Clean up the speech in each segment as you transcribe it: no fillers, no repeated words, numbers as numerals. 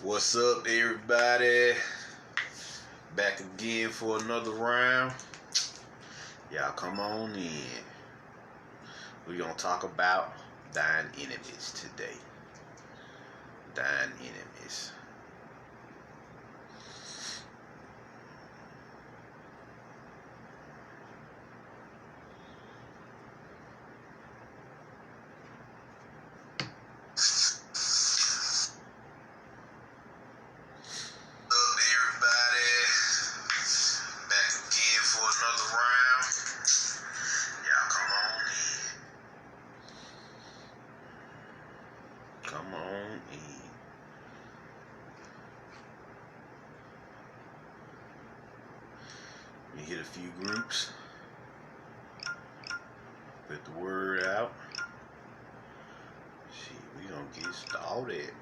What's up, everybody? Back again for another round. Y'all come on in. We're gonna talk about thine enemies today. Thine enemies. Come on in. We hit a few groups. Put the word out. Shit, we gonna get started.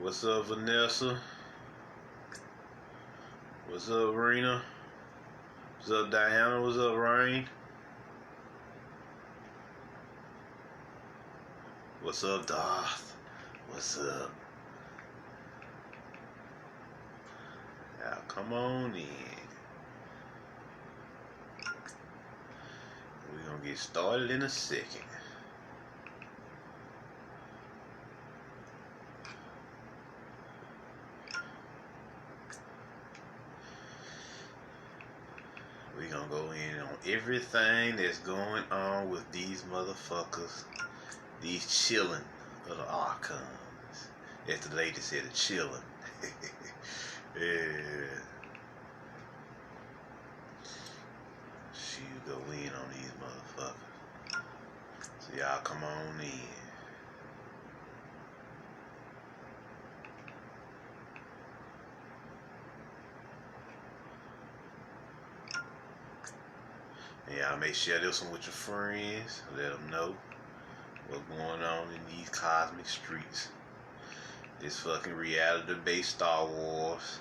What's up, Vanessa? What's up, Rena? What's up, Diana? What's up, Rain? What's up, Darth? What's up? Now, come on in. We're gonna get started in a second. We're gonna go in on everything that's going on with these motherfuckers. These chillin' of the archons. As the lady said, a chillin'. Yeah. She go in on these motherfuckers. So y'all come on in. And y'all may share this one with your friends. Let them know what's going on in these cosmic streets. This fucking reality-based Star Wars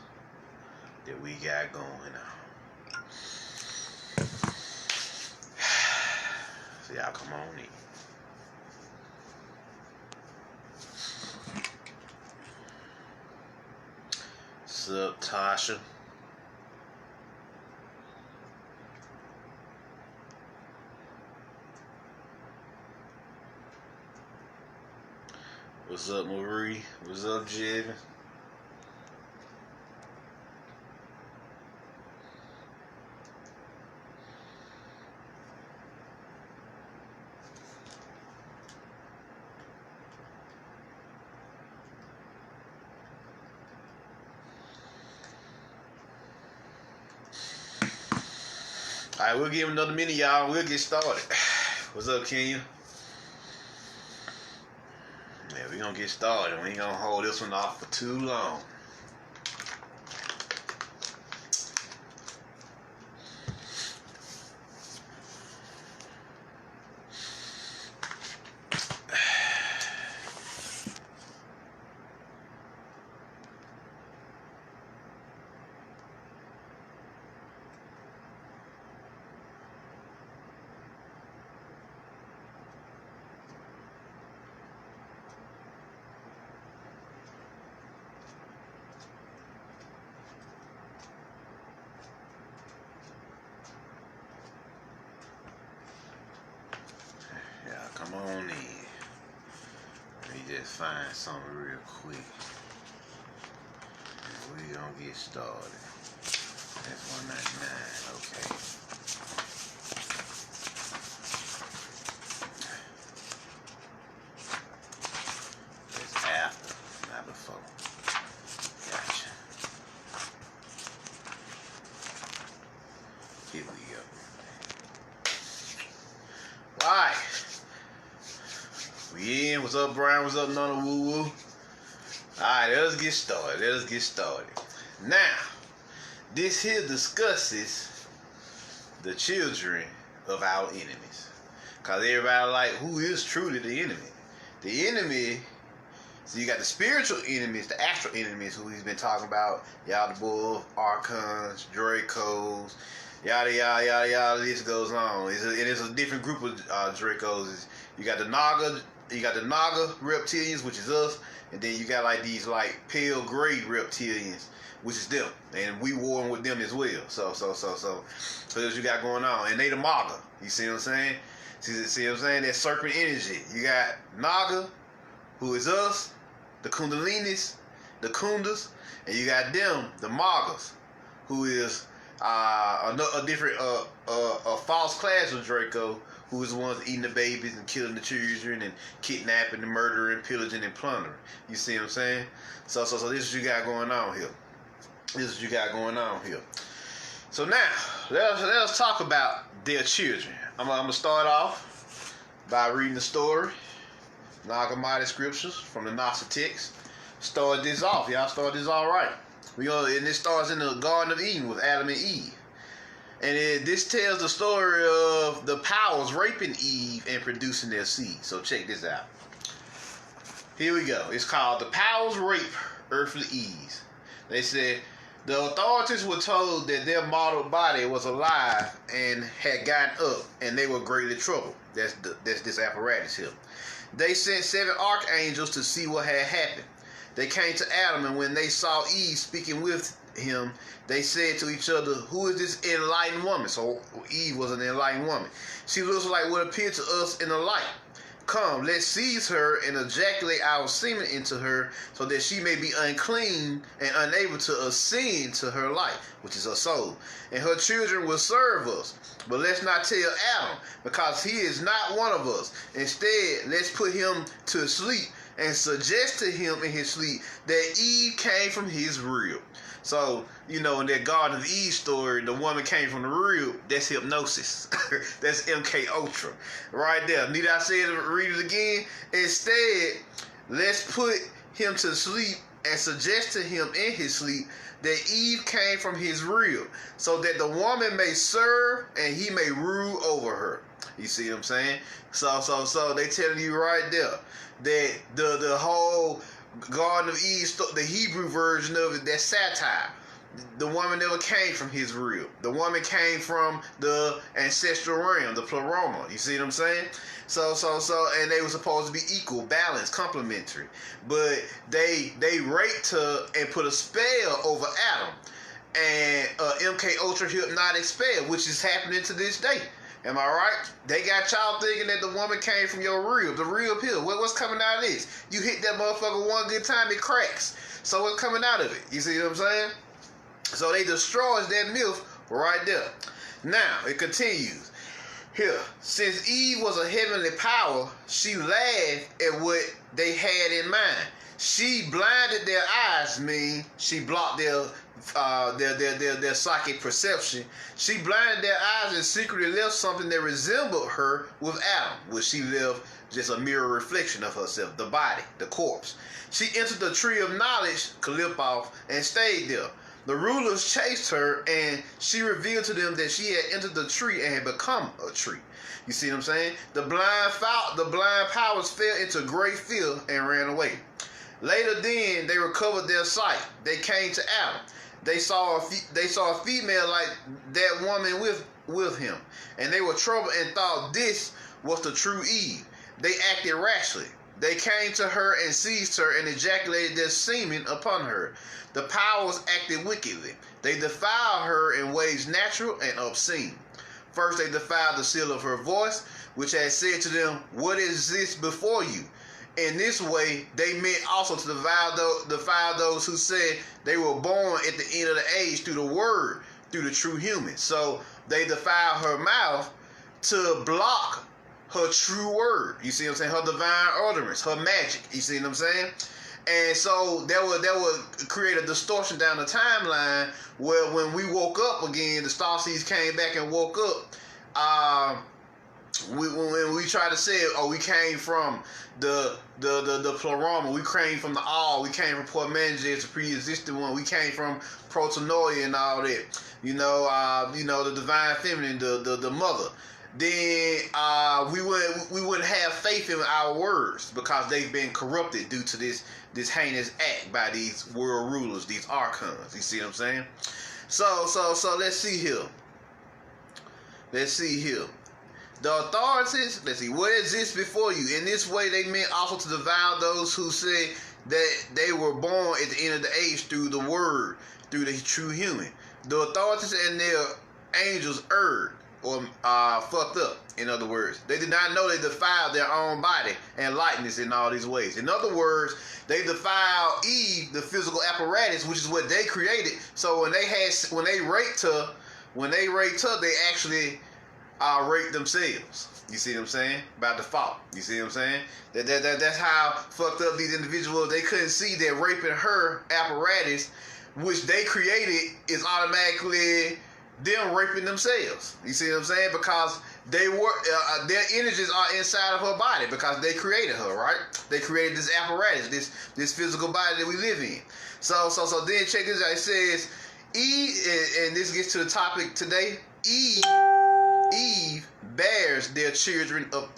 that we got going on. So y'all come on in. What's up, Tasha? What's up, Marie? What's up, Jevin? Alright, we'll give him another minute, y'all. We'll get started. What's up, Kenya? Yeah, we're gonna get started. We ain't gonna hold this one off for too long. Come on in. Let me just find something real quick. We gonna get started. That's 199. Okay. That's after, not before. Gotcha. Here we go. All right. We in. What's up, Brian? What's up, Nana Woo Woo? Alright, let us get started. Now, this here discusses the children of our enemies. Because everybody like, who is truly the enemy? The enemy, so you got the spiritual enemies, the astral enemies, who he's been talking about, Yaldabaoth, Archons, Dracos, Yada yada yada yada. This goes on. It's a different group of Dracos. You got the Naga. You got the Naga reptilians, which is us, and then you got like these like pale gray reptilians, which is them, and we warring with them as well. So that's what you got going on, and they the Maga. You see what I'm saying? See what I'm saying? That serpent energy. You got Naga, who is us, the Kundalinis, the Kundas, and you got them, the Magas, who is a different a false class of Draco, who is the ones eating the babies and killing the children and kidnapping and murdering, pillaging and plundering. You see what I'm saying? So this is what you got going on here. This is what you got going on here. So now let us talk about their children. I'm gonna start off by reading the story, Nag Hammadi scriptures from the Gnostic text. Start this off, y'all. Start this all right. And this starts in the Garden of Eden with Adam and Eve. And this tells the story of the powers raping Eve and producing their seed. So check this out. Here we go. It's called The Powers Rape Earthly Eve. They said the authorities were told that their mortal body was alive and had gotten up, and they were greatly troubled. That's this apparatus here. They sent 7 archangels to see what had happened. They came to Adam, and when they saw Eve speaking with him, they said to each other, "Who is this enlightened woman?" So Eve was an enlightened woman. "She looks like what appeared to us in the light. Come, let's seize her and ejaculate our semen into her, so that she may be unclean and unable to ascend to her light," which is her soul, "and her children will serve us. But let's not tell Adam, because he is not one of us. Instead, let's put him to sleep and suggest to him in his sleep that Eve came from his rib." So, in that Garden of Eve story, the woman came from the rib. That's hypnosis. That's MK Ultra. Right there. Need I say it, read it again? Instead, let's put him to sleep and suggest to him in his sleep that Eve came from his rib, so that the woman may serve and he may rule over her. You see what I'm saying? So they telling you right there that the whole Garden of Eve, the Hebrew version of it, that's satire. The woman never came from his rib. The woman came from the ancestral realm, the pleroma. You see what I'm saying? So, and they were supposed to be equal, balanced, complementary. But they raped her and put a spell over Adam, and MK Ultra hypnotic spell, which is happening to this day. Am I right? They got y'all thinking that the woman came from your rib, the rib here. What's coming out of this? You hit that motherfucker one good time, it cracks. So what's coming out of it? You see what I'm saying? So they destroys that myth right there. Now, it continues. Here, since Eve was a heavenly power, she laughed at what they had in mind. She blinded their eyes, she blocked their psychic perception. She blinded their eyes and secretly left something that resembled her with Adam, which she left just a mirror reflection of herself, the body, the corpse. She entered the tree of knowledge, Yaldabaoth, and stayed there. The rulers chased her, and she revealed to them that she had entered the tree and had become a tree. You see what I'm saying? The blind powers fell into great fear and ran away. Later then, they recovered their sight. They came to Adam. They saw a female like that woman with him, and they were troubled and thought this was the true Eve. They acted rashly. They came to her and seized her and ejaculated their semen upon her. The powers acted wickedly. They defiled her in ways natural and obscene. First, they defiled the seal of her voice, which had said to them, "What is this before you?" In this way, they meant also to defile those who said they were born at the end of the age through the word, through the true human. So they defiled her mouth to block her true word. You see what I'm saying? Her divine utterance, her magic. You see what I'm saying? And so that would create a distortion down the timeline where when we woke up again, the starseeds came back and woke up. When we try to say, we came from the pleroma, we came from the all, we came from Portmanagers, the pre-existing one, we came from Protonoia and all that, the divine feminine, the mother. Then we wouldn't have faith in our words because they've been corrupted due to this heinous act by these world rulers, these archons. You see what I'm saying? So let's see here. let's see here. The authorities, let's see, what exists before you. In this way, they meant also to devour those who said that they were born at the end of the age through the word, through the true human. The authorities and their angels erred, or fucked up, in other words. They did not know they defiled their own body and likeness in all these ways. In other words, they defiled Eve, the physical apparatus, which is what they created. So when they raped her, they actually raped themselves. You see what I'm saying? By default. You see what I'm saying? That's how fucked up these individuals. They couldn't see that raping her apparatus, which they created, is automatically them raping themselves. You see what I'm saying? Because they were their energies are inside of her body because they created her, right? They created this apparatus, this physical body that we live in. So then check this out. It says Eve, and this gets to the topic today. Eve bears the children of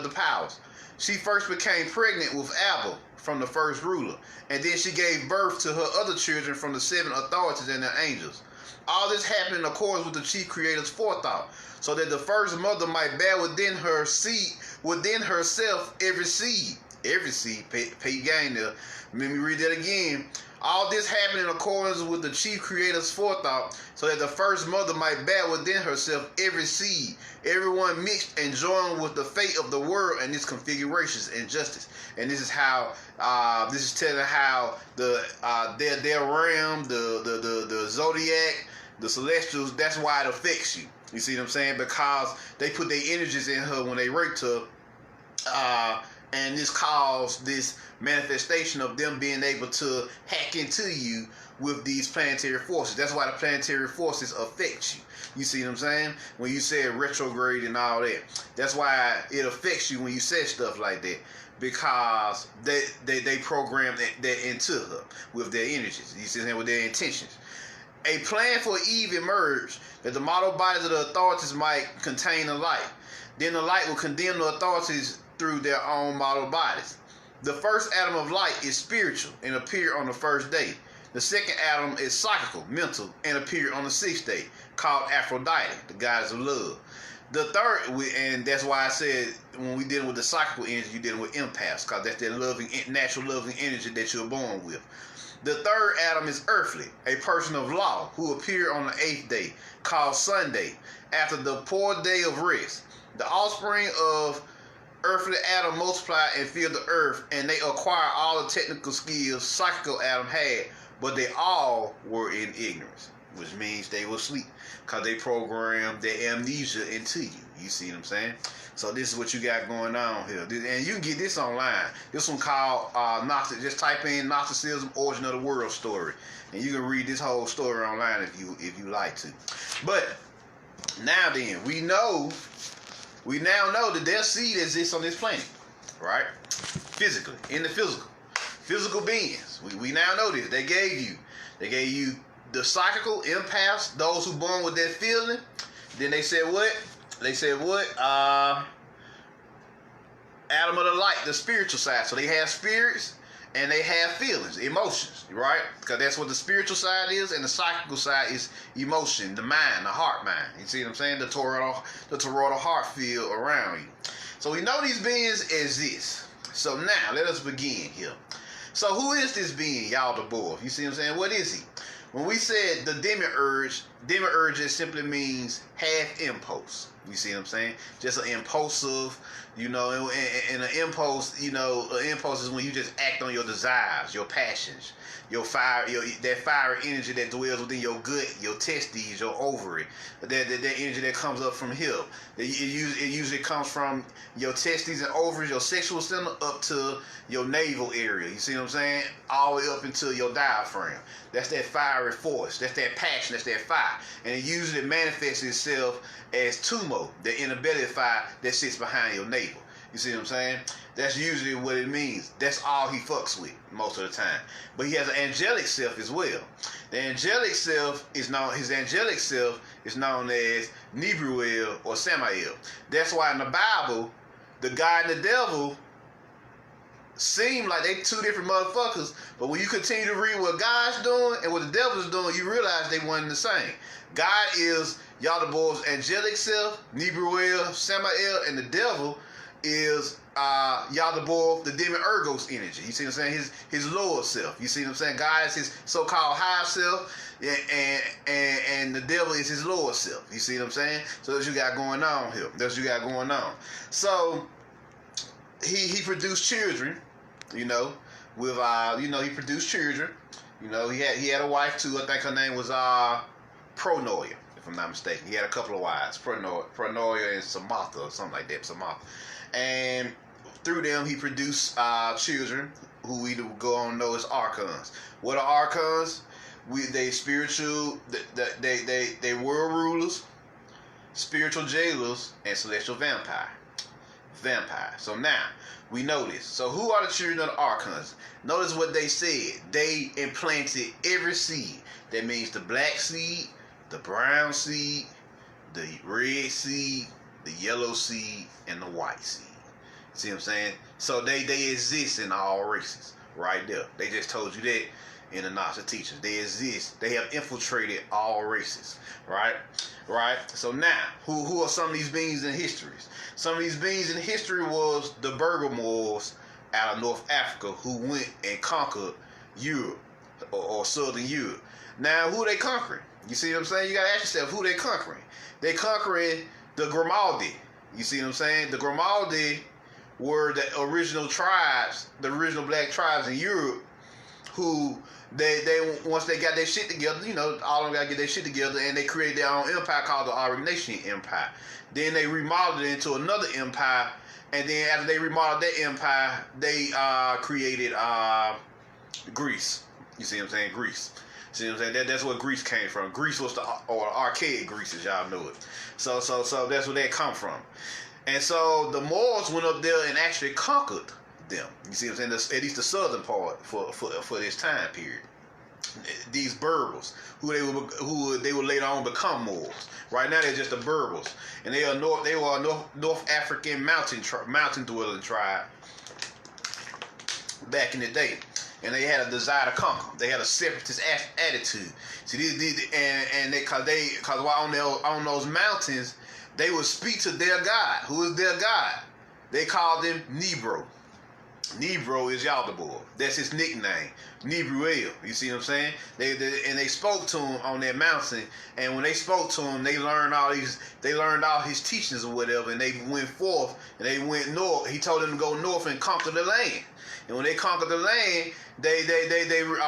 the powers. She first became pregnant with Abel from the first ruler, and then she gave birth to her other children from the 7 authorities and their angels. All this happened in accordance with the chief creator's forethought, so that the first mother might bear within herself every seed. Pay game there. Let me read that again. All this happened in accordance with the chief creator's forethought, so that the first mother might bear within herself every seed, everyone mixed and joined with the fate of the world and its configurations and justice. And this is how this is telling how their realm, the zodiac, the celestials. That's why it affects you. You see what I'm saying? Because they put their energies in her when they raped her. And this caused this manifestation of them being able to hack into you with these planetary forces. That's why the planetary forces affect you. You see what I'm saying? When you say retrograde and all that. That's why it affects you when you say stuff like that. Because they program that into her with their energies. You see what I'm saying? With their intentions. A plan for Eve emerged that the model bodies of the authorities might contain the light. Then the light will condemn the authorities through their own model bodies. The first atom of light is spiritual and appeared on the first day. The second atom is psychical, mental, and appeared on the 6th day, called Aphrodite, the goddess of love. The third, and that's why I said when we dealing with the psychical energy, you're dealing with empaths, because that's that loving, natural loving energy that you're born with. The third atom is earthly, a person of law, who appeared on the 8th day, called Sunday, after the 4th day of rest. The offspring of earthly Adam multiply and fill the earth, and they acquire all the technical skills psychical Adam had, but they all were in ignorance, which means they were asleep, because they programmed their amnesia into you. You see what I'm saying? So this is what you got going on here, and you can get this online. This one called Gnostic. Just type in Gnosticism, Origin of the World story, and you can read this whole story online if you like to. But now then, we now know that their seed exists on this planet, right? Physically, in the physical beings. We now know this. They gave you the psychical empaths, those who born with that feeling. Then they said what? Atom of the light, the spiritual side. So they have spirits and they have feelings, emotions, right? Because that's what the spiritual side is, and the psychical side is emotion, the mind, the heart mind. You see what I'm saying? The toroidal heart field around you. So we know these beings exist. So now let us begin here. So who is this being, Yaldabaoth? You see what I'm saying? What is he? When we said the Demiurge just simply means half impulse. You see what I'm saying? Just an impulsive, and an impulse, an impulse is when you just act on your desires, your passions, your fire, that fiery energy that dwells within your gut, your testes, your ovary, that energy that comes up from here. It usually comes from your testes and ovaries, your sexual center, up to your navel area. You see what I'm saying? All the way up into your diaphragm. That's that fiery force. That's that passion. That's that fire. And it usually manifests itself as tumo, the inner belly fire that sits behind your navel. You see what I'm saying? That's usually what it means. That's all he fucks with most of the time. But he has an angelic self as well. His angelic self is known as Nebuel or Samael. That's why in the Bible, the God and the devil seem like they two different motherfuckers, but when you continue to read what God's doing and what the devil's doing, you realize they one and the same. God is Yaldabaoth's angelic self, Nebuel, Samael, and the devil is Yaldabaoth, the Demiurge's energy. You see what I'm saying? His lower self. You see what I'm saying? God is his so-called higher self, and the devil is his lower self. You see what I'm saying? So that's what you got going on here. That's what you got going on. So he produced children, with he produced children. He had a wife too. I think her name was Pronoia, if I'm not mistaken. He had a couple of wives, Pronoia and Samantha or something like that, Samantha. And through them, he produced children who we go on to know as archons. What are archons? They spiritual, they world rulers, spiritual jailers, and celestial vampire. So now we know this. So who are the children of the archons? Notice what they said. They implanted every seed. That means the black seed, the brown seed, the red seed, the yellow seed, and the white seed. See what I'm saying? So they exist in all races, right there. They just told you that in the Nazi teachings. They exist. They have infiltrated all races, right? So now, who are some of these beings in history? Some of these beings in history was the Bergamos out of North Africa who went and conquered Europe or Southern Europe. Now, who they conquering? You see what I'm saying? You gotta ask yourself, who they conquering? They conquering the Grimaldi. You see what I'm saying? The Grimaldi were the original tribes, the original black tribes in Europe, who they once they got their shit together, all of them gotta get their shit together, and they created their own empire called the Aurignacian Empire. Then they remodeled it into another empire, and then after they remodeled that empire, they created Greece. You see what I'm saying? Greece. See what I'm saying? That's where Greece came from. Greece was the archaic Greece, as y'all know it. So that's where they come from. And so the Moors went up there and actually conquered them. You see what I'm saying? At least the southern part for this time period. These Berbers, who they would later on become Moors. Right now they're just the Berbers, and they were a North African mountain dwelling tribe back in the day. And they had a desire to conquer. They had a separatist attitude. See, because while on those mountains, they would speak to their God. Who is their God? They called him Nebro. Nebro is Yaldabaoth. That's his nickname, Nebuel. You see what I'm saying? They spoke to him on that mountain, and when they spoke to him, they learned all his teachings or whatever, and they went forth and they went north. He told them to go north and conquer the land. And when they conquered the land, they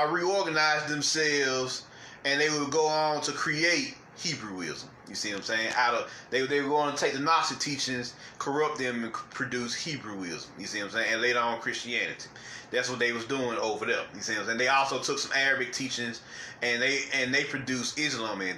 reorganized themselves, and they would go on to create Hebrewism. You see what I'm saying? They were going to take the Nazi teachings, corrupt them, and produce Hebrewism. You see what I'm saying? And later on Christianity. That's what they was doing over there. You see what I'm saying? They also took some Arabic teachings, and they produced Islam in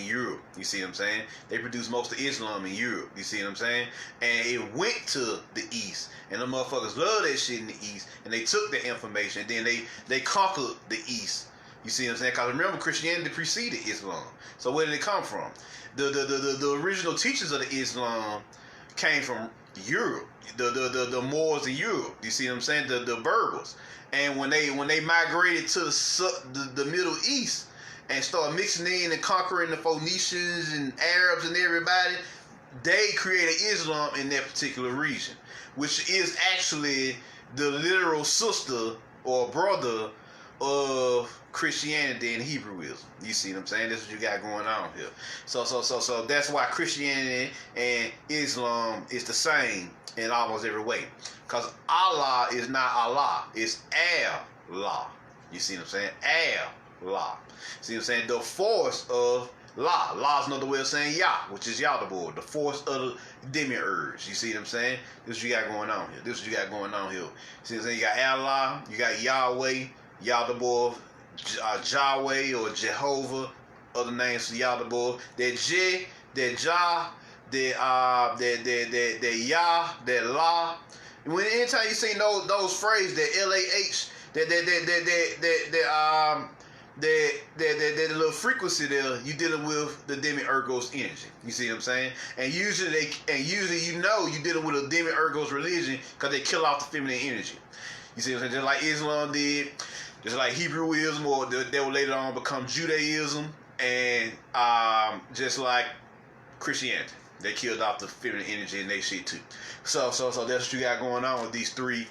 Europe. You see what I'm saying? They produced most of Islam in Europe. You see what I'm saying? And it went to the East, and the motherfuckers love that shit in the East, and they took the information, and then they conquered the East. You see what I'm saying? Because remember, Christianity preceded Islam. So where did it come from? The original teachers of the Islam came from Europe. The Moors in Europe. You see what I'm saying? The Berbers. And when they migrated to the Middle East and started mixing in and conquering the Phoenicians and Arabs and everybody, they created Islam in that particular region, which is actually the literal sister or brother of Christianity and Hebrewism. You see what I'm saying? That's what you got going on here. So that's why Christianity and Islam is the same in almost every way. Because Allah is not Allah, it's Allah. You see what I'm saying? Allah. See what I'm saying? The force of La. La is another way of saying Yah, which is Yaldabaoth, the force of the Demiurge. You see what I'm saying? This is what you got going on here. See what I'm saying? You got Allah, you got Yahweh, Yaldabaoth, Yahweh or Jehovah, other names for Yaldabaoth. That Je, that Jah, that Yah, that La. When anytime you see those phrases, that LAH, that little frequency there, you dealing with the Demiurge's energy. You see what I'm saying? And usually you're dealing with a Demiurge's religion because they kill off the feminine energy. You see what I'm saying? Just like Islam did, just like Hebrewism, or they will later on become Judaism, and just like Christianity. They killed off the feminine energy and they shit too. So that's what you got going on with the three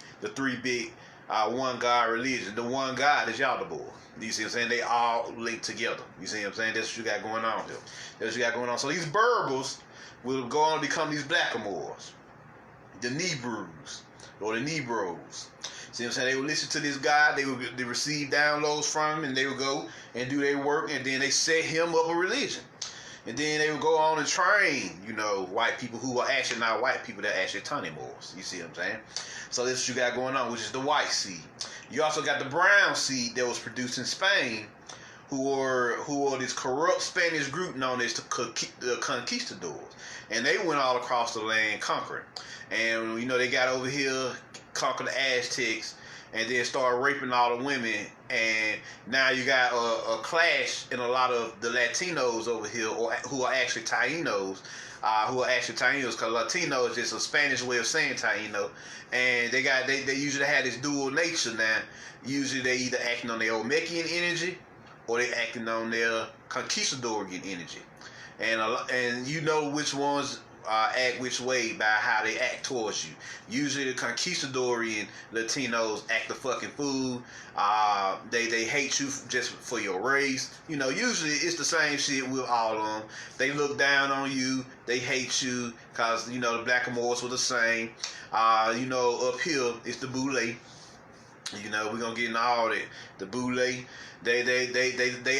big one God religion. The one God is Yaldabaoth. You see what I'm saying? They all linked together. You see what I'm saying? That's what you got going on here. That's what you got going on. So these Berbers will go on to become these Blackamoors, the Negroes, or the Negroes. See what I'm saying? They would listen to this guy. They receive downloads from him, and they would go and do their work, and then they set him up a religion. And then they would go on and train, white people who are actually not white people, they're actually Tony Moors. You see what I'm saying? So this is what you got going on, which is the white seed. You also got the brown seed that was produced in Spain, who are this corrupt Spanish group known as the conquistadors. And they went all across the land conquering. And, they got over here, conquered the Aztecs, and then started raping all the women. And now you got a clash in a lot of the Latinos over here, or who are actually Tainos, because Latino is just a Spanish way of saying Taino. And they usually have this dual nature now. Usually they either acting on their Olmecan energy, or they acting on their conquistadorian energy. And you know which ones act which way by how they act towards you. Usually the conquistadorian Latinos act the fucking fool. They hate you just for your race. Usually it's the same shit with all of them. They look down on you. They hate you because, the Blackamoors were the same. Up here it's the Boule. We're gonna get into all that. The Boule, they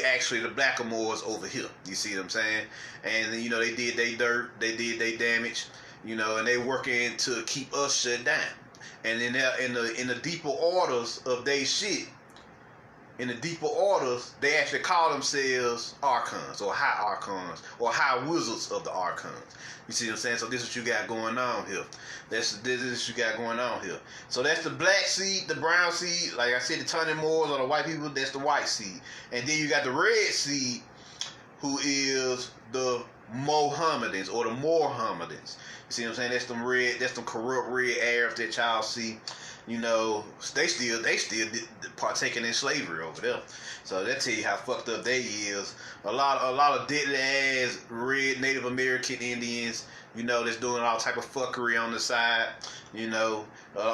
actually the Blackamoors over here. You see what I'm saying? And they did they dirt, they did they damage, and they working to keep us shut down. And in the deeper orders of they shit, in the deeper orders, they actually call themselves archons or high archons or high wizards of the archons. You see what I'm saying? So this is what you got going on here. This is what you got going on here. So that's the black seed, the brown seed. Like I said, the Tony Moors or the white people, that's the white seed. And then you got the red seed, who is the Mohammedans or the Mohammedans. You see what I'm saying? That's them corrupt red Arabs that y'all see. They still partaking in slavery over there. So that tell you how fucked up they is. A lot of deadly ass red Native American Indians, that's doing all type of fuckery on the side. A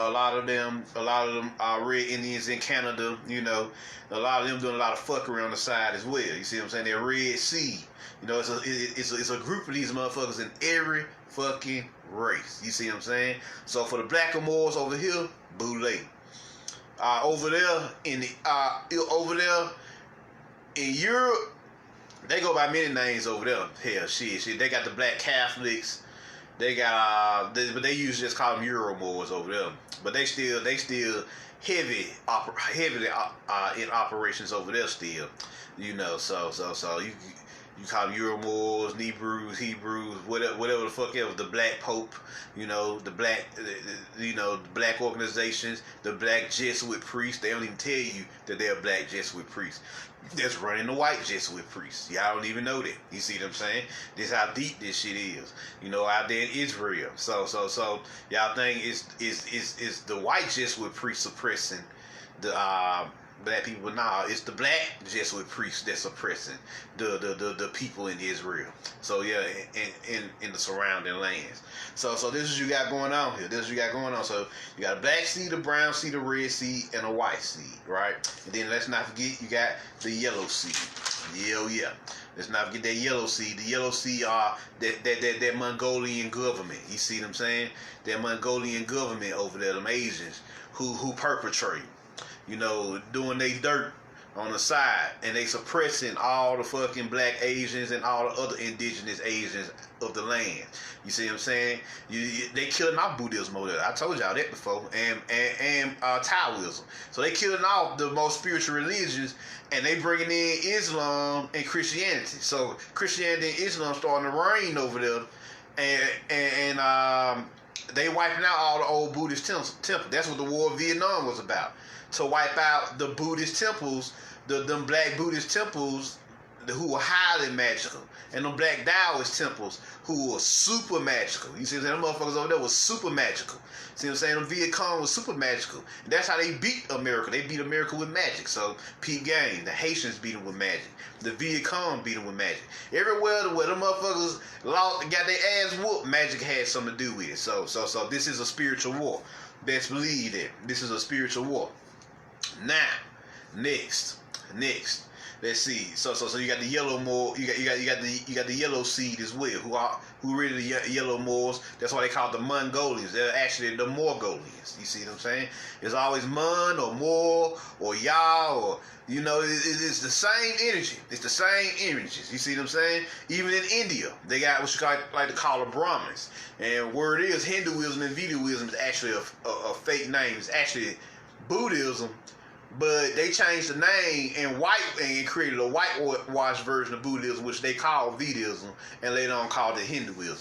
lot of them are red Indians in Canada. A lot of them doing a lot of fuckery on the side as well. You see what I'm saying? They're red seed. It's a group of these motherfuckers in every fucking race. You see what I'm saying? So for the Blackamoors over here, Boule. Over there in Europe, they go by many names over there. Hell, shit. They got the Black Catholics. They got but they usually just call them Euromoors over there. But they still heavily in operations over there still. So you call them Euromoors, Hebrews, whatever the fuck else. The Black Pope, the black organizations, the Black Jesuit priests. They don't even tell you that they're Black Jesuit priests. That's running the white Jesuit priests. Y'all don't even know that. You see what I'm saying? This is how deep this shit is. Out there in Israel. So y'all think it's the white Jesuit priests suppressing the black people, but nah, it's the black Jesuit priests that's oppressing the people in Israel. So yeah, in the surrounding lands. So this is what you got going on here. This is what you got going on. So you got a black seed, a brown seed, a red seed, and a white seed, right? And then let's not forget you got the yellow seed. Yeah. Let's not forget that yellow seed. The yellow seed are that Mongolian government. You see what I'm saying? That Mongolian government over there, them Asians who perpetrate. Doing they dirt on the side, and they suppressing all the fucking black Asians and all the other indigenous Asians of the land. You see what I'm saying? They killing off Buddhism over there. I told y'all that before, and Taoism. So they killing off the most spiritual religions, and they bringing in Islam and Christianity. So Christianity and Islam starting to reign over there, and they wiping out all the old Buddhist temples. That's what the War of Vietnam was about. To wipe out the Buddhist temples, them black Buddhist temples who were highly magical, and the black Taoist temples who were super magical. You see what I'm saying? Them motherfuckers over there was super magical. See what I'm saying? Them Viet Cong was super magical. And that's how they beat America. They beat America with magic. So Pete Gang, the Haitians beat them with magic. The Viet Cong beat them with magic. Everywhere where them motherfuckers got their ass whooped, magic had something to do with it. So this is a spiritual war. Best believe that this is a spiritual war. Now, next. Let's see. So you got the yellow Moor. You got the yellow seed as well. Who really the yellow Moors? That's why they call them Mongolians. They're actually the Mongolians. You see what I'm saying? It's always Mon or Moor or Ya or it's the same energy. It's the same images. You see what I'm saying? Even in India, they got what you like to call the Brahmins. And word is Hinduism and Veduism is actually a fake name. It's actually Buddhism. But they changed the name and created a whitewashed version of Buddhism, which they call Vedism, and later on called it Hinduism.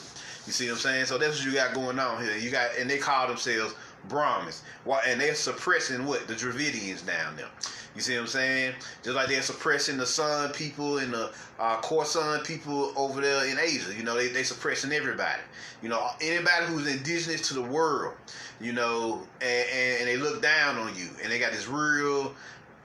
You see what I'm saying? So that's what you got going on here. And they call themselves Brahmins. And they're suppressing the Dravidians down there. You see what I'm saying? Just like they're suppressing the Sun people and the Khoisan people over there in Asia. They suppressing everybody. Anybody who's indigenous to the world, and they look down on you. And they got this real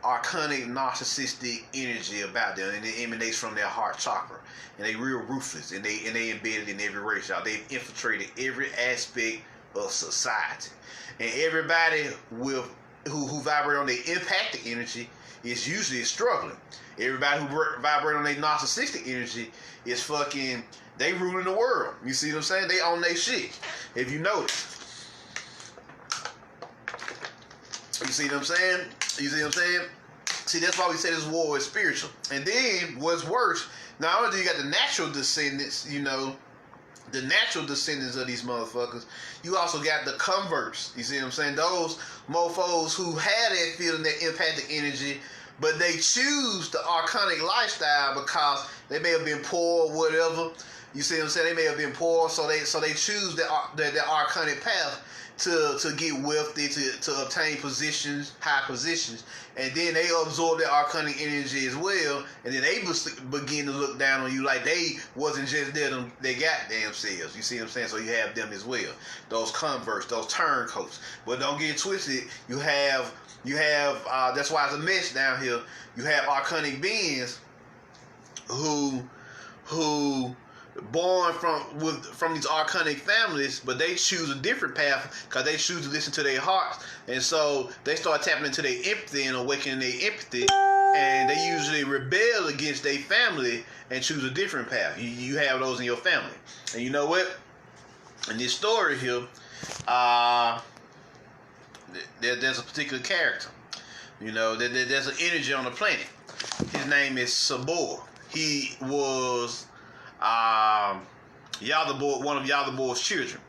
archonic, narcissistic energy about them. And it emanates from their heart chakra. And they real ruthless. And they embedded in every race, y'all. They've infiltrated every aspect of society. And everybody who vibrate on their empathic energy is usually struggling. Everybody who vibrate on their narcissistic energy is they ruling the world. You see what I'm saying? They own their shit. If you notice. You see what I'm saying? See, that's why we say this war is spiritual. And then, what's worse, not only do you got the natural descendants, the natural descendants of these motherfuckers, you also got the converts. You see what I'm saying? Those mofos who had that feeling, that empathic energy, but they choose the archonic lifestyle because they may have been poor or whatever. You see what I'm saying? They may have been poor, so they choose the archonic path to get wealthy, to obtain high positions, and then they absorb that archonic energy as well, and then they begin to look down on you like they wasn't just there they goddamn selves. You see what I'm saying? So you have them as well, those converts, those turncoats. But don't get twisted. You have that's why it's a mess down here. You have archonic beings who born from these archonic families, but they choose a different path because they choose to listen to their hearts, and so they start tapping into their empathy and awakening their empathy, and they usually rebel against their family and choose a different path. You have those in your family, and you know what? In this story here, there's a particular character. There's an energy on the planet. His name is Sabor. He was Yaldabaoth, one of Yaldabaoth's children,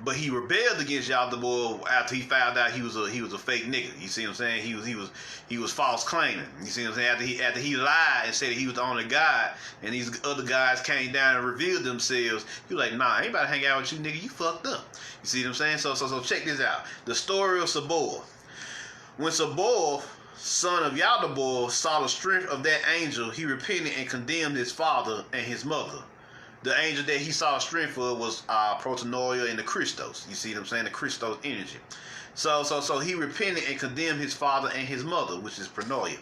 but he rebelled against Yaldabaoth after he found out he was a fake nigga. You see what I'm saying? He was false claiming. You see what I'm saying? After he lied and said he was the only god, and these other guys came down and revealed themselves, he was like, nah, I ain't about to hang out with you, nigga. You fucked up. You see what I'm saying? So check this out. The story of Sabor. When Sabor, son of Yaldabaoth, saw the strength of that angel, he repented and condemned his father and his mother. The angel that he saw strength for was Protonoia and the Christos. You see what I'm saying? The Christos energy. So he repented and condemned his father and his mother, which is Pronoia.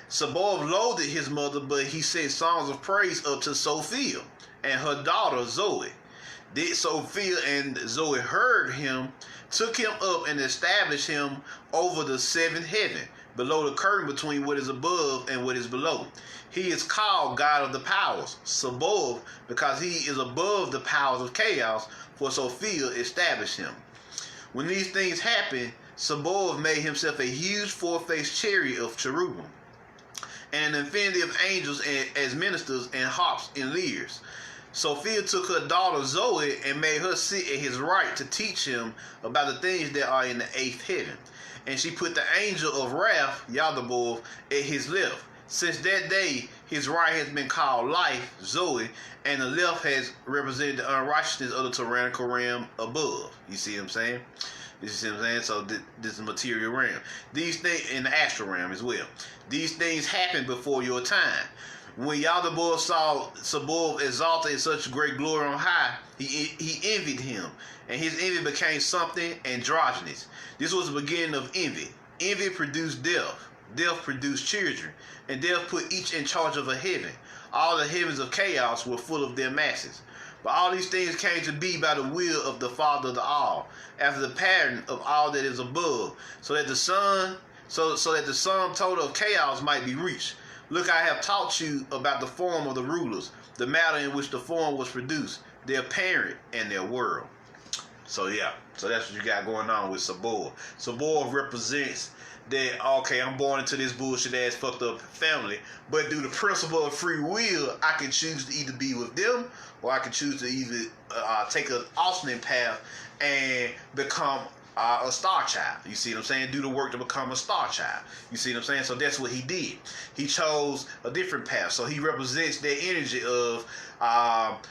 Sabor loathed his mother, but he sent songs of praise up to Sophia and her daughter Zoe. Did Sophia and Zoe heard him, took him up and established him over the seventh heaven, below the curtain between what is above and what is below. He is called God of the powers, Sabor, because he is above the powers of chaos, for Sophia established him. When these things happened, Sabor made himself a huge four-faced chariot of cherubim, and an infinity of angels as ministers and harps and lyres. Sophia took her daughter Zoe and made her sit at his right to teach him about the things that are in the eighth heaven. And she put the angel of wrath, Yaldabaoth, at his left. Since that day, his right has been called life, Zoe, and the left has represented the unrighteousness of the tyrannical realm above. You see what I'm saying? You see what I'm saying? So this is material realm. These things in the astral realm as well. These things happen before your time. When Yaldabaoth saw Sabaoth exalted in such great glory on high, he envied him, and his envy became something androgynous. This was the beginning of envy. Envy produced death. Death produced children, and death put each in charge of a heaven. All the heavens of chaos were full of their masses. But all these things came to be by the will of the Father of the all, after the pattern of all that is above, so that the sum total of chaos might be reached. Look, I have taught you about the form of the rulers, the matter in which the form was produced, their parent and their world. So yeah, so that's what you got going on with Sabaoth. Sabaoth represents that, okay, I'm born into this bullshit ass fucked up family, but through the principle of free will, I can choose to either be with them, or I can choose to either take an alternate path and become a star child. You see what I'm saying? Do the work to become a star child. You see what I'm saying? So that's what he did. He chose a different path. So he represents that energy of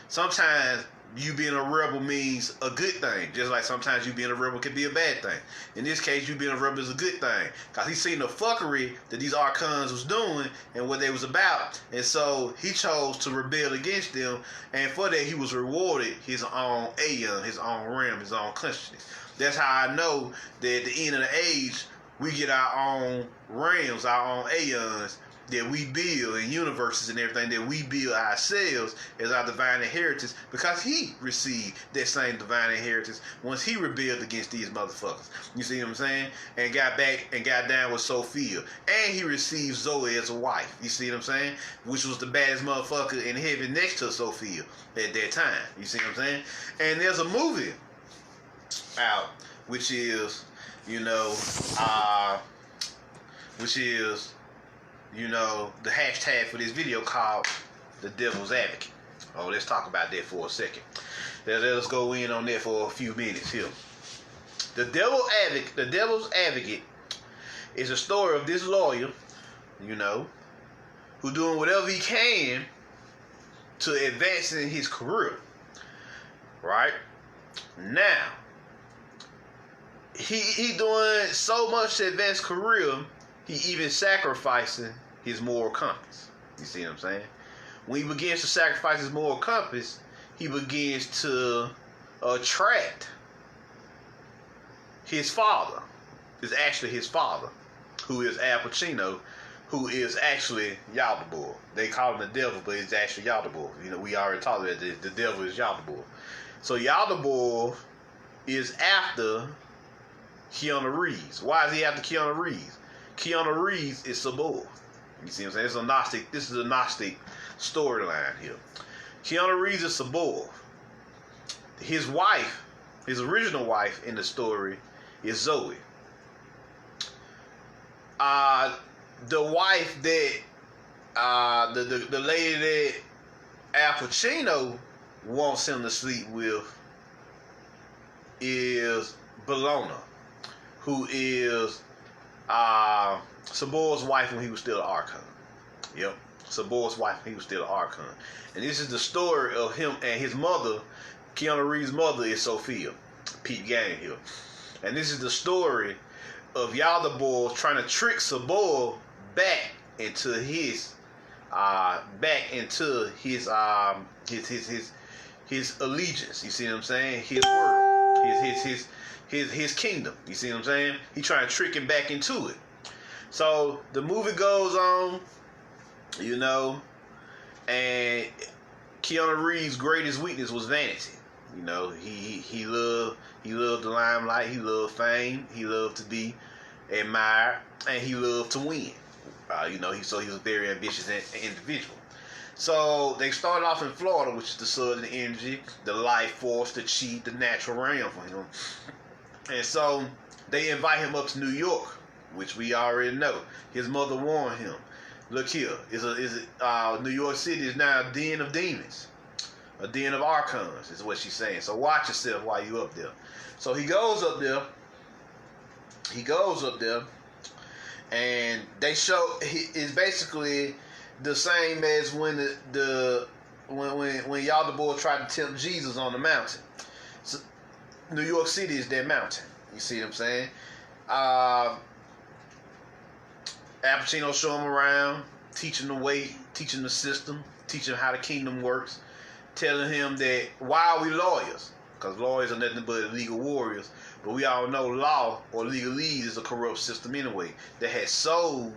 sometimes you being a rebel means a good thing, just like sometimes you being a rebel can be a bad thing. In this case, you being a rebel is a good thing, because he seen the fuckery that these archons was doing and what they was about, and so he chose to rebel against them, and for that he was rewarded his own aeon, his own realm, his own consciousness. That's how I know that at the end of the age, we get our own realms, our own aeons, that we build, and universes and everything that we build ourselves as our divine inheritance, because he received that same divine inheritance once he rebelled against these motherfuckers. You see what I'm saying? And got back and got down with Sophia. And he received Zoe as a wife. You see what I'm saying? Which was the baddest motherfucker in heaven next to Sophia at that time. You see what I'm saying? And there's a movie out, which is, the hashtag for this video called The Devil's Advocate. Oh, let's talk about that for a second. Let us go in on that for a few minutes here. The Devil's Advocate is a story of this lawyer, who doing whatever he can to advance in his career. Right? Now, he doing so much to advance career, he even sacrificing his moral compass. You see what I'm saying? When he begins to sacrifice his moral compass, he begins to attract his father. It's actually his father, who is Al Pacino, who is actually Yaldabaoth. They call him the devil, but it's actually Yaldabaoth. We already talked about this. The devil is Yaldabaoth. So Yaldabaoth is after Keanu Reeves. Why is he after Keanu Reeves? Keanu Reeves is Sabaoth. You see what I'm saying? This is a Gnostic storyline here. Keanu Reeves is Sabaoth. His wife, his original wife in the story, is Zoe. The wife that the lady that Al Pacino wants him to sleep with is Bologna, who is Sabaoth's wife when he was still an Archon. Yep. Sabaoth's wife when he was still an Archon. And this is the story of him and his mother. Keanu Reeves' mother is Sophia. Pete Gang here. And this is the story of Yaldabaoth trying to trick Sabaoth back into his his allegiance. You see what I'm saying? His word. His kingdom. You see what I'm saying? He trying to trick him back into it. So the movie goes on, and Keanu Reeves' greatest weakness was vanity. He loved the limelight, he loved fame, he loved to be admired, and he loved to win. He was a very ambitious individual. So they started off in Florida, which is the southern energy, the life force, the chi, the natural realm for him. And so they invite him up to New York, which we already know. His mother warned him. Look here, New York City is now a den of demons, a den of archons, is what she's saying. So watch yourself while you're up there. So he goes up there, and they show it's basically the same as when when Yaldabaoth tried to tempt Jesus on the mountain. So New York City is that mountain. You see what I'm saying? Al Pacino show him around. teach him the way, teach him the system, teach him how the kingdom works, telling him that why are we lawyers? Because lawyers are nothing but legal warriors. But we all know law or legalese is a corrupt system anyway that has sold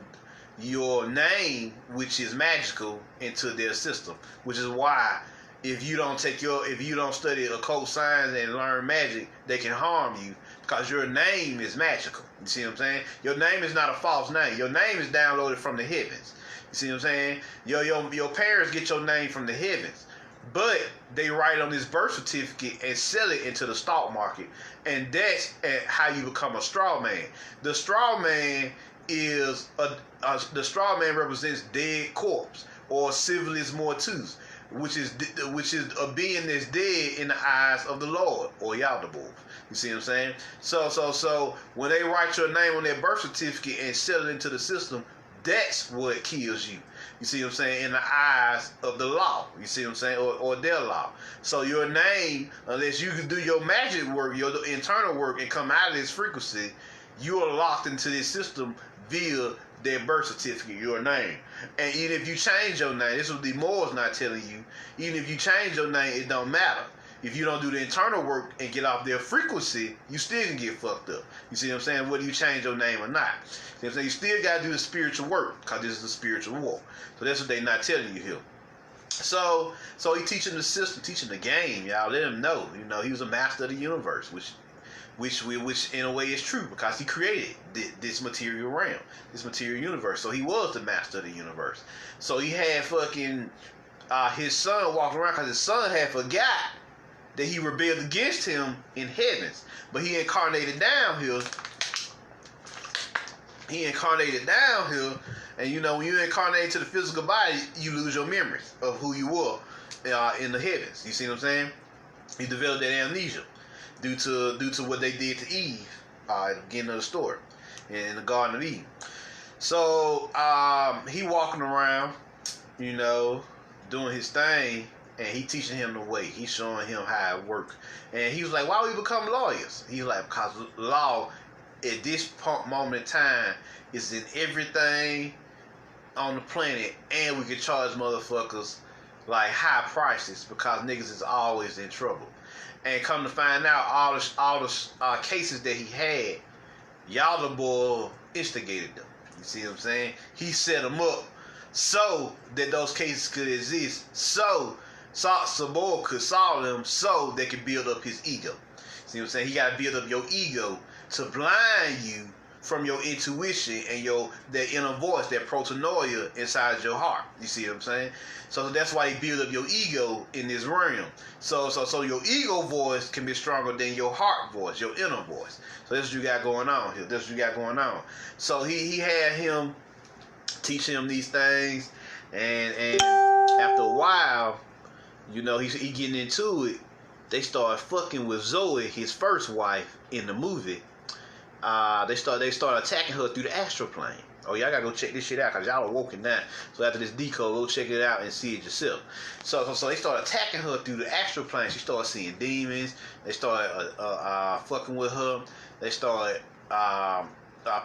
your name, which is magical, into their system. Which is why if you don't study occult science and learn magic, they can harm you because your name is magical. You see what I'm saying? Your name is not a false name. Your name is downloaded from the heavens. You see what I'm saying? Your parents get your name from the heavens. But they write on this birth certificate and sell it into the stock market. And that's how you become a straw man. The straw man is the straw man represents dead corpse or civilis mortus, which is a being that's dead in the eyes of the Lord or Yaldabaoth. You see what I'm saying? So when they write your name on their birth certificate and sell it into the system, that's what kills you. You see what I'm saying? In the eyes of the law. You see what I'm saying? Or their law. So your name, unless you can do your magic work, your internal work, and come out of this frequency, you are locked into this system via their birth certificate, your name. And even if you change your name, this is what the Moors not telling you, even if you change your name, it don't matter. If you don't do the internal work and get off their frequency, you still can get fucked up. You see what I'm saying? Whether you change your name or not. You know what I'm saying? You still got to do the spiritual work because this is a spiritual war. So that's what they not telling you here. So he teaching the system, teaching the game, y'all. Let him know. You know, he was a master of the universe, which in a way is true because he created this material realm, this material universe. So he was the master of the universe. So he had fucking his son walking around because his son had forgot that he rebelled against him in heavens. But he incarnated down here. And you know, when you incarnate to the physical body, you lose your memories of who you were in the heavens. You see what I'm saying? He developed that amnesia due to what they did to Eve at the beginning of the story in the Garden of Eden. So he walking around, you know, doing his thing, and he teaching him the way. He's showing him how it works. And he was like, why we become lawyers? He was like, because law at this moment in time is in everything on the planet, and we can charge motherfuckers like high prices because niggas is always in trouble. And come to find out, all the cases that he had, Yaldabaoth instigated them. You see what I'm saying? He set them up so that those cases could exist, so Sabor could solve them, so they could build up his ego. See what I'm saying? He got to build up your ego to blind you from your intuition and that inner voice, that protonoia inside your heart. You see what I'm saying? So that's why he built up your ego in this realm. So your ego voice can be stronger than your heart voice, your inner voice. So that's what you got going on here. That's what you got going on. So he had him teach him these things, and after a while, you know, he getting into it. They started fucking with Zoe, his first wife, in the movie. They started attacking her through the astral plane. Oh, y'all gotta go check this shit out because y'all are woken now. So after this decode, go check it out and see it yourself. So they started attacking her through the astral plane. She started seeing demons. They started fucking with her. They started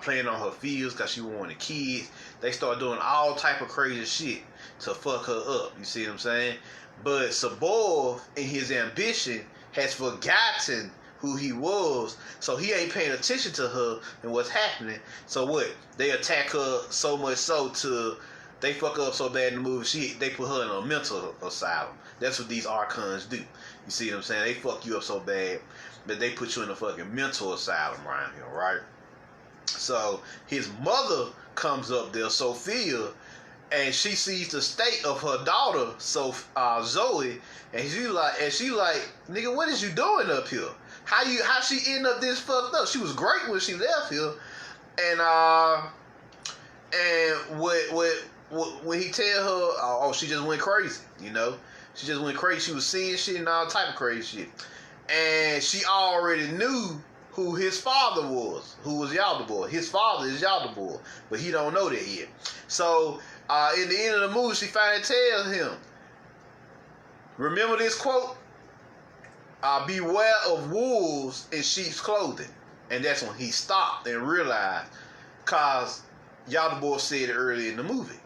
playing on her feels because she wanted kids. They started doing all type of crazy shit to fuck her up. You see what I'm saying? But Sabor, in his ambition, has forgotten who he was, so he ain't paying attention to her and what's happening. So what? They attack her so much so to they fuck her up so bad in the movie. They put her in a mental asylum. That's what these archons do. You see what I'm saying? They fuck you up so bad that they put you in a fucking mental asylum around here, right? So his mother comes up there, Sophia, and she sees the state of her daughter, Zoe, and she like, nigga, what is you doing up here? How she end up this fucked up? She was great when she left here, and when he tell her, oh, she just went crazy, you know, she just went crazy. She was seeing shit and all type of crazy shit, and she already knew who his father was, who was Yaldabaoth. His father is Yaldabaoth, but he don't know that yet. So in the end of the movie, she finally tells him, remember this quote? Beware of wolves in sheep's clothing. And that's when he stopped and realized, because Yaldabaoth said it earlier in the movie.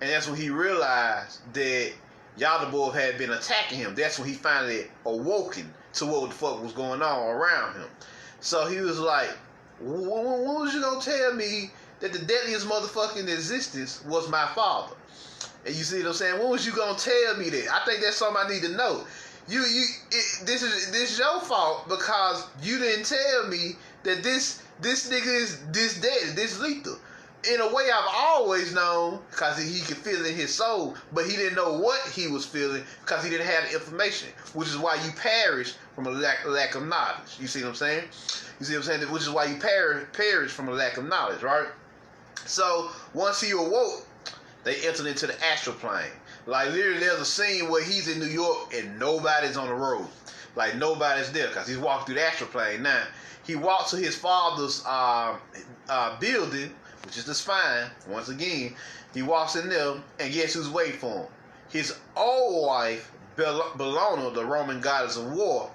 And that's when he realized that Yaldabaoth had been attacking him. That's when he finally awoken to what the fuck was going on around him. So he was like, when was you gonna tell me that the deadliest motherfucker in existence was my father? And you see what I'm saying? When was you gonna tell me that? I think that's something I need to know. This is your fault because you didn't tell me that this nigga is this deadly, this lethal. In a way, I've always known because he could feel it in his soul, but he didn't know what he was feeling because he didn't have the information, which is why you perish from a lack of knowledge. You see what I'm saying? You see what I'm saying? Which is why you perish from a lack of knowledge, right? So once he awoke, they entered into the astral plane. Like literally, there's a scene where he's in New York and nobody's on the road. Like nobody's there because he's walking through the astral plane. Now he walked to his father's building, which is the spine. Once again, he walks in there, and guess who's waiting for him? His old wife, Bellona, the Roman goddess of war.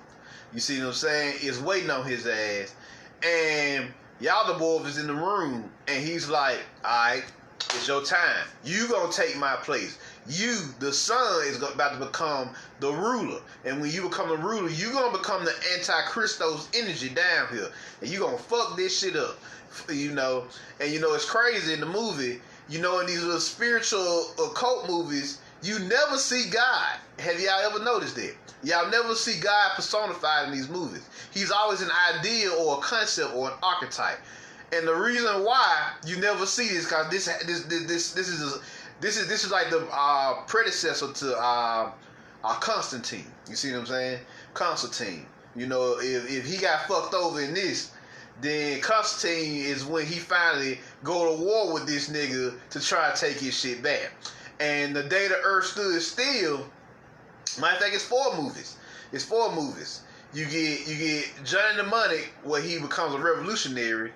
You see what I'm saying? Is waiting on his ass, and Yaldabaoth is in the room, and he's like, "All right, it's your time. You gonna take my place. You, the son, is about to become the ruler, and when you become the ruler, you gonna become the anti-Christos energy down here, and you gonna fuck this shit up." You know, and you know it's crazy in the movie. You know, in these little spiritual occult movies, you never see God. Have y'all ever noticed that? Y'all never see God personified in these movies. He's always an idea or a concept or an archetype. And the reason why you never see this because this is like the predecessor to Constantine. You see what I'm saying? Constantine. You know, if he got fucked over in this, then Constantine is when he finally go to war with this nigga to try to take his shit back. And the day the earth stood still, matter of fact, it's 4 movies. It's 4 movies. You get Johnny Mnemonic where he becomes a revolutionary,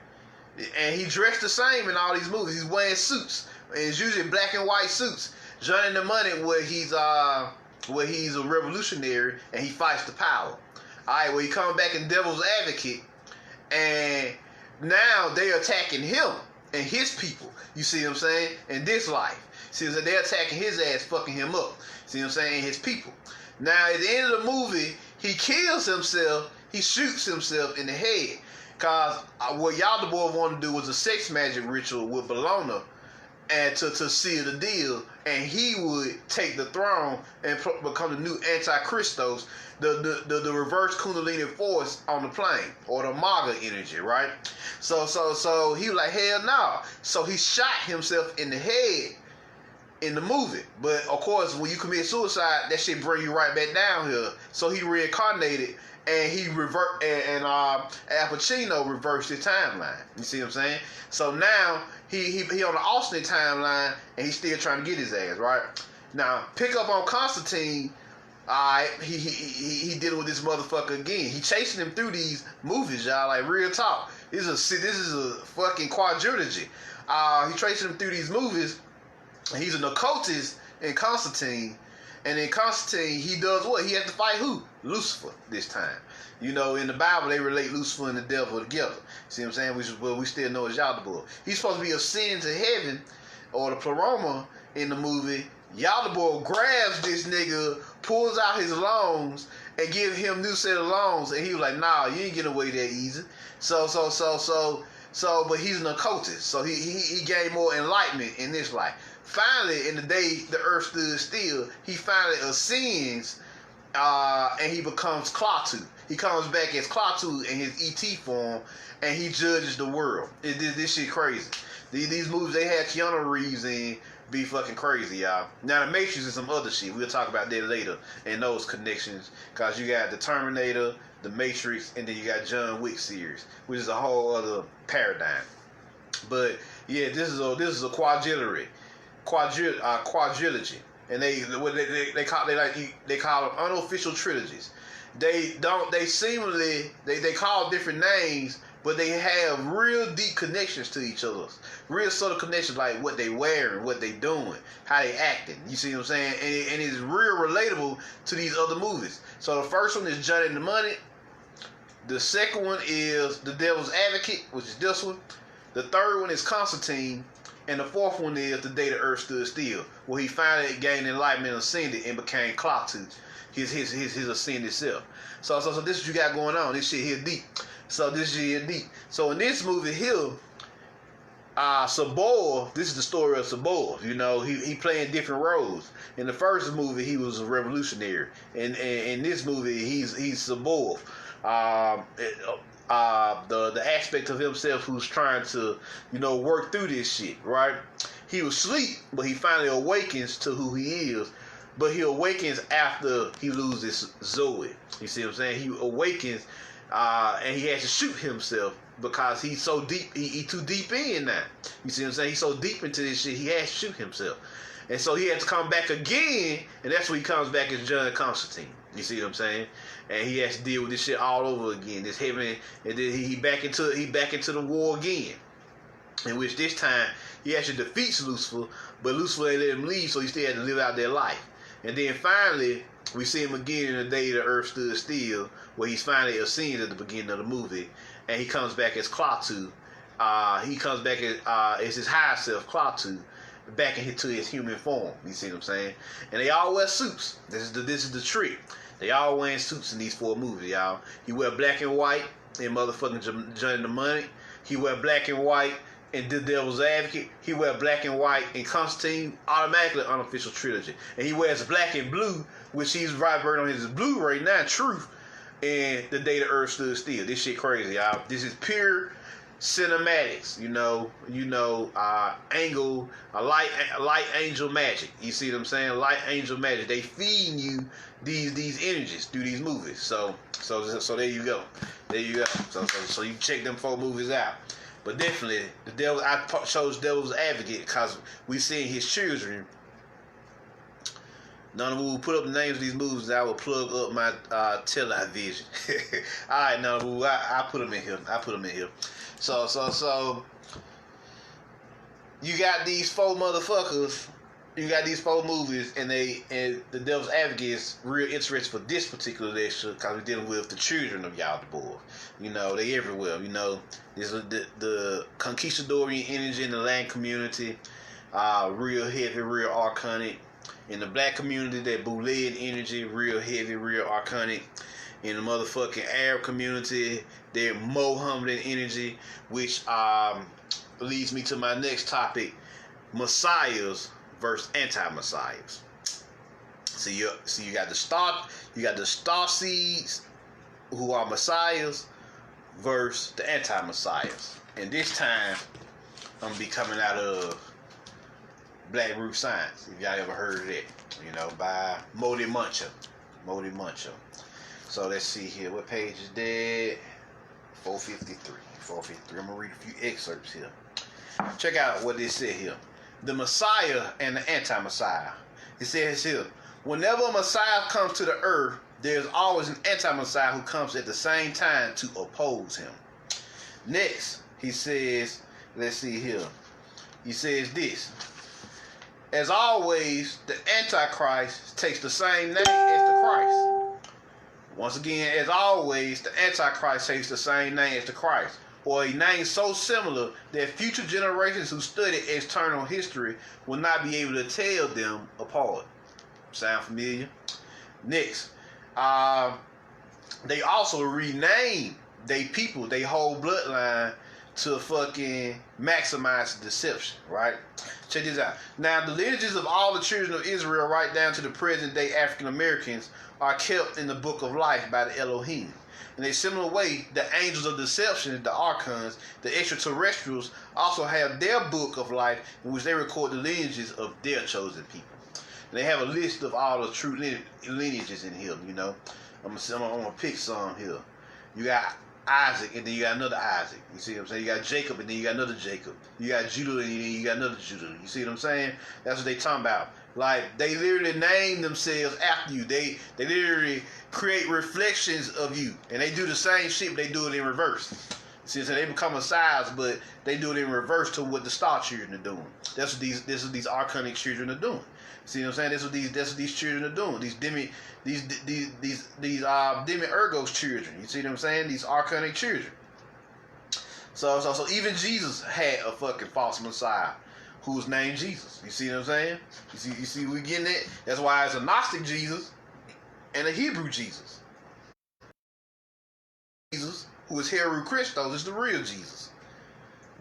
and he dressed the same in all these movies. He's wearing suits, and it's usually black and white suits. Johnny Mnemonic where he's a revolutionary and he fights the power. All right, well he comes back in Devil's Advocate. And now they're attacking him and his people. You see what I'm saying? In this life. See what I'm saying? They're attacking his ass, fucking him up. See what I'm saying? His people. Now, at the end of the movie, he kills himself. He shoots himself in the head. Because what Yaldabaoth wanted to do was a sex magic ritual with Bellona and to seal the deal. And he would take the throne and become the new anti-Christos, the reverse Kundalini force on the plane, or the Maga energy, right? So he was like, hell no. So he shot himself in the head in the movie. But of course, when you commit suicide, that shit bring you right back down here. So he reincarnated, and he Al Pacino reversed his timeline. You see what I'm saying? So now he on the alternate timeline, and he's still trying to get his ass right. Now pick up on Constantine. Alright, he dealing with this motherfucker again. He chasing him through these movies, y'all. Like real talk. This is a fucking quadrilogy. He tracing him through these movies, and he's an occultist in Constantine. And in Constantine, he does what? He has to fight who? Lucifer this time. You know, in the Bible, they relate Lucifer and the devil together. See what I'm saying? Which is what we still know as Yaldabaoth. He's supposed to be ascending to heaven, or the pleroma in the movie. Yaldabaoth grabs this nigga, pulls out his lungs, and give him new set of lungs. And he was like, nah, you ain't getting away that easy. But he's an occultist. So he gained more enlightenment in this life. Finally, in the day the earth stood still, he finally ascends, and he becomes Klaatu. He comes back as Klaatu in his ET form, and he judges the world. This shit crazy. These movies they had Keanu Reeves in be fucking crazy, y'all. Now, The Matrix is some other shit. We'll talk about that later and those connections, because you got the Terminator, The Matrix, and then you got John Wick series, which is a whole other paradigm. But yeah, this is a quadrilogy, and they call them unofficial trilogies. They call different names, but they have real deep connections to each other. Real subtle connections, like what they wearing, what they doing, how they acting. You see what I'm saying? And it's real relatable to these other movies. So the first one is Johnny Mnemonic. The second one is The Devil's Advocate, which is this one. The third one is Constantine. And the fourth one is the day the earth stood still, where he finally gained enlightenment, ascended, and became Klaatu, his ascended self. So this is what you got going on. This shit here deep. So this shit here deep. So in this movie here, Saboa, this is the story of Saboa. You know, he playing different roles. In the first movie, he was a revolutionary. In this movie, he's Saboa. The aspect of himself who's trying to, you know, work through this shit, right? He was asleep, but he finally awakens to who he is. But he awakens after he loses Zoe. You see what I'm saying? He awakens, and he has to shoot himself because he's so deep. He too deep in now. You see what I'm saying? He's so deep into this shit, he has to shoot himself. And so he has to come back again, and that's when he comes back as John Constantine. You see what I'm saying? And he has to deal with this shit all over again. This heaven, and then he back into the war again. In which this time he actually defeats Lucifer, but Lucifer ain't let him leave, so he still had to live out their life. And then finally, we see him again in the day the earth stood still, where he's finally ascended at the beginning of the movie, and he comes back as Klaatu. He comes back as his higher self, Klaatu, back into his human form. You see what I'm saying? And they all wear suits. This is the trick. They all wearing suits in these 4 movies, y'all. He wear black and white in motherfucking Johnny the Money. He wear black and white in The Devil's Advocate. He wear black and white in Constantine, automatically unofficial trilogy. And he wears black and blue, which he's vibrating on his Blu-ray now, Truth, and The Day the Earth Stood Still. This shit crazy, y'all. This is pure cinematics, angle, light angel magic. You see what I'm saying? Light angel magic. They feeding you these energies through these movies. So there you go. There you go. So you check them 4 movies out. But definitely, I chose Devil's Advocate because we seeing his children. None of will put up the names of these movies. I will plug up my television. All right, none of I put them in here. So you got these 4 motherfuckers. You got these 4 movies, and the Devil's Advocate is real interesting for this particular lecture because we're dealing with the children of Yaldabaoth. You know, they everywhere. You know, this is the conquistadorian energy in the land community, real heavy, real arcanic. In the black community, that Boolean energy, real heavy, real arcanic. In the motherfucking Arab community, they're Mohammedan energy, which leads me to my next topic: messiahs versus anti-messiahs. So you got the star seeds who are messiahs versus the anti-messiahs. And this time, I'm gonna be coming out of Black Root Science, if y'all ever heard of that, by Modi Muncher. So let's see here. What page is that? 453. I'm going to read a few excerpts here. Check out what they said here. The Messiah and the anti-Messiah. It says here, whenever a Messiah comes to the earth, there's always an anti-Messiah who comes at the same time to oppose him. Next, he says, let's see here. He says this. As always, the Antichrist takes the same name as the Christ. Once again, as always, the Antichrist takes the same name as the Christ, or a name so similar that future generations who study external history will not be able to tell them apart. Sound familiar? Next, they also rename they people, they whole bloodline, to fucking maximize deception, right? Check this out. Now, the lineages of all the children of Israel, right down to the present day African Americans, are kept in the book of life by the Elohim. In a similar way, the angels of deception, the archons, the extraterrestrials, also have their book of life in which they record the lineages of their chosen people. And they have a list of all the true lineages in here, I'm gonna pick some here. You got Isaac, and then you got another Isaac. You see what I'm saying? You got Jacob, and then you got another Jacob. You got Judah, and then you got another Judah. You see what I'm saying? That's what they talking about. Like, they literally name themselves after you. They literally create reflections of you. And they do the same shit, but they do it in reverse. See, so they become messiahs, but they do it in reverse to what the star children are doing. That's what these archonic children are doing. See what I'm saying? That's what these children are doing. These demiurgos children. You see what I'm saying? These archonic children. So even Jesus had a fucking false messiah. who was named Jesus. You see what I'm saying? You see we getting it? That's why it's a Gnostic Jesus and a Hebrew Jesus. Jesus, who is Heru Christos, is the real Jesus.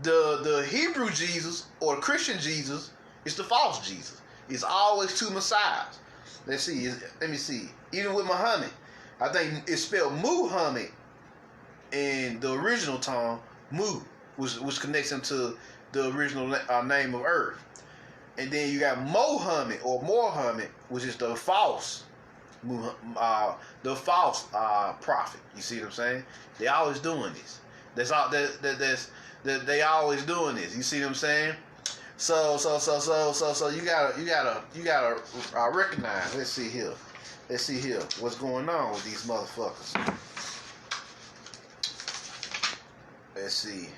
The Hebrew Jesus or the Christian Jesus is the false Jesus. It's always two messiahs. Let's see. Let me see. Even with Muhammad, I think it's spelled Muhammad in the original tongue, Mu, which connects him to the original name of Earth. And then you got Mohammed or Mohammed, which is the false prophet. You see what I'm saying? They always doing this. They always doing this. You see what I'm saying? So you gotta recognize. Let's see here. What's going on with these motherfuckers? Let's see.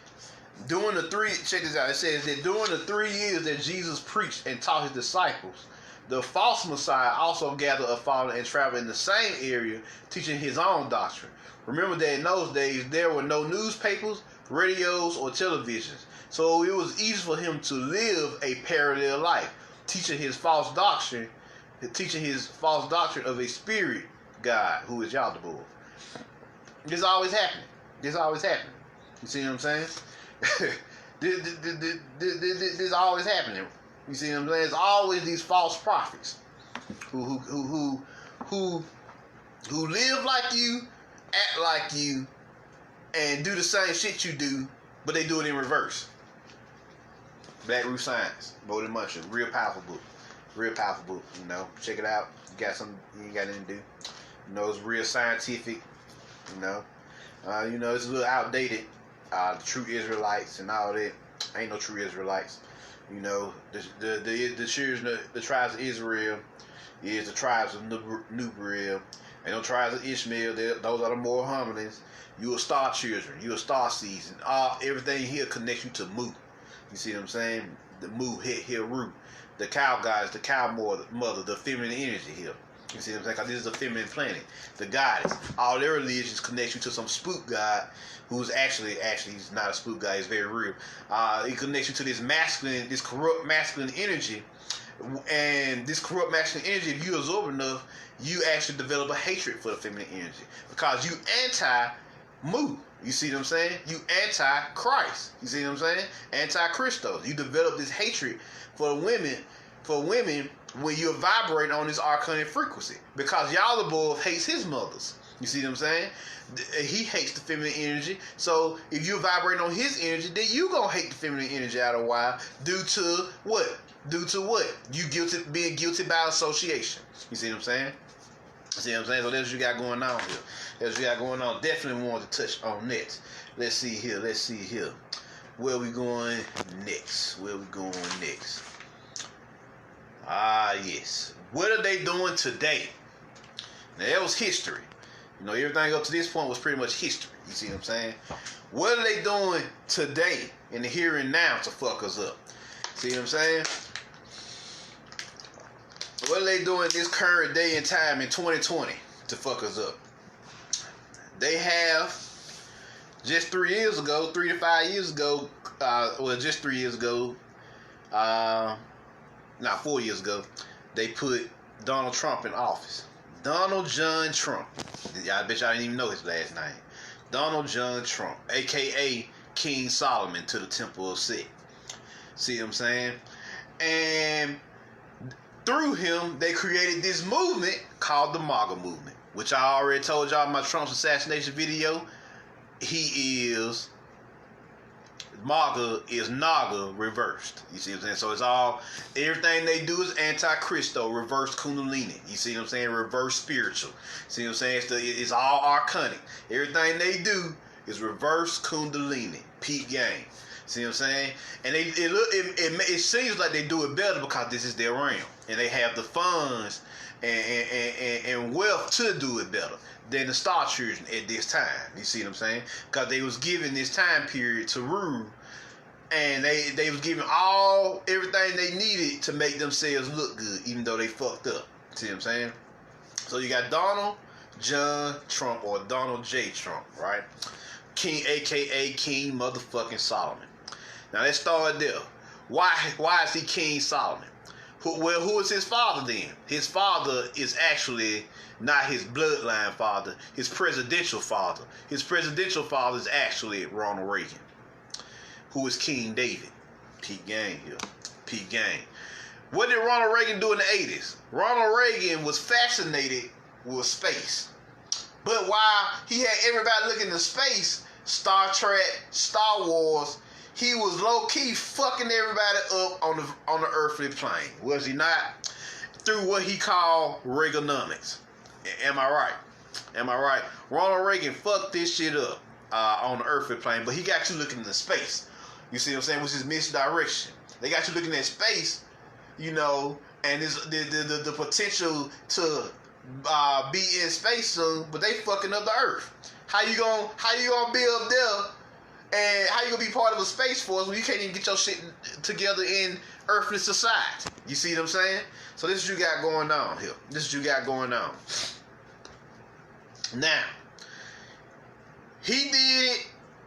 Check this out. It says that during the 3 years that Jesus preached and taught his disciples, the false Messiah also gathered a following and traveled in the same area, teaching his own doctrine. Remember that in those days there were no newspapers, radios, or televisions, so it was easy for him to live a parallel life, teaching his false doctrine of a spirit God who is Yaldabaoth. This is always happening. You see what I'm saying? This is always happening. You see what I'm saying? There's always these false prophets who live like you, act like you, and do the same shit you do, but they do it in reverse. Black Root Science, Bowden Muncher, real powerful book. You know, check it out. You got something you ain't got anything to do. You know, it's real scientific. You know, it's a little outdated. The true Israelites and all that. Ain't no true Israelites. You know, the tribes of Israel is the tribes of Nubriel. Ain't no tribes of Ishmael. Those are the Mohammedans. You are star children. You are star seeds. And everything here connects you to Mu. You see what I'm saying? The Mu, Heru. The cow goddess, the cow mother, the feminine energy here. You see what I'm saying? Because this is a feminine planet. The goddess. All their religions connect you to some spook god who's actually he's not a spook god. He's very real. It connects you to this corrupt masculine energy. And this corrupt masculine energy, if you absorb enough, you actually develop a hatred for the feminine energy. Because you anti-Mu. You see what I'm saying? You anti-Christ. You see what I'm saying? Anti-Christos. You develop this hatred for women when you're vibrating on this arcanic frequency. Because Yaldabaoth hates his mothers. You see what I'm saying? He hates the feminine energy. So if you're vibrating on his energy, then you gonna hate the feminine energy out of a while. Due to what? You being guilty by association. You see what I'm saying? See what I'm saying? So that's what you got going on here. Definitely wanted to touch on that. Let's see here. Where we going next? Yes. What are they doing today? Now, that was history. You know, everything up to this point was pretty much history. You see what I'm saying? What are they doing today in the here and now to fuck us up? See what I'm saying? What are they doing this current day and time in 2020 to fuck us up? They have just 3 to 5 years ago, just 3 years ago, 4 years ago, they put Donald Trump in office. Donald John Trump. I bet y'all didn't even know his last name. Donald John Trump, a.k.a. King Solomon to the Temple of Set. See what I'm saying? And through him, they created this movement called the MAGA movement, which I already told y'all in my Trump's assassination video. MAGA is Naga reversed. You see what I'm saying? So everything they do is anti-Christo, reverse Kundalini. You see what I'm saying? Reverse spiritual. See what I'm saying? It's all arcanic. Everything they do is reverse Kundalini. Peak game. See what I'm saying? And it seems like they do it better because this is their realm. And they have the funds and wealth to do it better than the Star Children at this time. You see what I'm saying? Because they was given this time period to rule, and they was given everything they needed to make themselves look good, even though they fucked up. See what I'm saying? So you got Donald John Trump, or Donald J. Trump, right? King, a.k.a. King motherfucking Solomon. Now let's start there. Why is he King Solomon? Who is his father then? His father is actually not his bloodline father, his presidential father. His presidential father is actually Ronald Reagan, who is King David. Peak game here. Peak game. What did Ronald Reagan do in the 80s? Ronald Reagan was fascinated with space. But while he had everybody looking to space, Star Trek, Star Wars, he was low-key fucking everybody up on the earthly plane. Was he not? Through what he called Reaganomics. Am I right? Am I right? Ronald Reagan fucked this shit up on the earthly plane, but he got you looking into space. You see what I'm saying? Which is misdirection. They got you looking at space, you know, and it's the potential to be in space soon, but they fucking up the earth. How you gonna be up there? And how you gonna be part of a space force when you can't even get your shit together in earthly society? You see what I'm saying? So this is what you got going on here. This is what you got going on. Now, he did it,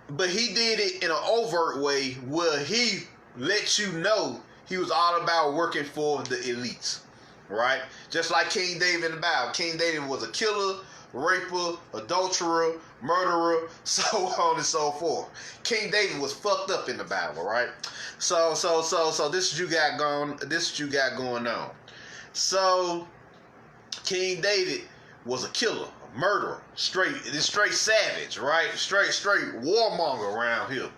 but he did it in an overt way where he let you know he was all about working for the elites, right? Just like King David in the Bible. King David was a killer, raper, adulterer, murderer, so on and so forth. King David was fucked up in the Bible, right? So this is what you got going. This is what you got going on. So King David was a killer, a murderer, straight savage, right? Straight warmonger around here.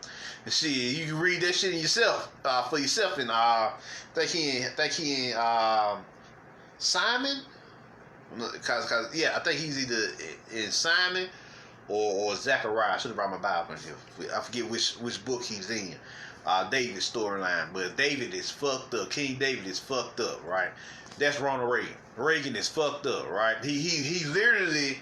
And shit, you can read that shit in yourself for yourself. And think he in Simon. Cause I think he's either in Simon or Zechariah. I should have brought my Bible in here. I forget which book he's in. David's storyline, but David is fucked up. King David is fucked up, right? That's Ronald Reagan. Reagan is fucked up, right? He literally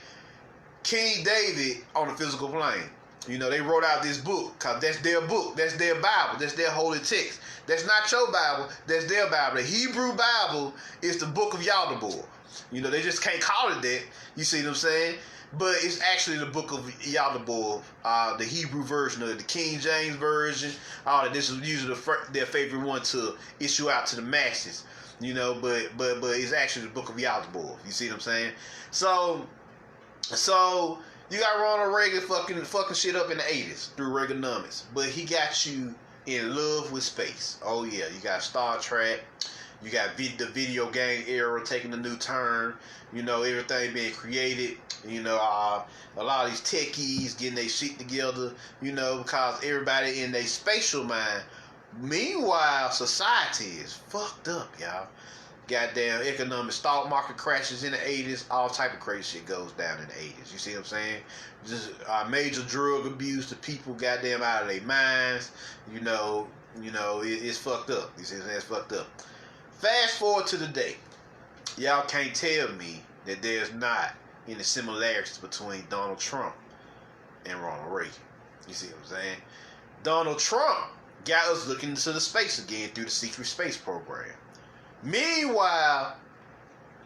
King David on the physical plane. You know, they wrote out this book because that's their book. That's their Bible. That's their holy text. That's not your Bible. That's their Bible. The Hebrew Bible is the book of Yaldabaoth. You know, they just can't call it that. You see what I'm saying? But it's actually the book of Yaldabaoth, the Hebrew version of it, the King James version. All that. This is usually their favorite one to issue out to the masses. You know, but it's actually the book of Yaldabaoth. You see what I'm saying? So you got Ronald Reagan fucking shit up in the 80s through Reaganomics, but he got you in love with space. Oh yeah, you got Star Trek. You got the video game era taking a new turn. You know, everything being created. You know, a lot of these techies getting their shit together. You know, because everybody in their spatial mind. Meanwhile, society is fucked up, y'all. Goddamn economic stock market crashes in the 80s. All type of crazy shit goes down in the 80s. You see what I'm saying? Just major drug abuse to people goddamn out of their minds. You know, it's fucked up. You see what I'm saying? It's fucked up. Fast forward to today. Y'all can't tell me that there's not any similarities between Donald Trump and Ronald Reagan. You see what I'm saying? Donald Trump got us looking into the space again through the secret space program. Meanwhile,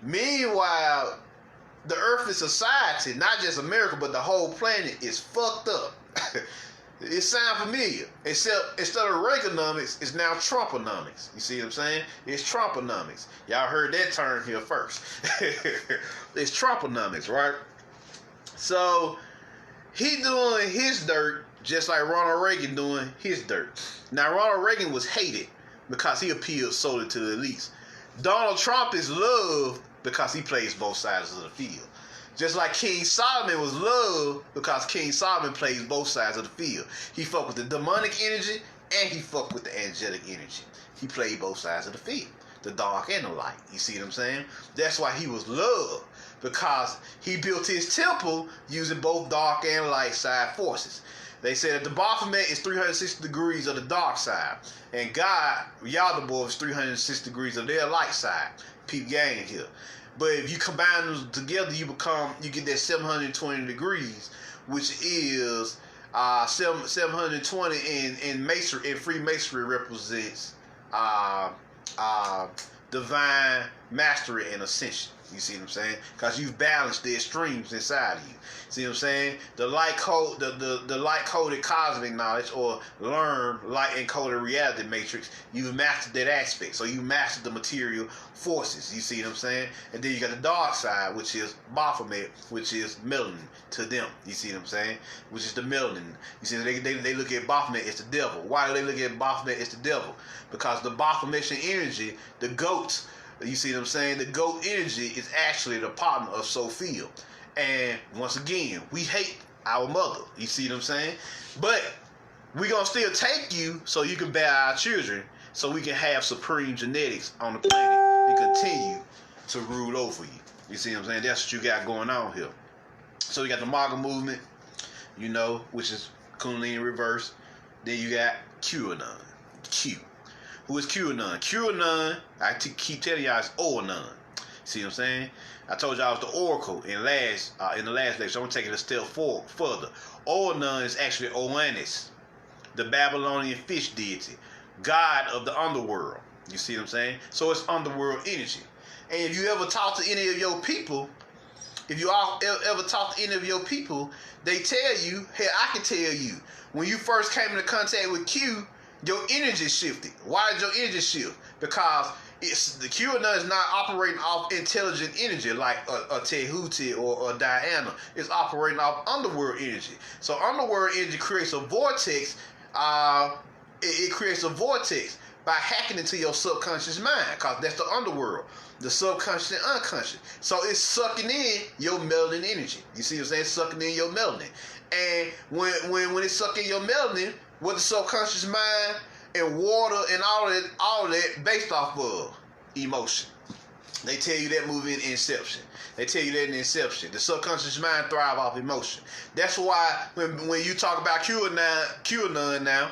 the earthly society, not just America, but the whole planet is fucked up. It sounds familiar. Except instead of Reaganomics, it's now Trumponomics. You see what I'm saying? It's Trumponomics. Y'all heard that term here first. It's Trumponomics, right? So he doing his dirt just like Ronald Reagan doing his dirt. Now Ronald Reagan was hated because he appealed solely to the elites. Donald Trump is loved because he plays both sides of the field. Just like King Solomon was loved because King Solomon plays both sides of the field. He fucked with the demonic energy and he fucked with the angelic energy. He played both sides of the field, the dark and the light. You see what I'm saying? That's why he was loved, because he built his temple using both dark and light side forces. They said that the Baphomet is 360 degrees of the dark side, and God, Yaldabaoth, is 360 degrees of their light side. Peep game here. But if you combine them together, you get that 720 degrees, which is 720 in Masonry. In Freemasonry represents divine mastery and ascension. You see what I'm saying? Because you've balanced the extremes inside of you. See what I'm saying? The light code, the light coded cosmic knowledge, or learn light encoded reality matrix. You've mastered that aspect. So you mastered the material forces. You see what I'm saying? And then you got the dark side, which is Baphomet, which is melanin to them. You see what I'm saying? Which is the melanin. You see, they look at Baphomet as the devil. Why do they look at Baphomet as the devil? Because the Baphometian energy, the goats. You see what I'm saying? The goat energy is actually the partner of Sophia. And once again, we hate our mother. You see what I'm saying? But we're going to still take you so you can bear our children, so we can have supreme genetics on the planet and continue to rule over you. You see what I'm saying? That's what you got going on here. So you got the MAGA movement, you know, which is Kundalini reverse. Then you got QAnon. Q. Who is QAnon? QAnon, I keep telling y'all, it's Oanon. See what I'm saying? I told y'all it was the Oracle in the last lecture. I'm going to take it a step further. Oanon is actually Oannes, the Babylonian fish deity, god of the underworld. You see what I'm saying? So it's underworld energy. And if you ever talk to any of your people, they tell you, hey, I can tell you, when you first came into contact with Q, your energy shifted. Why did your energy shift? Because the QAnon is not operating off intelligent energy like a Tehuti or a Diana. It's operating off underworld energy. So underworld energy creates a vortex. It creates a vortex by hacking into your subconscious mind, because that's the underworld, the subconscious and unconscious. So it's sucking in your melanin energy. You see what I'm saying? It's sucking in your melanin. And when it's sucking your melanin, what the subconscious mind and water and all that based off of emotion. They tell you that movie in Inception. They tell you that in Inception. The subconscious mind thrives off emotion. That's why when you talk about QAnon now,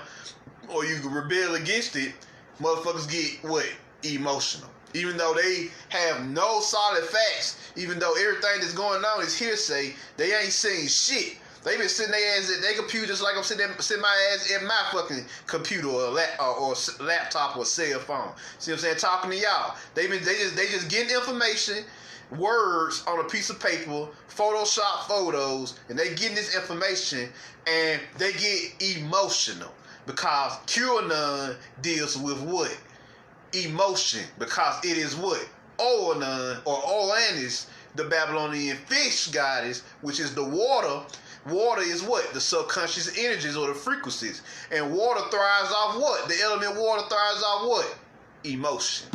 or you rebel against it, motherfuckers get what? Emotional. Even though they have no solid facts, even though everything that's going on is hearsay, they ain't saying shit. They been sitting their ass at their computers like I'm sitting my ass at my fucking computer or laptop or cell phone. See what I'm saying? Talking to y'all. They just getting information, words on a piece of paper, Photoshop photos, and they getting this information and they get emotional because QAnon deals with what? Emotion, because it is what? Oanon or Oannes, the Babylonian fish goddess, which is the water. Water is what? The subconscious energies or the frequencies. And water thrives off what? The element water thrives off what? Emotion.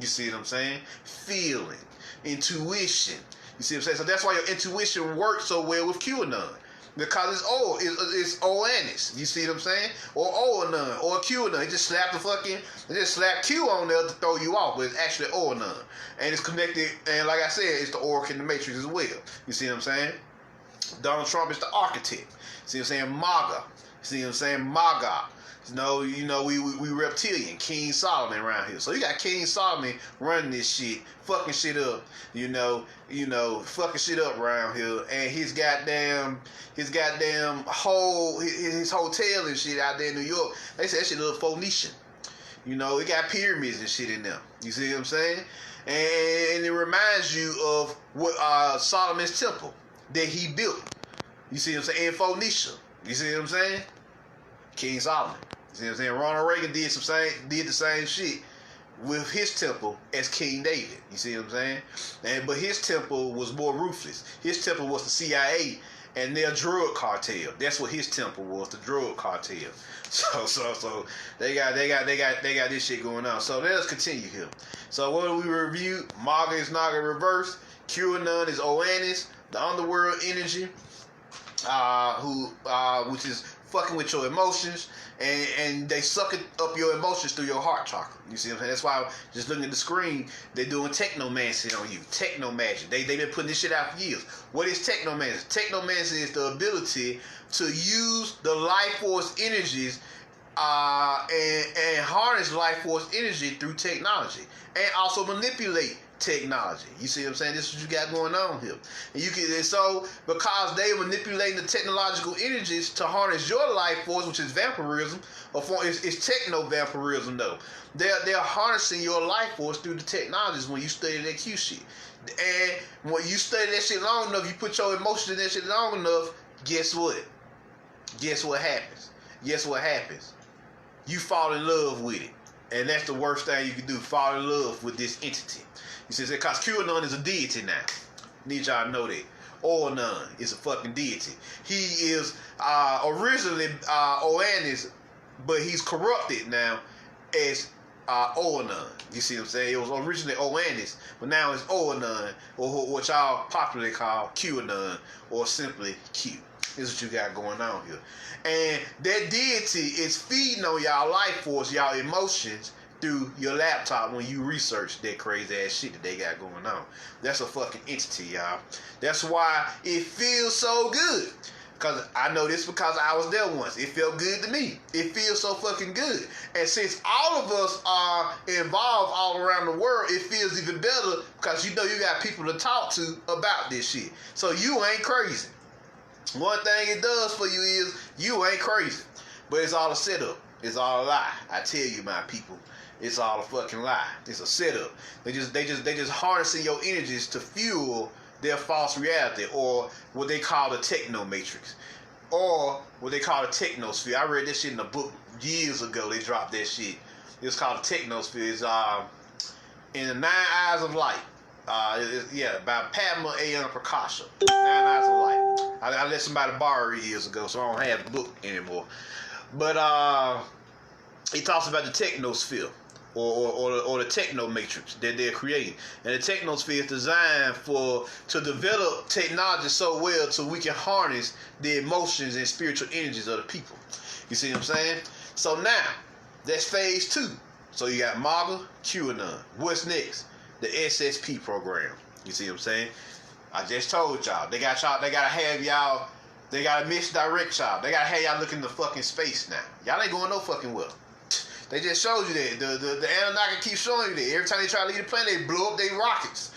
You see what I'm saying? Feeling. Intuition. You see what I'm saying? So that's why your intuition works so well with QAnon. Because it's Oannes. You see what I'm saying? Or Oanon or QAnon. They just slap Q on there to throw you off, but it's actually Oanon. And it's connected, and like I said, it's the Oracle in the Matrix as well. You see what I'm saying? Donald Trump is the architect. See what I'm saying? MAGA. See what I'm saying? MAGA. You know, we reptilian. King Solomon around here. So you got King Solomon running this shit, fucking shit up. You know, fucking shit up around here. And his goddamn his hotel and shit out there in New York. They say that shit look Phoenician. You know, it got pyramids and shit in there. You see what I'm saying? And it reminds you of what Solomon's temple that he built. You see what I'm saying? In Phoenicia. You see what I'm saying? King Solomon. You see what I'm saying? Ronald Reagan did the same shit with his temple as King David. You see what I'm saying? But his temple was more ruthless. His temple was the CIA and their drug cartel. That's what his temple was, the drug cartel. So they got this shit going on. So let us continue here. So what do we review? MAGA is Naga reverse. QAnon is Oannes, the underworld energy, which is fucking with your emotions, and they suck up your emotions through your heart chakra. You see what I'm saying? That's why just looking at the screen, they're doing technomancy on you. Technomagic. They've been putting this shit out for years. What is technomancy? Technomancy is the ability to use the life force energies and harness life force energy through technology, and also manipulate technology. You see what I'm saying? This is what you got going on here. And so because they manipulating the technological energies to harness your life force, which is vampirism, it's techno vampirism though. They're harnessing your life force through the technologies when you study that Q shit. And when you study that shit long enough, you put your emotions in that shit long enough, guess what? Guess what happens? Guess what happens? You fall in love with it. And that's the worst thing you can do, fall in love with this entity. He says, because QAnon is a deity now. Need y'all to know that. Oanon is a fucking deity. He is originally Oannis, but he's corrupted now as Oanon. You see what I'm saying? It was originally Oannis, but now it's Oanon, or what y'all popularly call QAnon, or simply Q. This is what you got going on here. And that deity is feeding on y'all life force, y'all emotions, through your laptop when you research that crazy ass shit that they got going on. That's a fucking entity, y'all. That's why it feels so good. Because I know this because I was there once. It felt good to me. It feels so fucking good. And since all of us are involved all around the world, it feels even better because you know you got people to talk to about this shit. So you ain't crazy. One thing it does for you is you ain't crazy. But it's all a setup. It's all a lie. I tell you, my people. It's all a fucking lie. It's a setup. They just harnessing your energies to fuel their false reality, or what they call the techno matrix, or what they call the technosphere. I read this shit in a book years ago. They dropped that shit. It's called the technosphere. It's in the 9 Eyes of Light. By Padma A.M. Cashapp. 9 Eyes of Light. I let somebody borrow it years ago, so I don't have the book anymore. But he talks about the technosphere. Or the techno matrix that they're creating. And the technosphere is designed to develop technology so well so we can harness the emotions and spiritual energies of the people. You see what I'm saying? So now, that's phase 2. So you got MAGA, QAnon. What's next? The SSP program. You see what I'm saying? I just told y'all. They gotta have y'all, they gotta misdirect y'all. They gotta have y'all looking into fucking space now. Y'all ain't going no fucking well. They just showed you that. The Anunnaki keep showing you that. Every time they try to leave the planet, they blow up their rockets.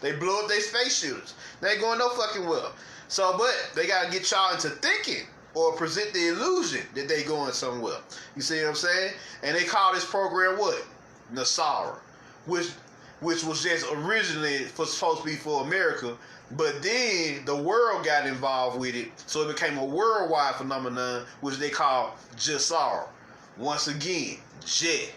They blow up their space shields. They ain't going no fucking well. So, but they got to get y'all into thinking or present the illusion that they going somewhere. You see what I'm saying? And they call this program what? Nasara. Which was just originally supposed to be for America. But then the world got involved with it. So it became a worldwide phenomenon, which they call Jasara. Once again, Jet.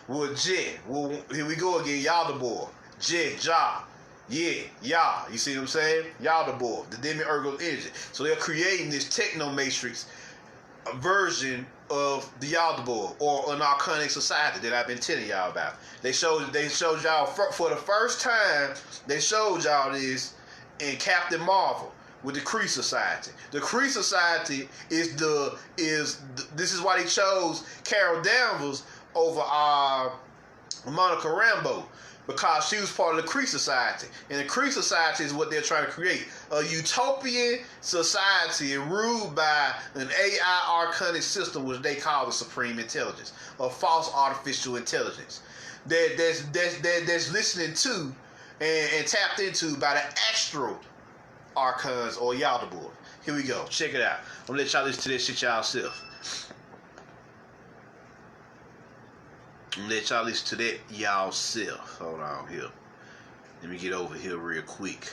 Well, Jet. Well, here we go again. Yaldabaoth. Jet, Ja. Yeah, Yah. You see what I'm saying? Yaldabaoth, the Demiurge energy. So they're creating this techno matrix version of the Yaldabaoth, or an archonic society that I've been telling y'all about. They showed y'all for the first time. They showed y'all this in Captain Marvel. With the Kree Society. The Kree Society is this is why they chose Carol Danvers over Monica Rambeau, because she was part of the Kree Society. And the Kree Society is what they're trying to create. A utopian society ruled by an AI archonic system, which they call the Supreme Intelligence, or false artificial intelligence. That's listening to and tapped into by the astral archons or Yaldabaoth. Here we go. Check it out. I'm gonna let y'all listen to this shit y'all self. I'm gonna let y'all listen to that y'all self. Hold on here. Let me get over here real quick.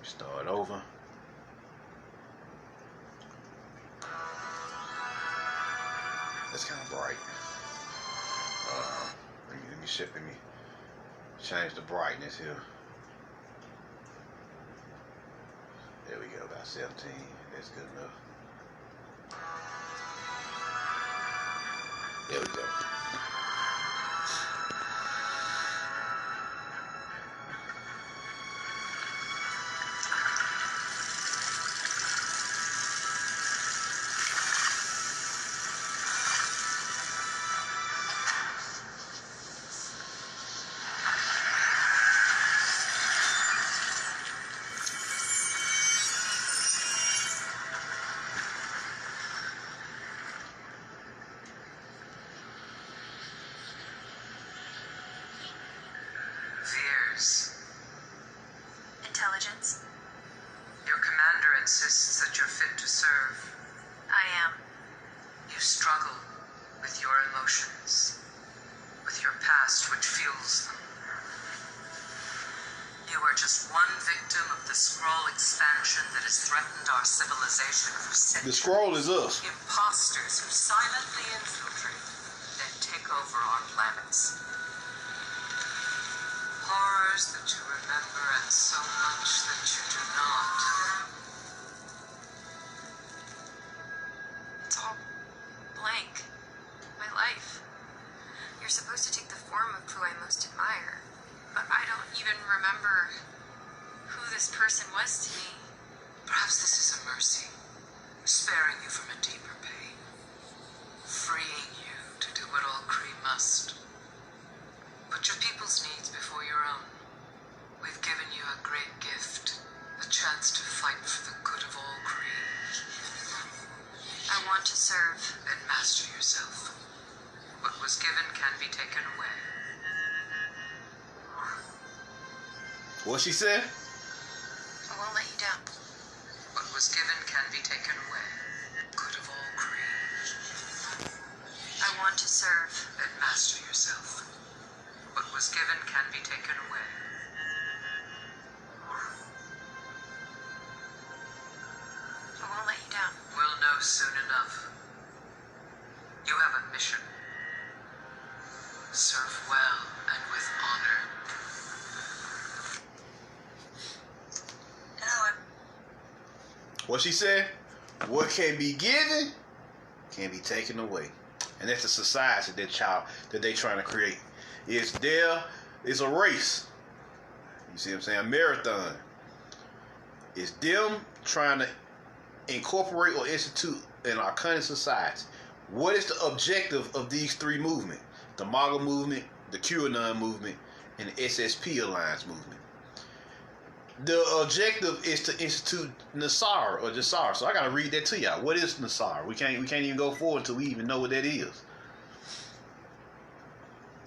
Start over. It's kind of bright. Let me change the brightness here. There we go, about 17. That's good enough. There we go. with your emotions, with your past which fuels them. You are just one victim of the Skrull expansion that has threatened our civilization for centuries. The Skrull is us. Imposters who silently infiltrate, then take over our planets. Horrors that you remember and so much that you do not. It's all blank. My life. You're supposed to take the form of who I most admire, but I don't even remember who this person was to me. Perhaps this is a mercy, sparing you from a deeper pain, freeing you to do what all Kree must. Put your people's needs before your own. We've given you a great gift, a chance to fight for the good of all Kree. I want to serve. Then master yourself. What was given can be taken away. What she said? I won't let you down. What was given can be taken away. Good of all Kree. I want to serve. Then master yourself. What was given can be taken away. I won't let you down. We'll know soon enough. You have a mission. Serve well and with honor. What she said? What can be given can be taken away. And that's the society that they trying to create. It's a race. You see what I'm saying? A marathon. It's them trying to incorporate or institute in our current society. What is the objective of these three movements? The MAGA movement, the QAnon movement, and the SSP Alliance movement. The objective is to institute Nasara or Jasara. So I gotta read that to y'all. What is Nasara? We can't even go forward until we even know what that is.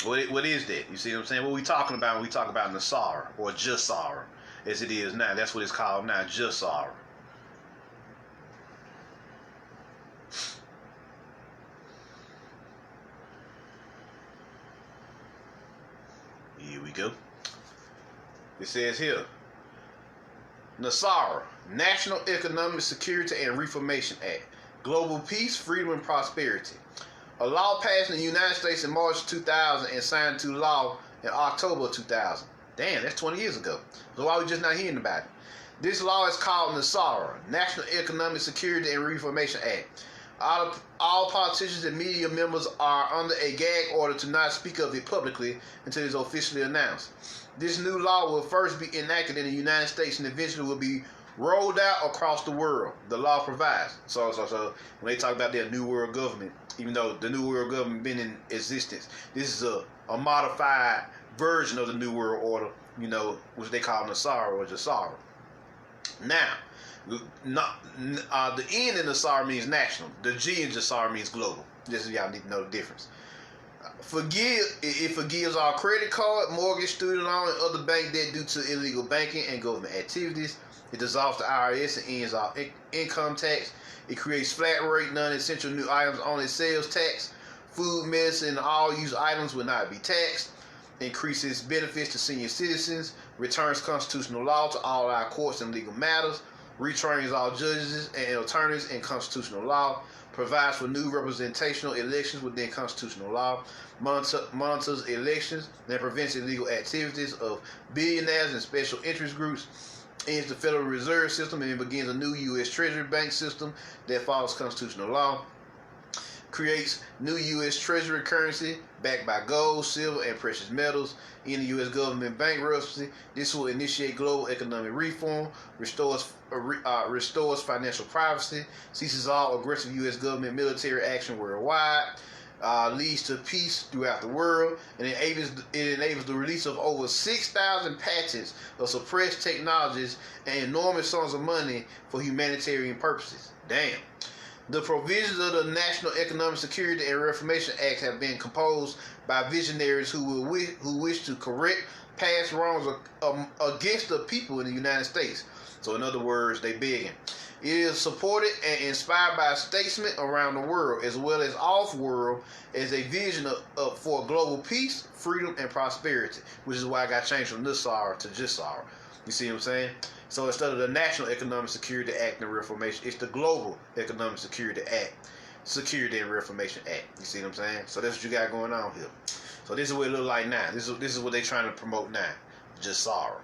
What is that? You see what I'm saying? What we talking about when we talk about Nasara or Jasara, as it is now. That's what it's called now, Jasara. Here we go. It says here, NASARA, National Economic Security and Reformation Act, Global Peace, Freedom, and Prosperity. A law passed in the United States in March 2000 and signed into law in October 2000. Damn, that's 20 years ago. So why are we just not hearing about it? This law is called NASARA, National Economic Security and Reformation Act. All politicians and media members are under a gag order to not speak of it publicly until it's officially announced. This new law will first be enacted in the United States and eventually will be rolled out across the world. The law provides. So when they talk about their New World Government, even though the New World Government been in existence, this is a modified version of the New World Order, which they call Nasara or Jasara. Now, the N in Nasara means national. The G in Jasara means global. Just so y'all need to know the difference. It forgives all credit card, mortgage, student loan, and other bank debt due to illegal banking and government activities. It dissolves the IRS and ends all income tax. It creates flat rate, non-essential new items only sales tax. Food, medicine, and all used items will not be taxed. Increases benefits to senior citizens. Returns constitutional law to all our courts and legal matters. Retrains all judges and attorneys in constitutional law. Provides for new representational elections within constitutional law. Monitors elections and prevents illegal activities of billionaires and special interest groups. Ends the Federal Reserve System and begins a new U.S. Treasury Bank system that follows constitutional law. Creates new U.S. Treasury currency backed by gold, silver, and precious metals. In the U.S. government bankruptcy, this will initiate global economic reform, restores financial privacy, ceases all aggressive U.S. government military action worldwide, leads to peace throughout the world, and it enables the release of over 6,000 patents of suppressed technologies and enormous sums of money for humanitarian purposes. Damn. The provisions of the National Economic Security and Reformation Act have been composed by visionaries who wish to correct past wrongs against the people in the United States. So in other words, they begging. It is supported and inspired by statesmen around the world, as well as off-world, as a vision for global peace, freedom, and prosperity, which is why I got changed from Nussara to Jissara. You see what I'm saying? So instead of the National Economic Security Act and Reformation, it's the Global Economic Security Act, Security and Reformation Act. You see what I'm saying? So that's what you got going on here. So this is what it look like now. This is what they trying to promote now. Jissara.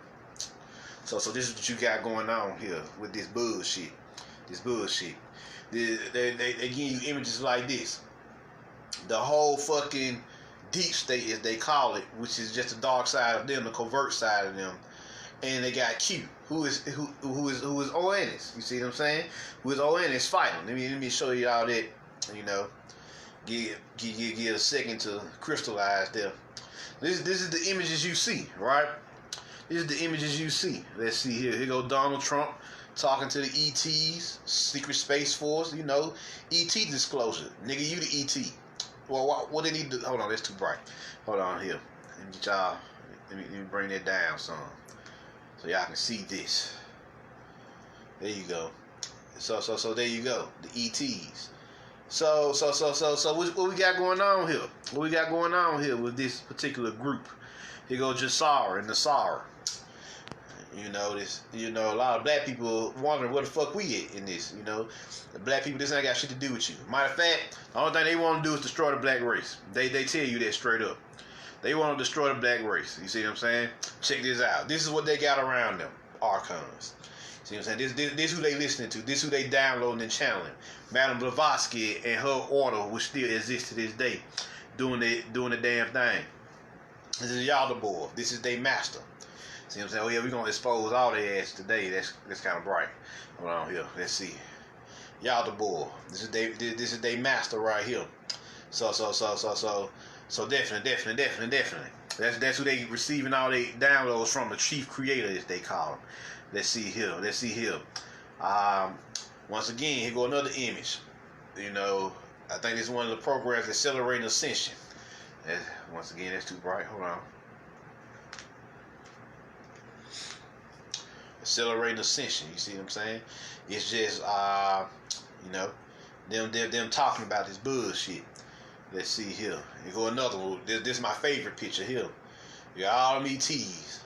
So this is what you got going on here with this bullshit. They give you images like this. The whole fucking deep state, as they call it, which is just the dark side of them, the covert side of them. And they got Q, who is Oannes. You see what I'm saying? Who is Oannes fighting? Let me show you all that. You know, give a second to crystallize there. This is the images you see, right? This is the images you see. Let's see here. Here go Donald Trump talking to the ETs, Secret Space Force. You know, ET disclosure, nigga. You the ET. Well, what they need to? Hold on, that's too bright. Hold on here. Let me get y'all. Let me bring that down some, so y'all can see this. There you go. So there you go. The ETs. So what we got going on here? What we got going on here with this particular group? Here go Jissara and Nussara. You know this. You know, a lot of black people wondering where the fuck we at in this. You know, the black people, this ain't got shit to do with you. Matter of fact, the only thing they want to do is destroy the black race. They tell you that straight up. They want to destroy the black race. You see what I'm saying? Check this out. This is what they got around them. Archons. See what I'm saying? This who they listening to. This who they downloading and channeling. Madame Blavatsky and her order, which still exists to this day, doing the damn thing. This is Yaldabaoth. This is their master. See what I'm saying? Oh yeah, we're gonna expose all their ass today. That's kind of bright. Hold on here. Let's see. Yaldabaoth. This is their master right here. So definitely. That's who they receiving all their downloads from, the chief creator, as they call him. Let's see here. Once again, here go another image. You know, I think this is one of the programs accelerating ascension. Once again, that's too bright. Hold on. Accelerating ascension. You see what I'm saying? It's just you know, them talking about this bullshit. Let's see here. Here go another one. This is my favorite picture here. You got all them ETs.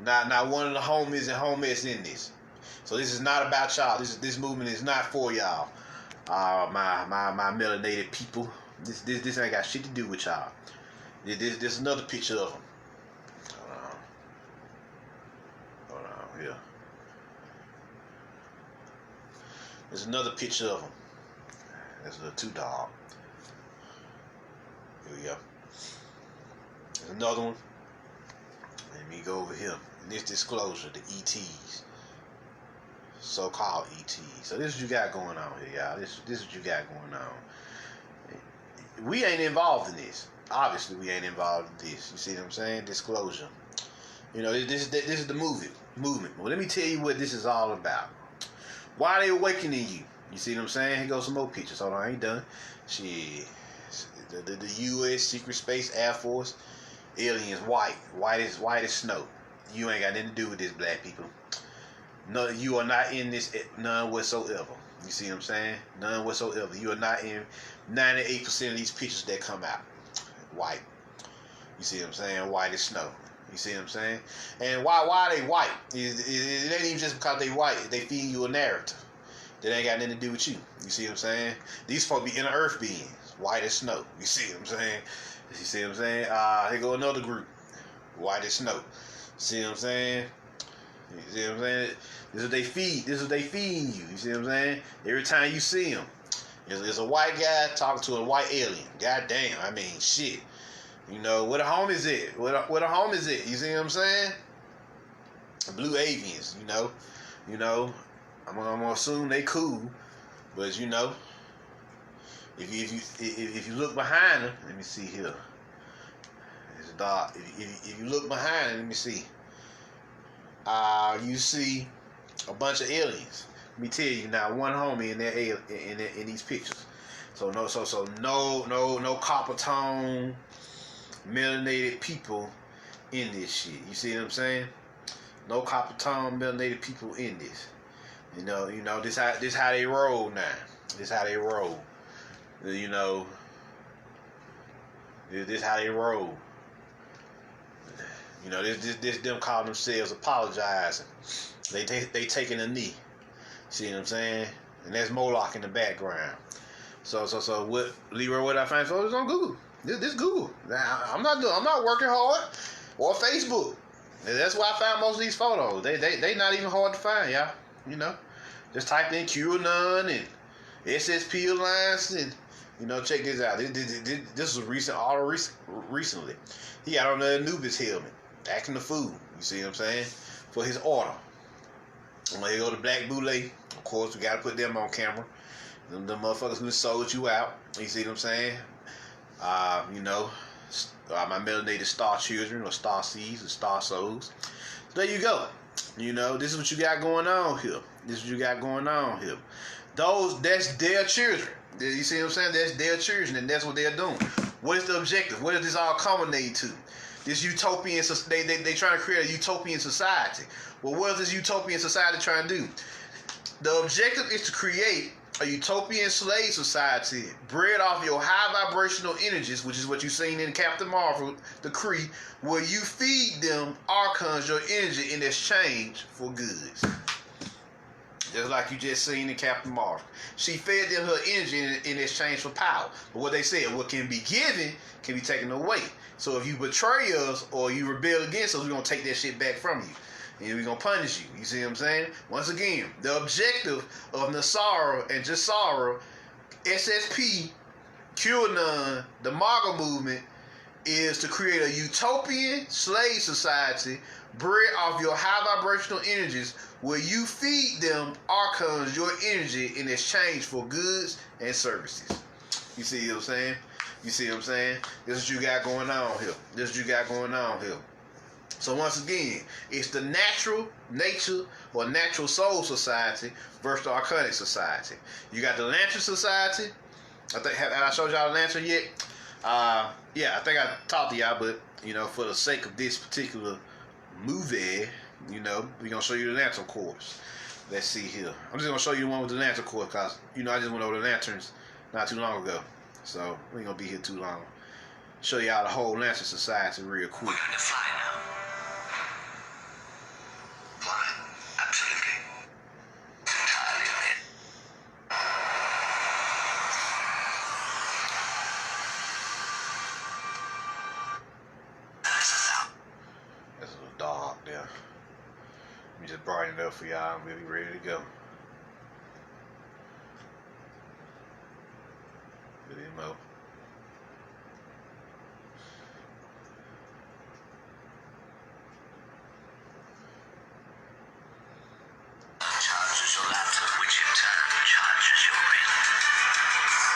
Not one of the homies and homies in this. So this is not about y'all. This movement is not for y'all. My melanated people. This ain't got shit to do with y'all. This another picture of them. Hold on here. There's another picture of them. There's a two dog. Here we go. There's another one. Let me go over here. And this disclosure, the ETs. So-called ETs. So this is what you got going on here, y'all. This is what you got going on. We ain't involved in this. Obviously, we ain't involved in this. You see what I'm saying? Disclosure. You know, this is the movement. Well, let me tell you what this is all about. Why are they awakening you? You see what I'm saying? Here goes some more pictures. Hold on, I ain't done. Shit. The U.S. Secret Space Air Force. Aliens, white as snow. You ain't got nothing to do with this, black people. No, you are not in this, none whatsoever. You see what I'm saying? None whatsoever. You are not in 98% of these pictures that come out. White. You see what I'm saying? White as snow. You see what I'm saying? And why are they white? It ain't even just because they white. They feed you a narrative that ain't got nothing to do with you. You see what I'm saying? These folks be inner earth beings. White as snow. You see what I'm saying? You see what I'm saying? Here go another group. White as snow. See what I'm saying? You see what I'm saying? This is what they feed. This is what they feeding you. You see what I'm saying? Every time you see them, there's a white guy talking to a white alien. God damn. I mean, shit. You know, where the homies at? Where the homies at? You see what I'm saying? Blue avians, you know. I'm gonna assume they cool. But you know, if you look behind them, let me see here. It's dark. If you look behind them, let me see. You see a bunch of aliens. Let me tell you now, one homie in these pictures. So no copper tone, melanated people in this shit. You see what I'm saying? No copper tone, melanated people in this. This how they roll now. This how they roll. This how they roll. This them calling themselves apologizing. They taking a knee. See what I'm saying? And that's Moloch in the background. So what, Leroy? What I find photos on Google? This Google. Now, I'm not working hard, or Facebook. And that's why I found most of these photos. They not even hard to find, y'all. Just type in QAnon and SSP Alliance and check this out. This was recently. He got on the Anubis helmet, acting the fool. You see what I'm saying? For his order. And when they go to Black Boule, of course we gotta put them on camera. Them motherfuckers who sold you out. You see what I'm saying? My melanated star children or star seeds or star souls. So there you go. This is what you got going on here. That's their children. You see what I'm saying? That's their children, and that's what they're doing. What is the objective? What is this all culminating to? This utopian, they trying to create a utopian society. Well, what is this utopian society trying to do? The objective is to create a utopian slave society bred off your high vibrational energies, which is what you've seen in Captain Marvel, the Kree, where you feed them archons your energy in exchange for goods. Just like you just seen in Captain Marvel. She fed them her energy in exchange for power. But what they said, what can be given can be taken away. So if you betray us or you rebel against us, we're going to take that shit back from you. And we're going to punish you. You see what I'm saying? Once again, the objective of Nasara and Jasara, SSP, QAnon, the MAGA movement, is to create a utopian slave society bred off your high vibrational energies where you feed them archons your energy in exchange for goods and services. You see what I'm saying? This is what you got going on here. So once again, it's the natural nature or natural soul society versus the archonic society. You got the lantern society. Have I showed y'all the lantern yet? Yeah, I think I talked to y'all, but for the sake of this particular movie, we're gonna show you the lantern course. Let's see here. I'm just gonna show you the one with the lantern course because I just went over the lanterns not too long ago. So we ain't gonna be here too long. Show y'all the whole lantern society real quick. We're gonna fly now. Fly, absolutely. Entirely on it. That's a little dark there. Let me just brighten it up for y'all and we'll be ready to go. Good emo. Charges your lantern, which in turn charges your brain.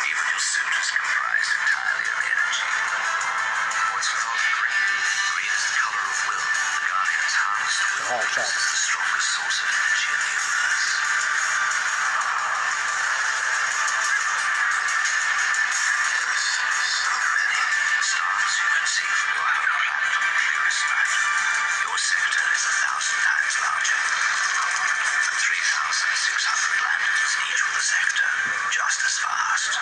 Even your suit is comprised entirely of energy. What's with all the green? Green is the color of will. The Guardian's harvest will is the strongest source of energy in the universe. So many stars you can see from your home planet on the clearest night. Your sector is 1,000 times larger. 3,600 lanterns each with a sector, just as fast.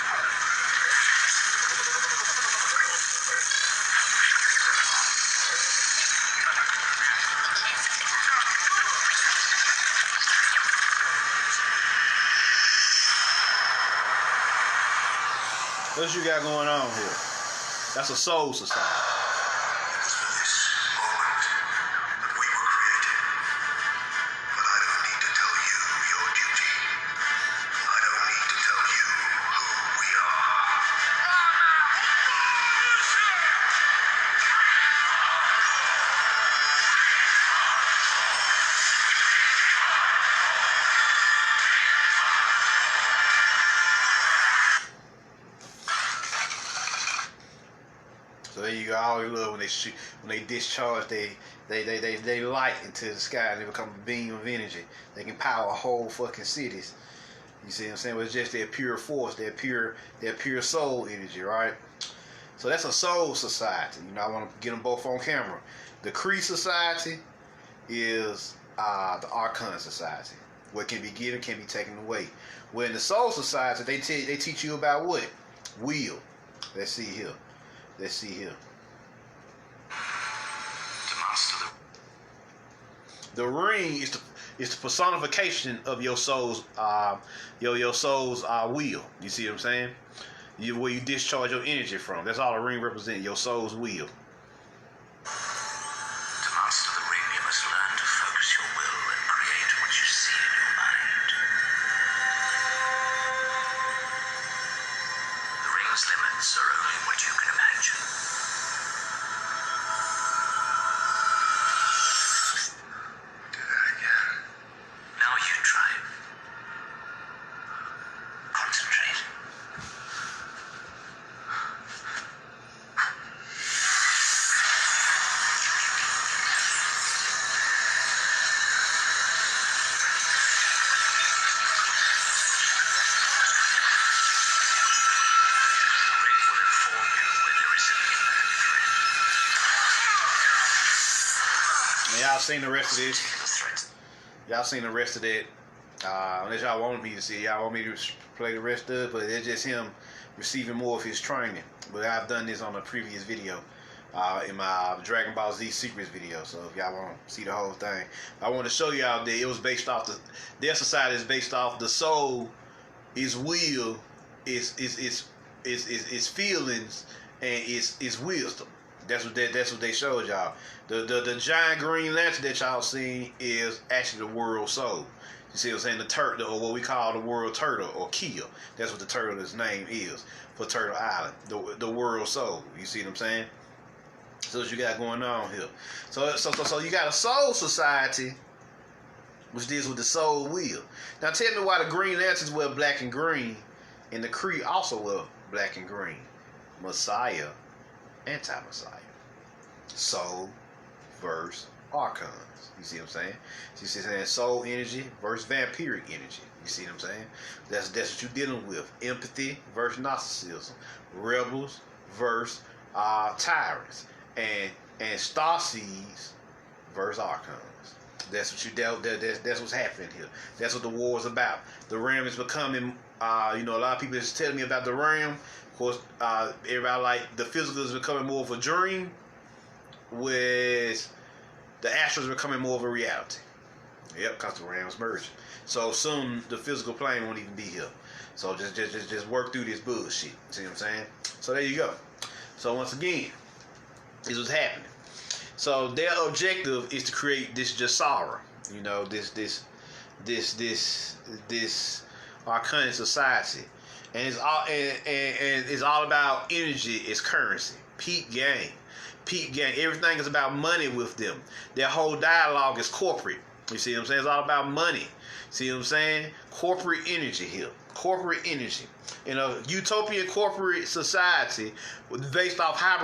What you got going on here? That's a soul society. It was for this moment that we were created. But I don't need to tell you your duty. I don't need to tell you who we are. So there you go. I always love when they discharge they light into the sky and they become a beam of energy. They can power whole fucking cities. You see what I'm saying? But it's just their pure force, their pure soul energy, right? So that's a soul society. I want to get them both on camera. The Kree society is the Archon society. What can be given can be taken away. Well, in the soul society, they teach you about what? Will. Let's see here. Let's see here. To master The ring is the personification of your soul's your soul's will. You see what I'm saying? Where you discharge your energy from. That's all the ring represents. Your soul's will. To master the ring, you must learn to focus your will and create what you see in your mind. The ring's limits are only what you can imagine. Do that again. Now you try. Concentrate. Y'all seen the rest of this? Y'all seen the rest of that? Unless y'all want me to see it. Y'all want me to play the rest of it, but it's just him receiving more of his training. But I've done this on a previous video, in my Dragon Ball Z Secrets video. So if y'all want to see the whole thing, I want to show y'all that it was based off their society is based off the soul, its will, its feelings, and its wisdom. That's what they showed y'all. The giant green lantern that y'all seen is actually the world soul. You see what I'm saying? The turtle, or what we call the world turtle, or Kia. That's what the turtle's name is for Turtle Island. The world soul. You see what I'm saying? So what you got going on here. So you got a soul society, which deals with the soul will. Now tell me why the Green Lanterns wear black and green, and the Kree also wear black and green. Messiah, anti-Messiah. Soul versus archons. You see what I'm saying? So you see what I'm saying? Soul energy versus vampiric energy. You see what I'm saying? That's what you're dealing with. Empathy versus narcissism. Rebels versus tyrants. And Starseeds versus archons. That's what you dealt. That's what's happening here. That's what the war is about. The realm is becoming. A lot of people is telling me about the realm. Of course, everybody like the physical is becoming more of a dream, with the astral is becoming more of a reality. Yep, because the realm's merging. So soon the physical plane won't even be here. So just work through this bullshit. See what I'm saying? So there you go. So once again, this was happening. So their objective is to create this Jasara. This arcane society. And it's all about energy. It's currency. Peak game. Everything is about money with them. Their whole dialogue is corporate. You see what I'm saying? It's all about money. See what I'm saying? Corporate energy here. Corporate energy. In a utopian corporate society based off high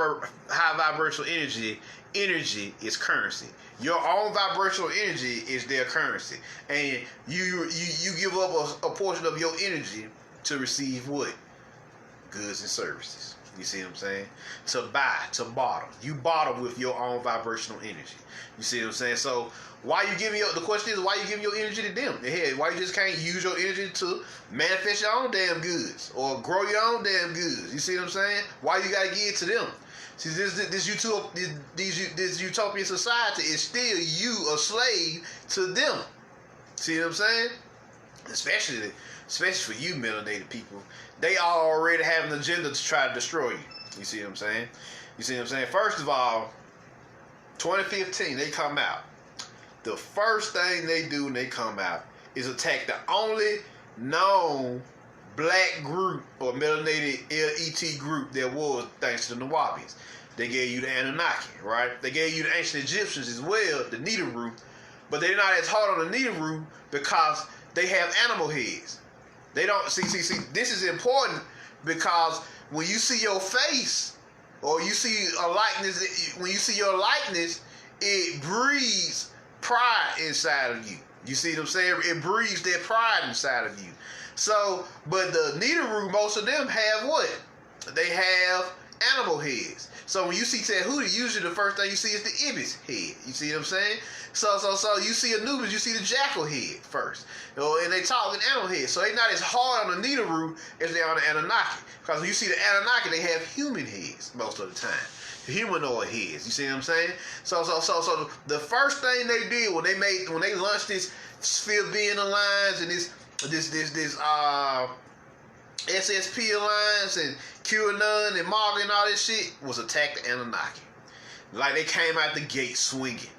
vibrational energy, energy is currency. Your own vibrational energy is their currency. And you give up a portion of your energy to receive what? Goods and services. You see what I'm saying? To buy, to barter. You barter with your own vibrational energy. You see what I'm saying? So why you giving the question is, why you giving your energy to them? Why you just can't use your energy to manifest your own damn goods or grow your own damn goods? You see what I'm saying? Why you gotta give it to them? See, this utopian society is still you a slave to them. See what I'm saying? Especially for you melanated people, they already have an agenda to try to destroy you. You see what I'm saying? First of all, 2015, they come out. The first thing they do when they come out is attack the only known black group or melanated LET group there was, thanks to the Nawabians. They gave you the Anunnaki, right? They gave you the ancient Egyptians as well, the Nibiru, but they're not as hard on the Nibiru because they have animal heads. They don't see. This is important because when you see your face or you see a likeness, when you see your likeness, it breeds pride inside of you. You see what I'm saying? It breeds their pride inside of you. So, but the Nibiru, most of them have what? They have animal heads. So when you see Tehuti, usually the first thing you see is the ibis head. You see what I'm saying? So you see Anubis, you see the jackal head first. And they talk in animal heads. So they not as hard on the Nidoru as they are on the Anunnaki. Because when you see the Anunnaki, they have human heads most of the time. Humanoid heads. You see what I'm saying? So the first thing they did when they launched this Sphere Being Alliance and this SSP Alliance and QAnon and Marvel and all this shit was attack the Anunnaki. Like they came out the gate swinging.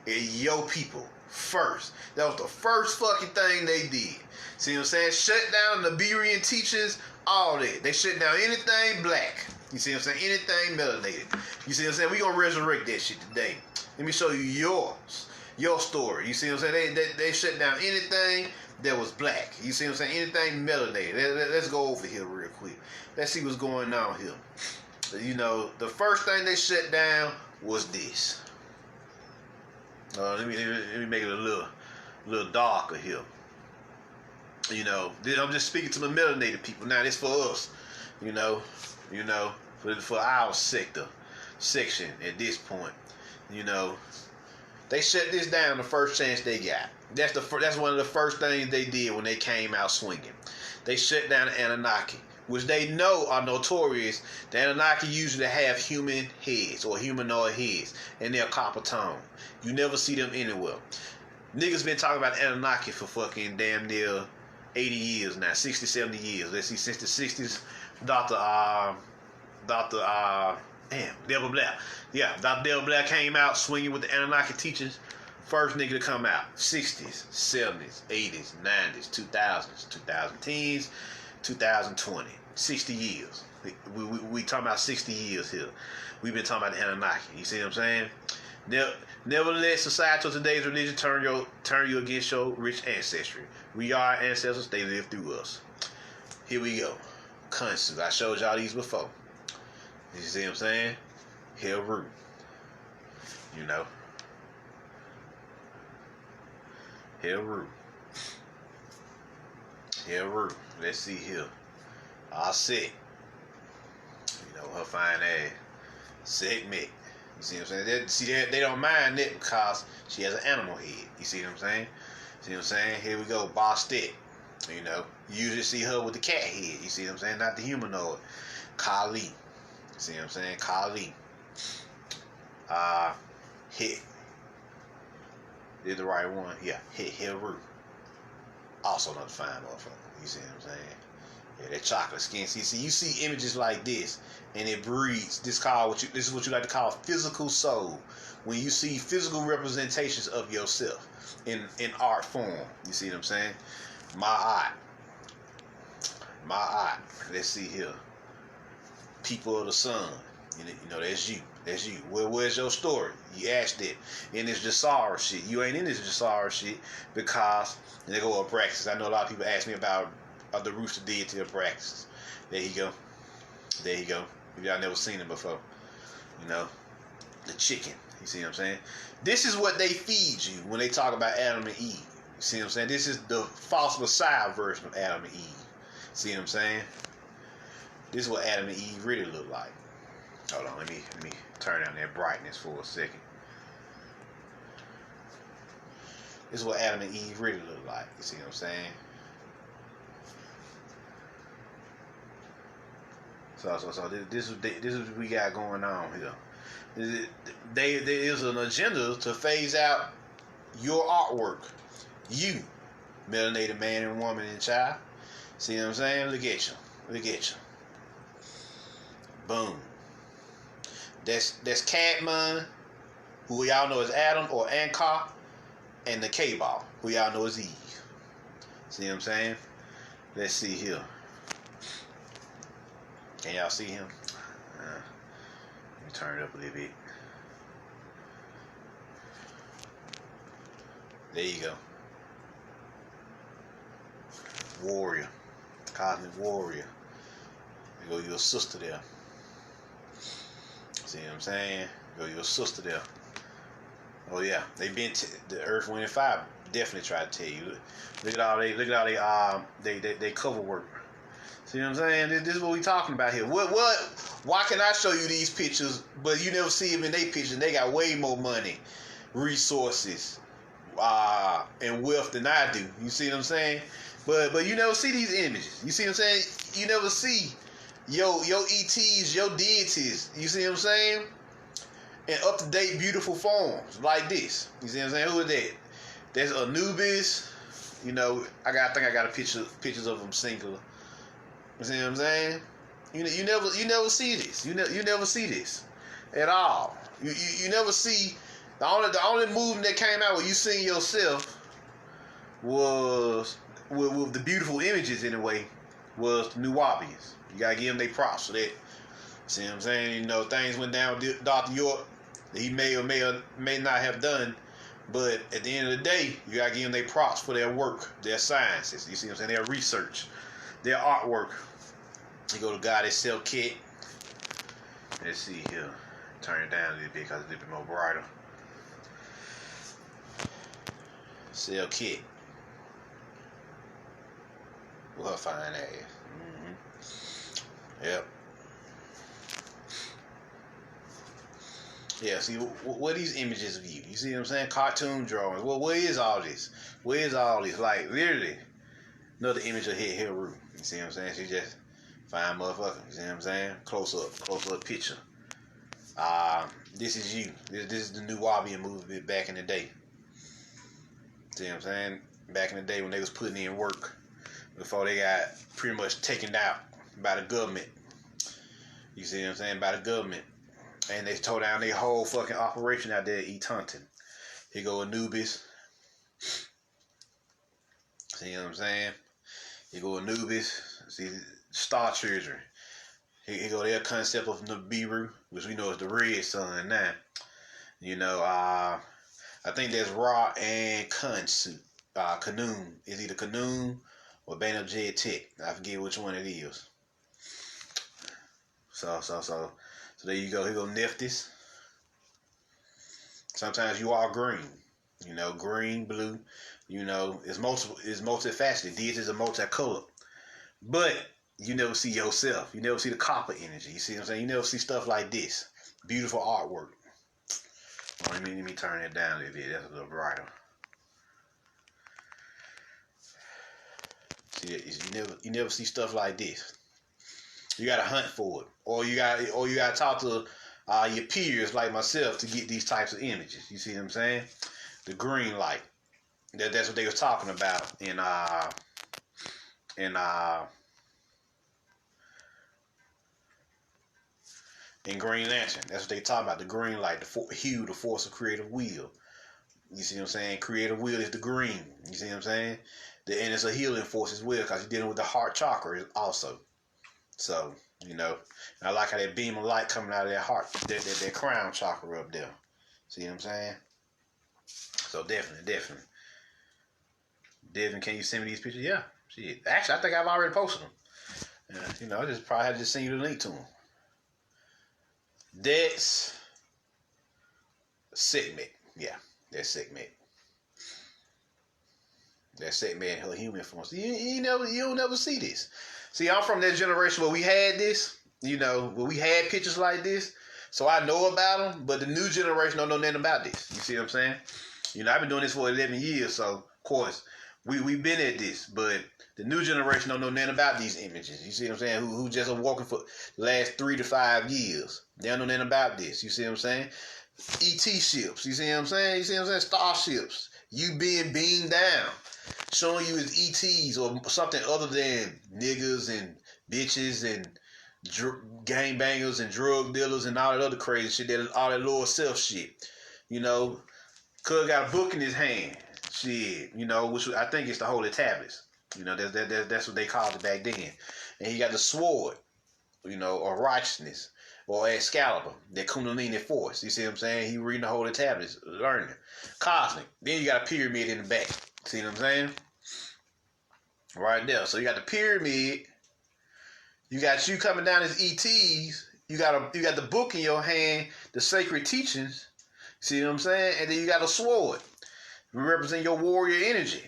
And yo people first. That was the first fucking thing they did. See what I'm saying? Shut down the Berian teachings, all that. They shut down anything black. You see what I'm saying? Anything melanated. You see what I'm saying? We gonna resurrect that shit today. Let me show you yours. Your story. You see what I'm saying? They shut down anything that was black. You see what I'm saying? Anything melanated. Let's go over here real quick. Let's see what's going on here. You know, the first thing they shut down was this. Let me make it a little darker here. You know, I'm just speaking to the melanated people. Now, this for us. You know, for our section at this point. You know, they shut this down the first chance they got. That's one of the first things they did when they came out swinging. They shut down the Anunnaki, which they know are notorious. The Anunnaki usually have human heads or humanoid heads, and they're copper tone. You never see them anywhere. Niggas been talking about the Anunnaki for fucking damn near 80 years now, 60, 70 years. Let's see, since the 60s, Devil Blair. Yeah, Dr. Devil Blair came out swinging with the Anunnaki teachings. First nigga to come out. 60s, 70s, 80s, 90s, 2000s, 2010s, 2020. 60 years. We talking about 60 years here. We've been talking about the Anunnaki. You see what I'm saying? Never let society or today's religion turn you against your rich ancestry. We are ancestors. They live through us. Here we go. Constance. I showed y'all these before. You see what I'm saying? Hell root. You know. Hell root. Hell root. Let's see here. All set. You know, her fine ass. Segment. You see what I'm saying? They don't mind that because she has an animal head. You see what I'm saying? See what I'm saying? Here we go. Bastet. You know. You usually see her with the cat head. You see what I'm saying? Not the humanoid. Kali. See what I'm saying? Kali. Hit. Did the right one? Yeah. Hit Heru. Also not a fine motherfucker. You see what I'm saying? Yeah, that chocolate skin. See, you see images like this, and it breeds. This is what you like to call physical soul. When you see physical representations of yourself in art form. You see what I'm saying? My art. Let's see here. People of the sun. You know, that's you. That's you. Where's your story? You asked it in this Jasara shit. You ain't in this Jasara shit because they go Abraxas. I know a lot of people ask me about the rooster deity of Abraxas. There you go. There you go. If y'all never seen it before. You know, the chicken. You see what I'm saying? This is what they feed you when they talk about Adam and Eve. You see what I'm saying? This is the false Messiah version of Adam and Eve. See what I'm saying? This is what Adam and Eve really look like. Hold on, let me turn down that brightness for a second. This is what Adam and Eve really look like. You see what I'm saying? So this is what we got going on here. There is an agenda to phase out your artwork. You, melanated man and woman and child. See what I'm saying? Look at you. Look at you. Boom. That's Cadman, who y'all know as Adam or Ankar, and the K-Ball, who y'all know as Eve. See what I'm saying? Let's see here. Can y'all see him? Let me turn it up a little bit. There you go. Warrior. Cosmic warrior. There go your sister there. See what I'm saying? Go your sister there. Oh yeah, the Earth, Wind, and Fire definitely try to tell you. Look at all they cover work. See what I'm saying? This is what we talking about here. Why can I show you these pictures, but you never see them in their pictures? They got way more money, resources, and wealth than I do. You see what I'm saying? But you never see these images. You see what I'm saying? You never see your ETs, your deities. You see what I'm saying? In up-to-date, beautiful forms like this. You see what I'm saying? Who is that? There's Anubis. You know, I think I got pictures of them singular. You see what I'm saying? You never see this. You never see this at all. You never see the only movement that came out where you seen yourself was with the beautiful images anyway was the Nubians. You gotta give them their props for that. See what I'm saying? You know, things went down with Dr. York that he may or may not have done, but at the end of the day, you gotta give them their props for their work, their sciences. You see what I'm saying? Their research, their artwork. You go to God that sell kit. Let's see here. Turn it down a little bit because it's a little bit more brighter. Sell kit. We'll find that. Yep. Yeah, see, what are these images of you? You see what I'm saying? Cartoon drawings. Well, where is all this? Where is all this? Like, literally, another image of Heru. You see what I'm saying? She just fine motherfucker. You see what I'm saying? Close up picture. This is you. This is the Nubian movement back in the day. See what I'm saying? Back in the day when they was putting in work before they got pretty much taken out by the government. You see what I'm saying? By the government. And they tore down their whole fucking operation out there at East Hunting. Here go Anubis. See what I'm saying? Here go Anubis. See, Star Children. Here go their concept of Nibiru, which we know is the red sun now. You know, I think there's Ra and Kansu. Kanoon. It's either Kanoon or mcjnetwork. I forget which one it is. So there you go. Here go Nephthys. Sometimes you are green. You know, green, blue. You know, it's multifaceted. Deities are multicolored. But you never see yourself. You never see the copper energy. You see what I'm saying? You never see stuff like this. Beautiful artwork. Let me turn it down a little bit. That's a little brighter. See, you never see stuff like this. You gotta hunt for it, or you gotta talk to your peers like myself to get these types of images. You see what I'm saying? The green light. That's what they was talking about in Green Lantern. That's what they talking about. The green light, the force of creative will. You see what I'm saying? Creative will is the green. You see what I'm saying? And it's a healing force as well because you're dealing with the heart chakra also. So, you know, and I like how that beam of light coming out of that heart, that crown chakra up there. See what I'm saying? So definitely. Devin, can you send me these pictures? Yeah. Shit. Actually, I think I've already posted them. You know, I just probably had to send you the link to them. That's Sekhmet. Yeah, that's Sekhmet. That's Sekhmet in her human form. So you'll never see this. See, I'm from that generation where we had this, you know, where we had pictures like this. So I know about them, but the new generation don't know nothing about this. You see what I'm saying? You know, I've been doing this for 11 years, so of course we've been at this, but the new generation don't know nothing about these images. You see what I'm saying? Who just are walking for the last 3 to 5 years. They don't know nothing about this. You see what I'm saying? ET ships. You see what I'm saying? You see what I'm saying? Starships. You being beamed down. Showing you as ETs or something other than niggas and bitches and gangbangers and drug dealers and all that other crazy shit. All that lower self shit. You know, Cuz got a book in his hand. Shit. You know, which I think it's the Holy Tablets. You know, that's what they called it back then. And he got the sword, you know, or righteousness, or Excalibur, that Kundalini force. You see what I'm saying? He reading the Holy Tablets, learning. Cosmic. Then you got a pyramid in the back. See what I'm saying? Right there. So you got the pyramid. You got you coming down as ETs. You got the book in your hand, the sacred teachings. See what I'm saying? And then you got a sword. You represent your warrior energy.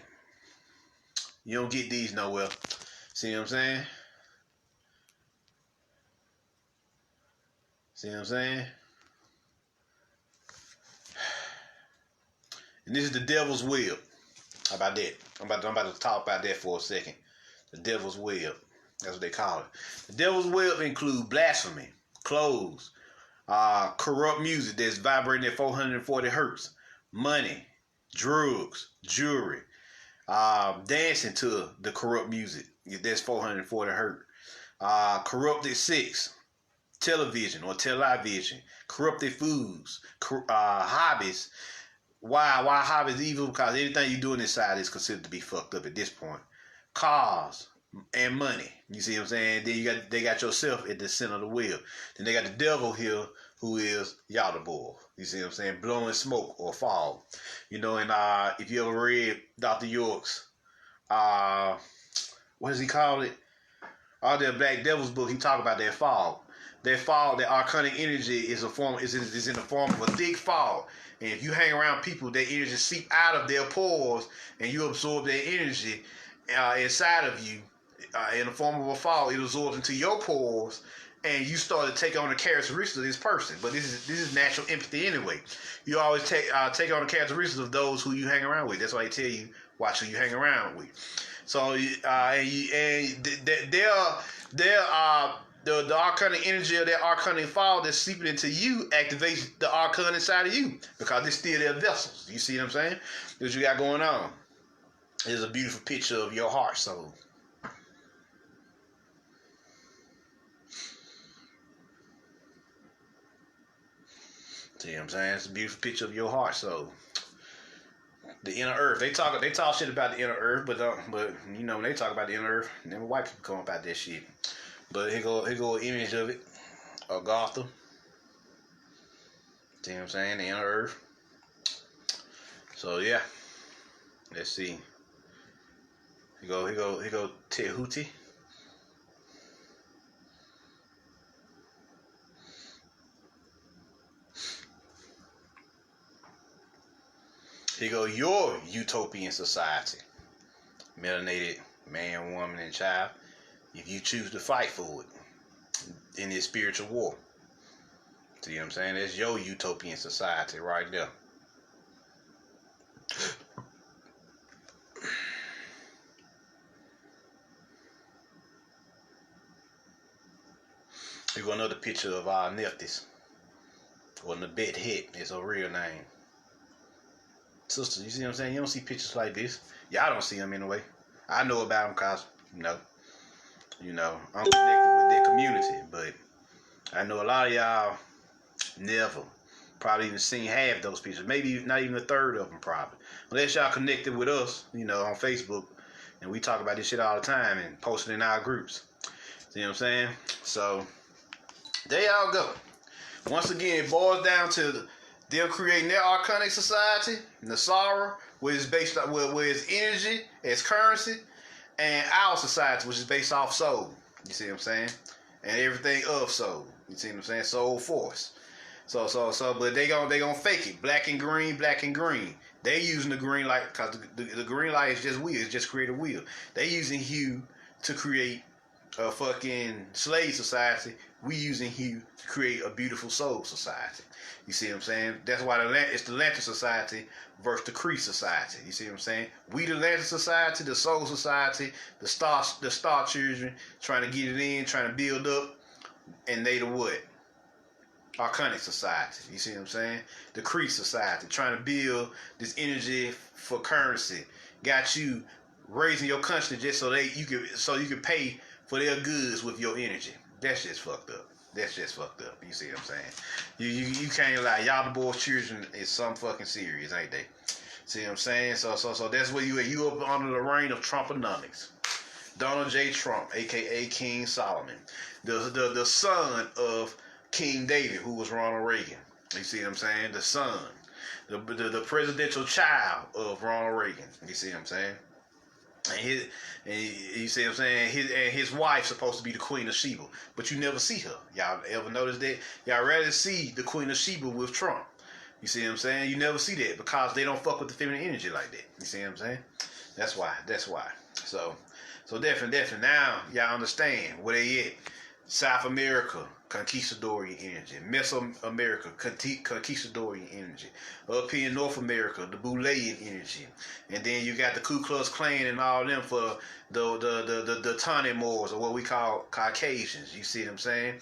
You don't get these nowhere. See what I'm saying? See what I'm saying? And this is the devil's web. How about that? I'm about to talk about that for a second. The devil's web. That's what they call it. The devil's web includes blasphemy, clothes, corrupt music that's vibrating at 440 hertz, money, drugs, jewelry, dancing to the corrupt music that's 440 hertz, corrupted sex, television or television, corrupted foods, hobbies. Why hobbies evil? Because anything you do inside is considered to be fucked up at this point. Cars and money. You see what I'm saying? Then they got yourself at the center of the wheel. Then they got the devil here, who is Yaldabaoth. You see what I'm saying? Blowing smoke or fog. You know, and if you ever read Dr. York's what does he call it? All the Black Devil's book, he talk about that fog. That fog, that arcanic energy is in the form of a thick fog. And if you hang around people, that energy seep out of their pores, and you absorb their energy inside of you in the form of a fog. It absorbs into your pores, and you start to take on the characteristics of this person. But this is natural empathy anyway. You always take on the characteristics of those who you hang around with. That's why they tell you watch who you hang around with. So the arcanic energy of that arcanic fog that's seeping into you activates the arcana inside of you, because it's still their vessels. You see what I'm saying? What you got going on is a beautiful picture of your heart soul. See what I'm saying? It's a beautiful picture of your heart soul. The inner earth. They talk shit about the inner earth, but you know when they talk about the inner earth, never white people come about that shit. But here go an image of it, of Gotham. See what I'm saying? The inner earth. So yeah, let's see. Here go Tehuti. Here go your utopian society. Melanated man, woman, and child. If you choose to fight for it in this spiritual war. See what I'm saying? That's your utopian society right there. Here go another picture of our Nephthys. Or Nabet Het is her real name. Sister, you see what I'm saying? You don't see pictures like this. Y'all don't see them anyway. I know about them because, you know, I'm connected with their community. But I know a lot of y'all never probably even seen half those pictures. Maybe not even a third of them probably. Unless y'all connected with us, you know, on Facebook. And we talk about this shit all the time and post it in our groups. See what I'm saying? So, there y'all go. Once again, it boils down to them creating their arcanic society, Nasara, where it's based on where it's energy as currency, and our society, which is based off soul. You see what I'm saying? And everything of soul. You see what I'm saying? Soul force. So, but they gonna fake it. Black and green. They using the green light because the green light is just wheel. It's just create a wheel. They using hue to create a fucking slave society. We using hue to create a beautiful soul society. You see what I'm saying? That's why it's the Lantern Society versus the Cree Society. You see what I'm saying? We the Lantern Society, the Soul Society, the Star Children, trying to get it in, trying to build up, and they the what? Arcanic Society. You see what I'm saying? The Cree Society, trying to build this energy for currency. Got you raising your country just so you can pay for their goods with your energy. That's just fucked up. You see what I'm saying? You can't lie. Yaldabaoth children is some fucking serious, ain't they? See what I'm saying? So that's where you at. You up under the reign of Trumponomics. Donald J. Trump, aka King Solomon, the son of King David, who was Ronald Reagan. You see what I'm saying? The son, the presidential child of Ronald Reagan. You see what I'm saying? And you see what I'm saying? His wife's supposed to be the Queen of Sheba, but you never see her. Y'all ever notice that? Y'all rather see the Queen of Sheba with Trump. You see what I'm saying? You never see that because they don't fuck with the feminine energy like that. You see what I'm saying? That's why. So definitely now y'all understand where they at. South America, conquistadorian energy. Mesoamerica, conquistadorian energy. Up here in North America, the Bouleyan energy. And then you got the Ku Klux Klan and all them for the Tawny Moors, or what we call Caucasians. You see what I'm saying?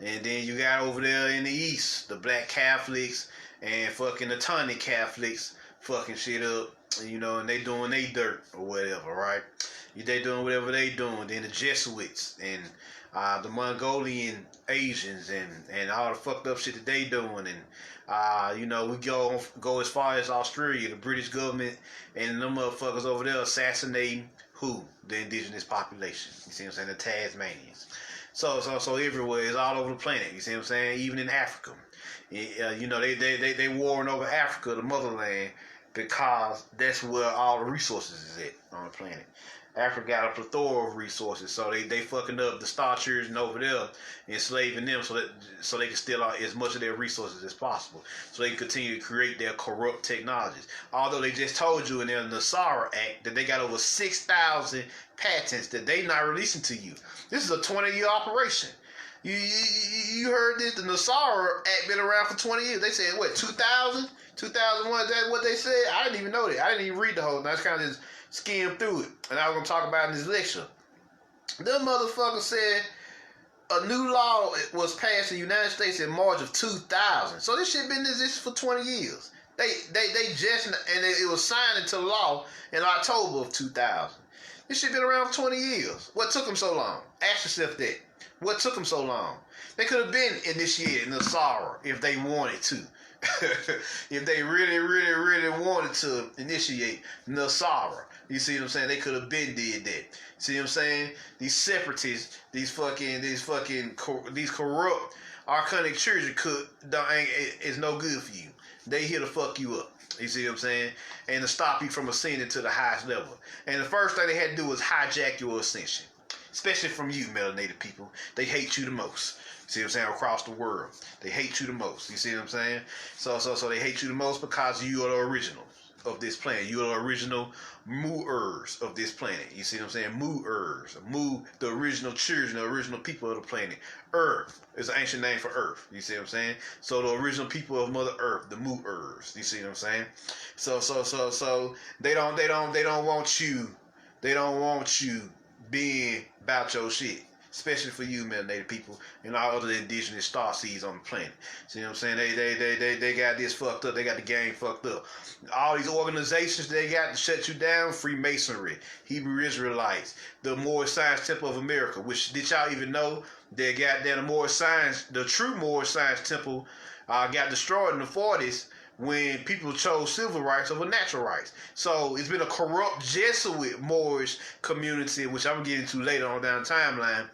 And then you got over there in the East, the Black Catholics and fucking the Tawny Catholics fucking shit up. You know, and they doing they dirt or whatever, right? They doing whatever they doing. Then the Jesuits and the Mongolian Asians and all the fucked up shit that they doing. And, you know, we go as far as Australia, the British government and them motherfuckers over there assassinating who? The indigenous population. You see what I'm saying? The Tasmanians. So everywhere, it's all over the planet. You see what I'm saying? Even in Africa. You know, they warring over Africa, the motherland, because that's where all the resources is at on the planet. Africa got a plethora of resources, so they fucking up the Star Children over there, enslaving them so they can steal out as much of their resources as possible, so they can continue to create their corrupt technologies. Although they just told you in their Nasara Act that they got over 6,000 patents that they not releasing to you. This is a 20-year operation. You heard this? The Nasara Act been around for 20 years. They said, what, 2000? 2001? Is that what they said? I didn't even know that. I didn't even read the whole thing. I just kind of just skimmed through it. And I was going to talk about it in this lecture. Them motherfuckers said a new law was passed in the United States in March of 2000. So this shit been in existence for 20 years. They just, and it was signed into law in October of 2000. This shit been around for 20 years. What took them so long? Ask yourself that. What took them so long? They could have been initiated in the Nasara if they wanted to. If they really wanted to initiate Nasara. You see what I'm saying? They could have been did that. See what I'm saying? These separatists, these corrupt archonic children is no good for you. They here to fuck you up. You see what I'm saying? And to stop you from ascending to the highest level. And the first thing they had to do was hijack your ascension. Especially from you, melanated people. They hate you the most. See what I'm saying? Across the world. They hate you the most. You see what I'm saying? So they hate you the most because you are the original of this planet. You are the original Mu-ers of this planet. You see what I'm saying? Mu-ers. The original children, the original people of the planet. Earth is an ancient name for Earth. You see what I'm saying? So the original people of Mother Earth, the Mu-ers. You see what I'm saying? So they don't want you. They don't want you being about your shit. Especially for you, melanated people, and all other indigenous star seeds on the planet. See what I'm saying? They got this fucked up. They got the game fucked up. All these organizations they got to shut you down: Freemasonry, Hebrew Israelites, the Moorish Science Temple of America. Which did y'all even know they got there? The true Moorish Science Temple got destroyed in the 40s. When people chose civil rights over natural rights. So it's been a corrupt Jesuit Moorish community, which I'm going to get into later on down the timeline,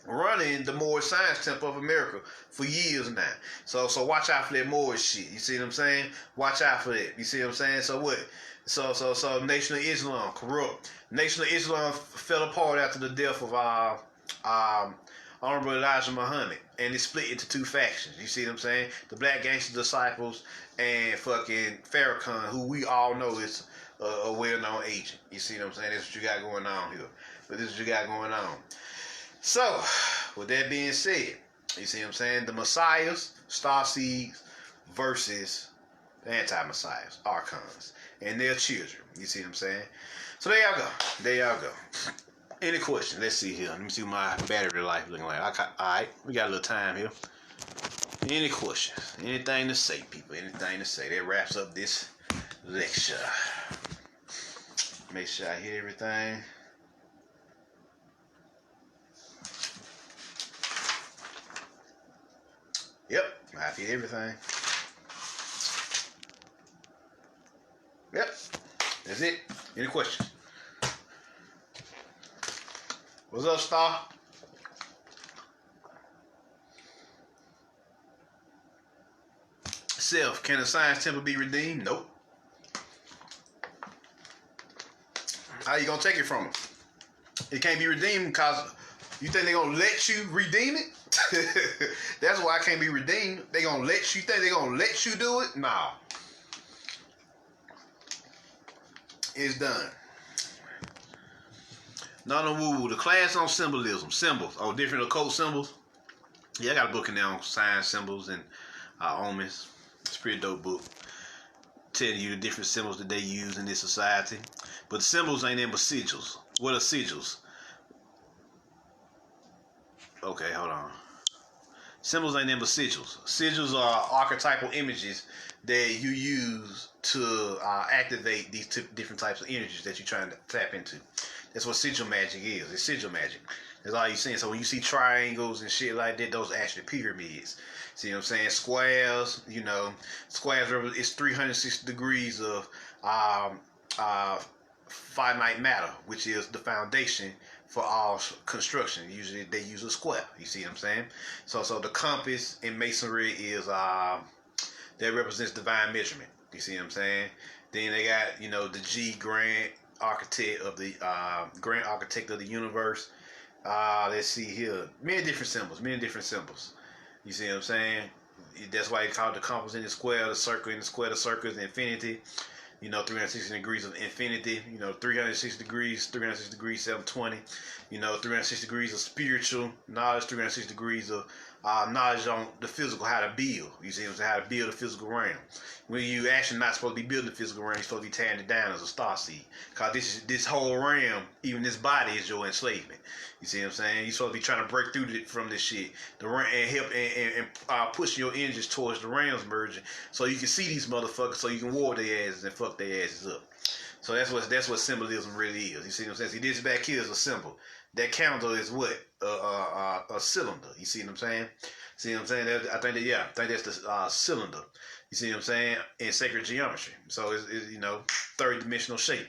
running the Moorish Science Temple of America for years now. So watch out for that Moorish shit. You see what I'm saying? Watch out for that. You see what I'm saying? So what? So Nation of Islam, corrupt. Nation of Islam fell apart after the death of Honorable Elijah Muhammad, and it split into two factions. You see what I'm saying? The Black Gangster Disciples and fucking Farrakhan, who we all know is a well-known agent. You see what I'm saying? That's what you got going on here. But this is what you got going on. So, with that being said, you see what I'm saying? The Messiahs, Starseeds versus the anti-Messiahs, Archons, and their children. You see what I'm saying? So there y'all go. There y'all go. Any questions? Let's see here. Let me see what my battery life looking like. Alright, we got a little time here. Any questions? Anything to say, people? Anything to say? That wraps up this lecture. Make sure I hit everything. Yep, I hit everything. Yep, that's it. Any questions? What's up, Star? Self, can the Science Temple be redeemed? Nope. How you gonna take it from them? It can't be redeemed because you think they're gonna let you redeem it? That's why it can't be redeemed. They gonna let you think they're gonna let you do it? Nah. It's done. Nano woo. The class on symbolism. Symbols. Oh, different occult symbols. Yeah, I got a book in there on signs, symbols, and omens. It's a pretty dope book. Telling you the different symbols that they use in this society. But symbols ain't in but sigils. What are sigils? Okay, hold on. Symbols ain't in but sigils. Sigils are archetypal images that you use to activate these different types of energies that you're trying to tap into. That's what sigil magic is. It's sigil magic. That's all you're seeing. So when you see triangles and shit like that, those are actually pyramids. See what I'm saying? Squares, you know, squares, it's 360 degrees of finite matter, which is the foundation for all construction. Usually they use a square. You see what I'm saying? So the compass in masonry is that represents divine measurement. You see what I'm saying? Then they got, you know, the grand architect of the universe. Let's see here. Many different symbols. You see what I'm saying? That's why they call it the compass in the square, the circle in the square, the circle is infinity. You know, 360 degrees of infinity. You know, 360 degrees, 720. You know, 360 degrees of spiritual knowledge, 360 degrees of knowledge on the physical, how to build. You see what I'm saying? How to build a physical realm. When you actually not supposed to be building a physical realm, you're supposed to be tearing it down as a starseed. Because this whole realm, even this body, is your enslavement. You see what I'm saying? You're supposed to be trying to break through from this shit. And help and pushing your energies towards the realms merging. So you can see these motherfuckers, so you can war their asses and fuck their asses up. So that's what symbolism really is. You see what I'm saying? See, this back here is a symbol. That candle is what? A cylinder. You see what I'm saying? See what I'm saying? I think that's the cylinder. You see what I'm saying? In sacred geometry. So it's you know, third dimensional shape.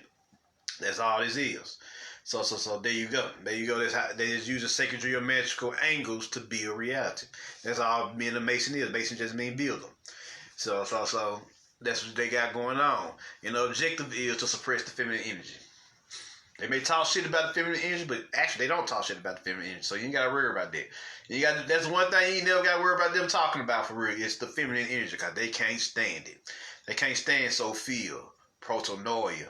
That's all this is. So there you go. That's how they just use sacred geometrical angles to build reality. That's all being a mason is. Mason just means builder. So that's what they got going on. And the objective is to suppress the feminine energy. They may talk shit about the feminine energy, but actually they don't talk shit about the feminine energy. So you ain't gotta worry about that. That's one thing you ain't never gotta worry about them talking about for real. It's the feminine energy, because they can't stand it. They can't stand Sophia, Protonoia,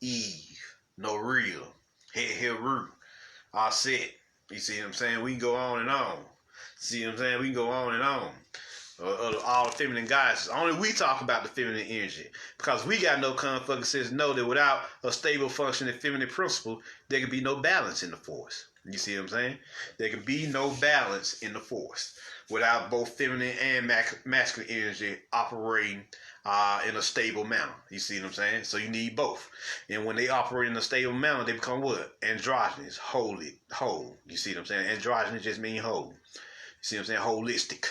Eve, No Real, Heru, Aset. You see what I'm saying? We can go on and on. See what I'm saying? We can go on and on. All the feminine goddesses. Only we talk about the feminine energy, because we got no fucking sense to know that without a stable functioning feminine principle, there can be no balance in the force. You see what I'm saying? There can be no balance in the force without both feminine and masculine energy operating in a stable manner. You see what I'm saying? So you need both. And when they operate in a stable manner, they become what? Androgynous, whole. You see what I'm saying? Androgynous just means whole. You see what I'm saying? Holistic.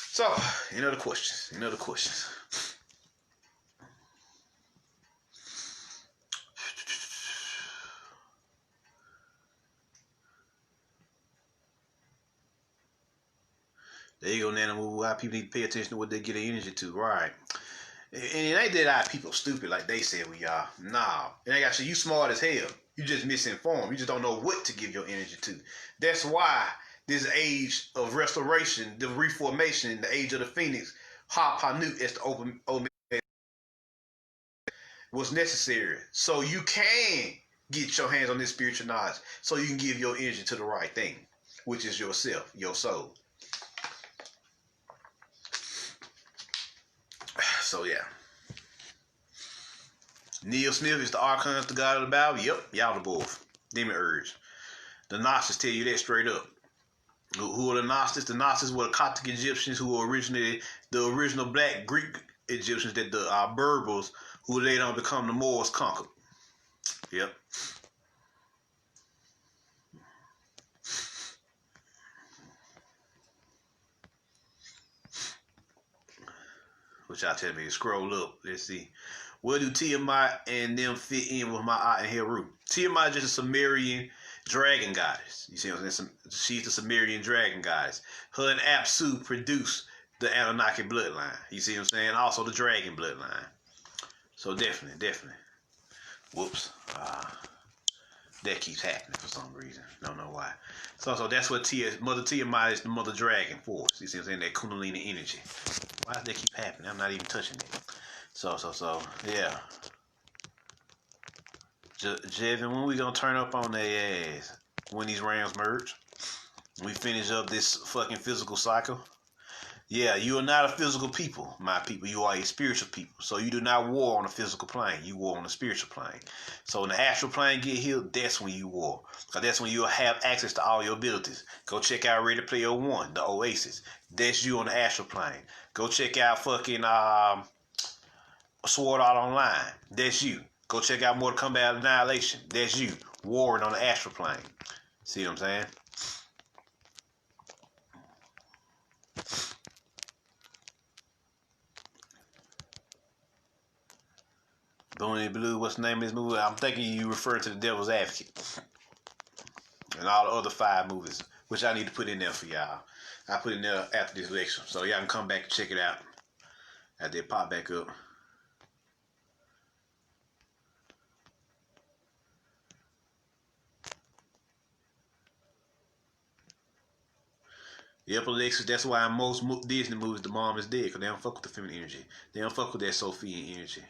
So, any other questions? There you go, Nana. Why people need to pay attention to what they get their energy to, right? And it ain't that our people stupid like they said we are. Nah. It ain't actually, you smart as hell. You just misinformed. You just don't know what to give your energy to. That's why this age of restoration, the reformation, the age of the phoenix, Ha-Pa-Nut as the open was necessary. So you can get your hands on this spiritual knowledge, so you can give your energy to the right thing, which is yourself, your soul. So yeah. Neil Smith is the archon of the god of the Bible. Yep, Yaldabaoth, Demiurge. The Gnostics tell you that straight up. Who are the Gnostics? The Gnostics were the Coptic Egyptians, who were originally the original black Greek Egyptians that the Berbers, who later on become the Moors, conquered. Yep. Which y'all tell me to scroll up. Let's see. Where do Tiamat and them fit in with Ma'at and Heru? Tiamat is just a Sumerian dragon goddess. You see what I'm saying? She's the Sumerian dragon goddess. Her and Apsu produce the Anunnaki bloodline. You see what I'm saying? Also the dragon bloodline. So definitely. Whoops. That keeps happening for some reason. Don't know why. So that's what Mother Tiamat is, the mother dragon force. You see what I'm saying? That Kundalini energy. Why does that keep happening? I'm not even touching it. So yeah. Jevin, when we gonna turn up on their ass? When these Rams merge? We finish up this fucking physical cycle? Yeah, you are not a physical people, my people. You are a spiritual people. So you do not war on the physical plane. You war on the spiritual plane. So when the astral plane get healed, that's when you war. Because that's when you'll have access to all your abilities. Go check out Ready Player One, the Oasis. That's you on the astral plane. Go check out fucking Sword Art Online. That's you. Go check out Mortal Kombat Annihilation. That's you. Warring on the astral plane. See what I'm saying? Booney Blue, what's the name of this movie? I'm thinking you refer to The Devil's Advocate. And all the other 5 movies, which I need to put in there for y'all. I put in there after this lecture. So y'all can come back and check it out. After it pop back up. Yep, Alexis, that's why in most Disney movies the mom is dead, because they don't fuck with the feminine energy. They don't fuck with that Sophian energy.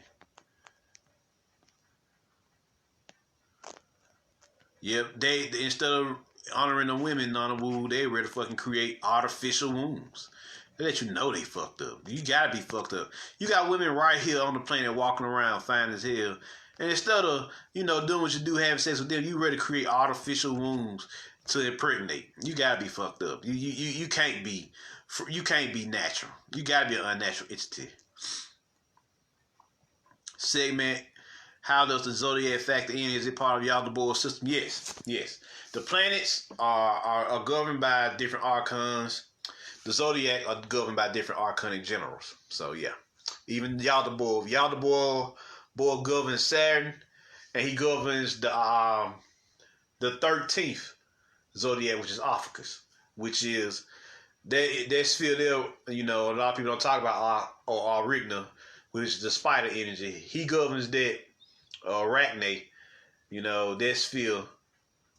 Yep, they instead of honoring the women on the woo, they ready to fucking create artificial wombs. They let you know they fucked up. You gotta be fucked up. You got women right here on the planet walking around fine as hell. And instead of, doing what you do, having sex with them, you ready to create artificial wombs to impregnate. You gotta be fucked up. You can't be natural. You gotta be an unnatural entity. Segment. How does the zodiac factor in? Is it part of Yaldabaoth system? Yes. The planets are governed by different archons. The zodiac are governed by different arcanic generals. So yeah, even Yaldabaoth governs Saturn, and he governs the 13th zodiac, which is Ophiuchus, which is that sphere there. A lot of people don't talk about Arachne, which is the spider energy. He governs that. Arachne, that sphere,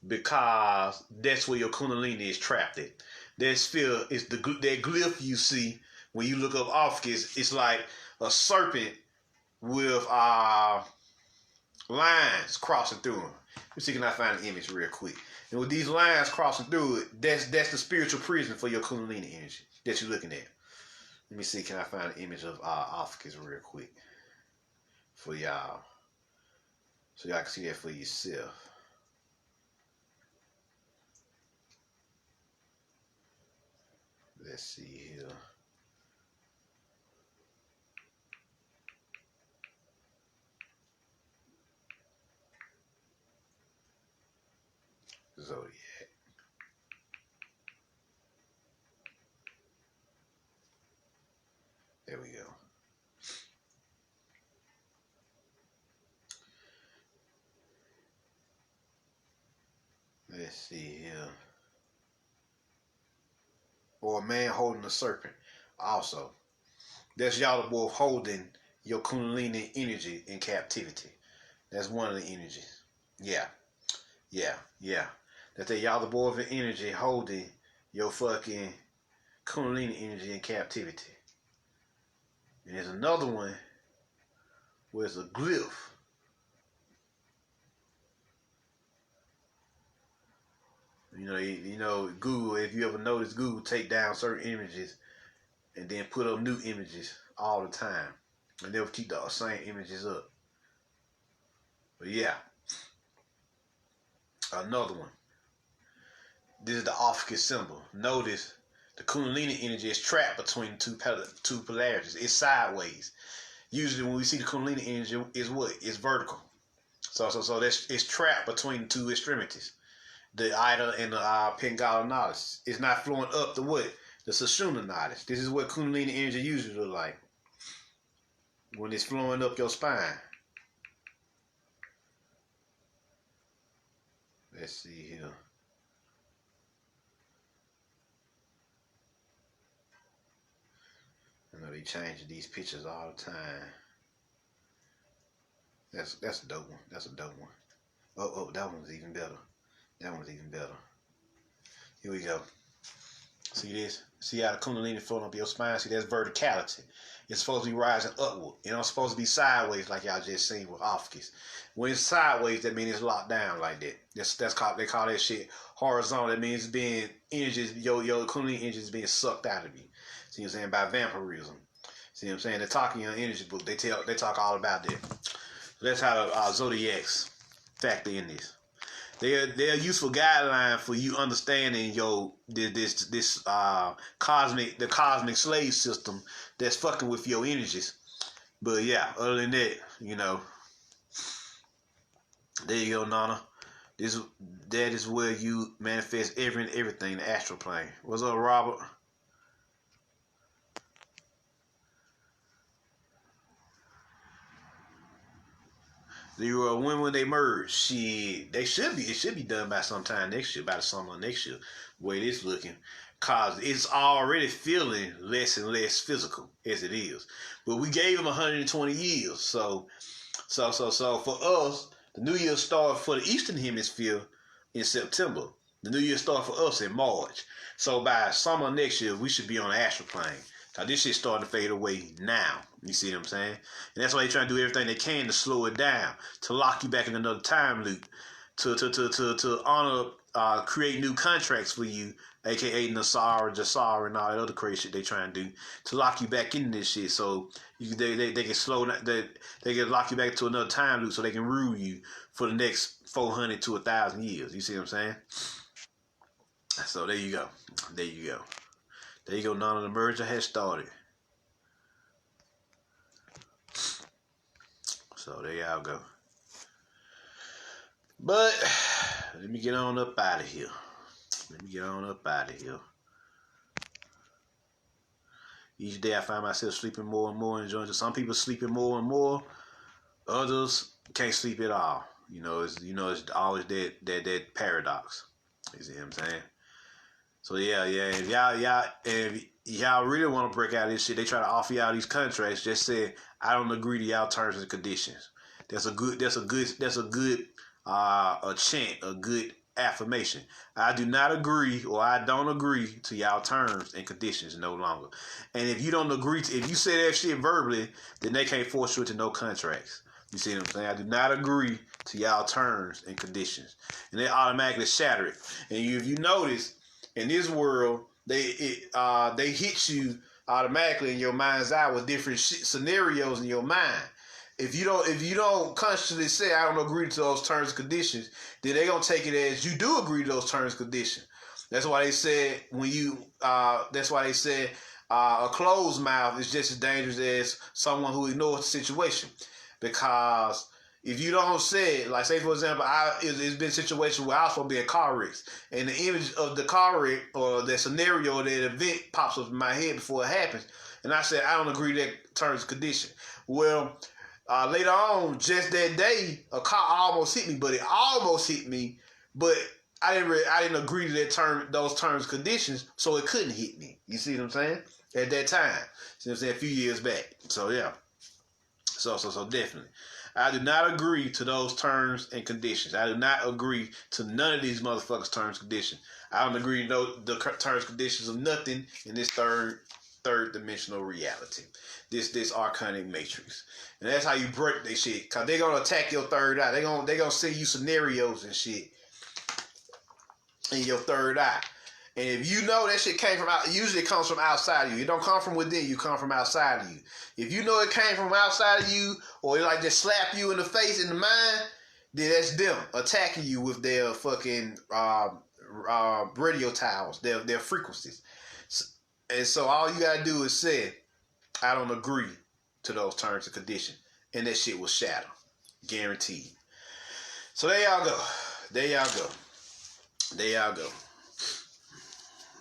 because that's where your Kundalini is trapped at. That sphere is that glyph you see when you look up Ophiuchus. It's like a serpent with lines crossing through him. Let's see, can I find an image real quick? And with these lines crossing through it, that's the spiritual prison for your Kundalini energy that you're looking at. Let me see, can I find an image of Ophiuchus real quick for y'all? So y'all can see that for yourself. Let's see here. Zodiac. There we go. Let's see here. Or a man holding a serpent. Also, that's Yaldabaoth holding your Kundalini energy in captivity. That's one of the energies. Yeah. That's the Yaldabaoth energy holding your fucking Kundalini energy in captivity. And there's another one where it's a glyph. Google, if you ever notice, Google take down certain images and then put up new images all the time. And they'll keep the same images up. But yeah. Another one. This is the Ophiuchus symbol. Notice the Kundalini energy is trapped between two polarities. It's sideways. Usually when we see the Kundalini energy, is what? It's vertical. So it's trapped between two extremities. The Ida and the Pingala Nodus. It's not flowing up the what? The Sushumna Nodus. This is what Kundalini energy usually look like when it's flowing up your spine. Let's see here. I know they changing these pictures all the time. That's a dope one. That's a dope one. Oh, that one's even better. That one's even better. Here we go. See this? See how the Kundalini floating up your spine? See, that's verticality. It's supposed to be rising upward. You know, it's supposed to be sideways like y'all just seen with Ofkis. When it's sideways, that means it's locked down like that. That's called, they call that shit horizontal. That means it's being energies, your Kundalini energy is being sucked out of you. See what I'm saying? By vampirism. See what I'm saying? They're talking in energy book. They talk all about that. So that's how the zodiacs factor in this. They're a useful guideline for you understanding this cosmic slave system that's fucking with your energies. But yeah, other than that, you know, there you go, Nana. That is where you manifest everything, the astral plane. What's up, Robert? When they merge, it should be done by sometime next year, by the summer of next year, the way it's looking. Cause it's already feeling less and less physical as it is. But we gave them 120 years. So for us, the new year started for the Eastern Hemisphere in September. The new year started for us in March. So by summer next year, we should be on the astral plane. Cause this shit's starting to fade away now. You see what I'm saying? And that's why they're trying to do everything they can to slow it down, to lock you back in another time loop, to honor, create new contracts for you, aka Nasara, Jasara, and all that other crazy shit they trying to do to lock you back in this shit. So they can slow they can lock you back to another time loop so they can rule you for the next 400 to 1,000 years. You see what I'm saying? So there you go. There you go. There you go. None of the merger has started. So there y'all go. But let me get on up out of here. Each day I find myself sleeping more and more, enjoying it. Some people sleeping more and more. Others can't sleep at all. It's always that paradox. You see what I'm saying? So yeah. If y'all really want to break out of this shit, they try to offer y'all these contracts. Just say, I don't agree to y'all terms and conditions. That's a good a chant, a good affirmation. I do not agree, or I don't agree to y'all terms and conditions no longer. And if you don't agree if you say that shit verbally, then they can't force you into no contracts. You see what I'm saying? I do not agree to y'all terms and conditions. And they automatically shatter it. And if you notice, in this world, they hit you automatically in your mind's eye with different scenarios in your mind. If you don't consciously say I don't agree to those terms and conditions, then they're gonna take it as you do agree to those terms and conditions. That's why they said a closed mouth is just as dangerous as someone who ignores the situation. Because if you don't say it, like say for example, it's been situations where I was supposed to be in car wrecks, and the image of the car wreck or the scenario, that event pops up in my head before it happens, and I said I don't agree to that terms and condition. Well, later on, just that day, a car almost hit me, but it almost hit me, but I didn't agree to those terms and conditions, so it couldn't hit me. You see what I'm saying? At that time, see what I'm saying, a few years back. So yeah, so definitely. I do not agree to those terms and conditions. I do not agree to none of these motherfuckers' terms and conditions. I don't agree to the terms and conditions of nothing in this third dimensional reality. This arcanic matrix. And that's how you break this shit. Cause they're gonna attack your third eye. They're gonna send you scenarios and shit in your third eye. And if you know that shit came from out, usually it comes from outside of you. It don't come from within you, come from outside of you. If you know it came from outside of you, or it like just slap you in the face, in the mind, then that's them attacking you with their fucking radio towers, their frequencies. And so all you gotta do is say, I don't agree to those terms and conditions, and that shit will shatter, guaranteed. So there y'all go.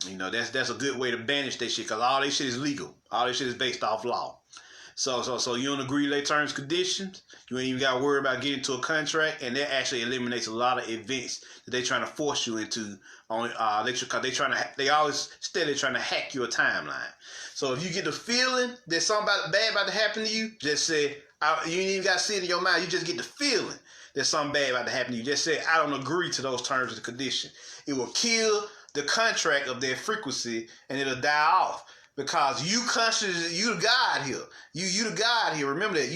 You know, that's a good way to banish that shit, because all that shit is legal. All that shit is based off law. So you don't agree to their terms and conditions. You ain't even got to worry about getting to a contract, and that actually eliminates a lot of events that they're trying to force you into. They always steadily trying to hack your timeline. So if you get the feeling that something bad about to happen to you, just say, you ain't even got to see it in your mind. You just get the feeling that something bad about to happen to you. Just say, I don't agree to those terms and conditions. It will kill the contract of their frequency, and it'll die off. Because you conscious, you the God here. You the God here. Remember that.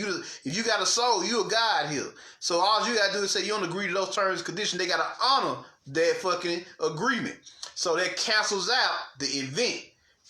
If you got a soul, you a God here. So all you gotta do is say you don't agree to those terms and conditions. They gotta honor that fucking agreement. So that cancels out the event.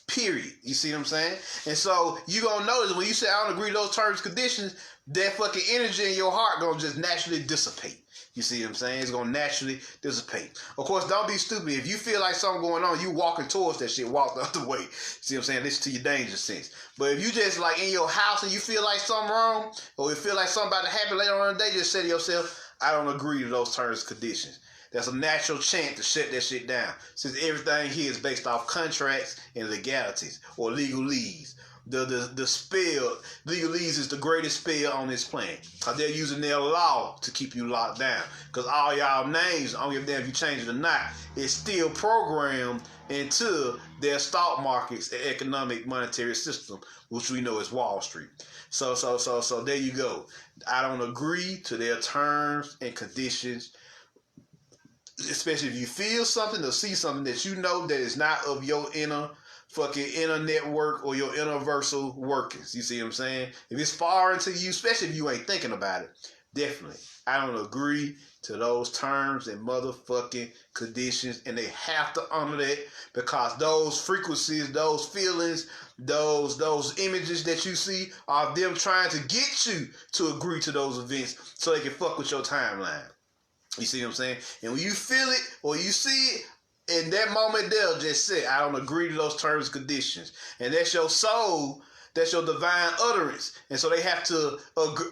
Period. You see what I'm saying? And so you gonna notice when you say I don't agree to those terms and conditions, that fucking energy in your heart gonna just naturally dissipate. You see what I'm saying? It's going to naturally dissipate. Of course, don't be stupid. If you feel like something going on, you walking towards that shit, walk the other way. See what I'm saying? Listen to your danger sense. But if you just like in your house and you feel like something wrong, or you feel like something about to happen later on in the day, just say to yourself, I don't agree to those terms and conditions. That's a natural chant to shut that shit down. Since everything here is based off contracts and legalities or legalese. The spell, legalese is the greatest spell on this planet. Because they're using their law to keep you locked down. Because all y'all names, I don't give a damn if you change it or not, it's still programmed into their stock markets and economic monetary system, which we know is Wall Street. So there you go. I don't agree to their terms and conditions, especially if you feel something or see something that you know that is not of your inner network or your universal workings. You see what I'm saying? If it's foreign to you, especially if you ain't thinking about it, definitely. I don't agree to those terms and motherfucking conditions, and they have to honor that because those frequencies, those feelings, those images that you see are them trying to get you to agree to those events so they can fuck with your timeline. You see what I'm saying? And when you feel it or you see it, in that moment, they'll just say, I don't agree to those terms and conditions. And that's your soul. That's your divine utterance. And so they have to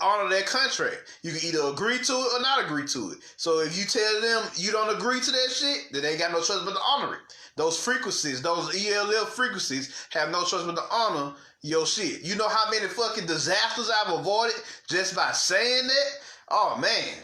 honor that contract. You can either agree to it or not agree to it. So if you tell them you don't agree to that shit, then they ain't got no choice but to honor it. Those frequencies, those ELF frequencies have no choice but to honor your shit. You know how many fucking disasters I've avoided just by saying that? Oh, man.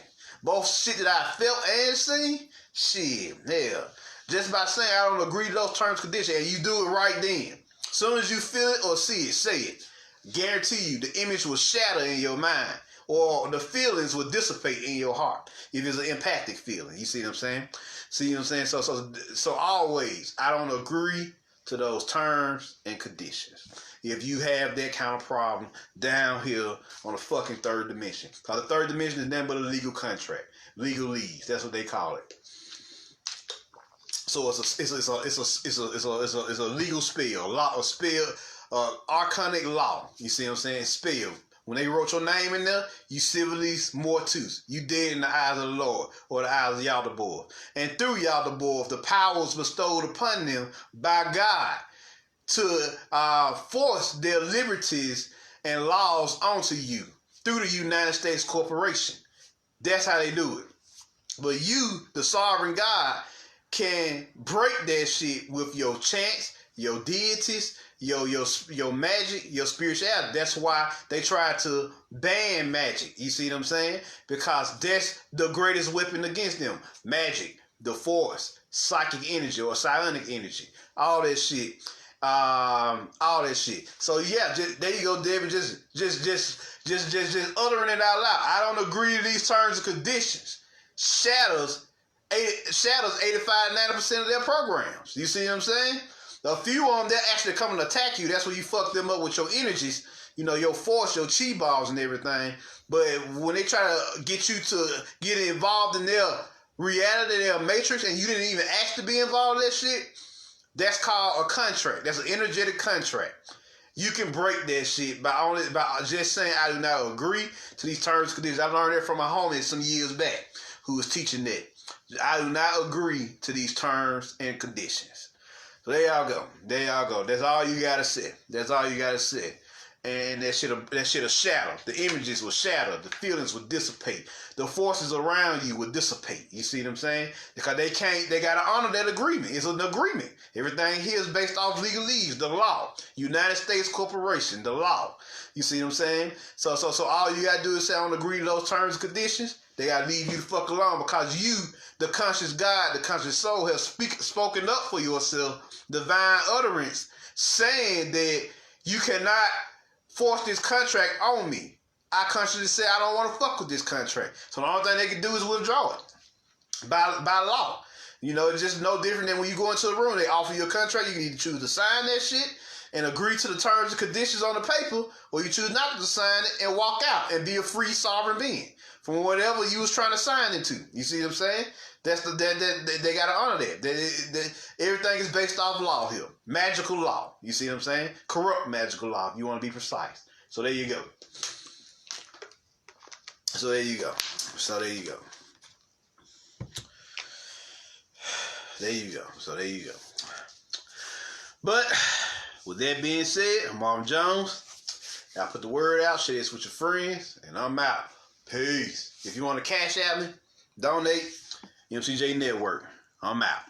Both shit that I felt and seen? Shit, hell. Just by saying I don't agree to those terms and conditions, and you do it right then. As soon as you feel it or see it, say it. Guarantee you the image will shatter in your mind, or the feelings will dissipate in your heart if it's an empathic feeling. You see what I'm saying? See what I'm saying? So always, I don't agree to those terms and conditions. If you have that kind of problem down here on the fucking third dimension. Because the third dimension is nothing but a legal contract. Legalese, that's what they call it. So it's a legal spell, arcanic law. You see what I'm saying? Spell. When they wrote your name in there, you civilis mortus. You dead in the eyes of the Lord or the eyes of Yaldabaoth. And through Yaldabaoth, the powers bestowed upon them by God to force their liberties and laws onto you through the United States Corporation. That's how they do it. But you, the sovereign God, can break that shit with your chants, your deities, your magic, your spirituality. That's why they try to ban magic. You see what I'm saying? Because that's the greatest weapon against them. Magic, the force, psychic energy or psionic energy, all that shit. All that shit. So yeah, there you go, David. Just uttering it out loud. I don't agree to these terms and conditions. Shadows 85-90% of their programs. You see what I'm saying? A few of them, they're actually coming to attack you. That's when you fuck them up with your energies, your force, your chi balls and everything. But when they try to get you to get involved in their reality, their matrix, and you didn't even ask to be involved in that shit, that's called a contract. That's an energetic contract. You can break that shit by just saying I do not agree to these terms and conditions. I learned that from my homie some years back who was teaching that. I do not agree to these terms and conditions. So there y'all go. That's all you gotta say. And that shit'll shatter. The images will shatter. The feelings will dissipate. The forces around you will dissipate. You see what I'm saying? Because they gotta honor that agreement. It's an agreement. Everything here is based off legalese, the law. United States Corporation, the law. You see what I'm saying? So all you gotta do is say I don't agree to those terms and conditions. They gotta leave you the fuck alone because you, the conscious God, the conscious soul, have spoken up for yourself, divine utterance, saying that you cannot force this contract on me. I consciously say I don't want to fuck with this contract. So the only thing they can do is withdraw it by law. You know, it's just no different than when you go into the room. They offer you a contract. You can either choose to sign that shit and agree to the terms and conditions on the paper, or you choose not to sign it and walk out and be a free sovereign being from whatever you was trying to sign into. You see what I'm saying? That's they got to honor that. Everything is based off law here. Magical law. You see what I'm saying? Corrupt magical law, if you want to be precise. So there you go. So there you go. So there you go. There you go. So there you go. But with that being said, I'm Marvin Jones. Y'all put the word out, share this with your friends, and I'm out. Peace. If you want to cash at me, donate, mcjnetwork. I'm out.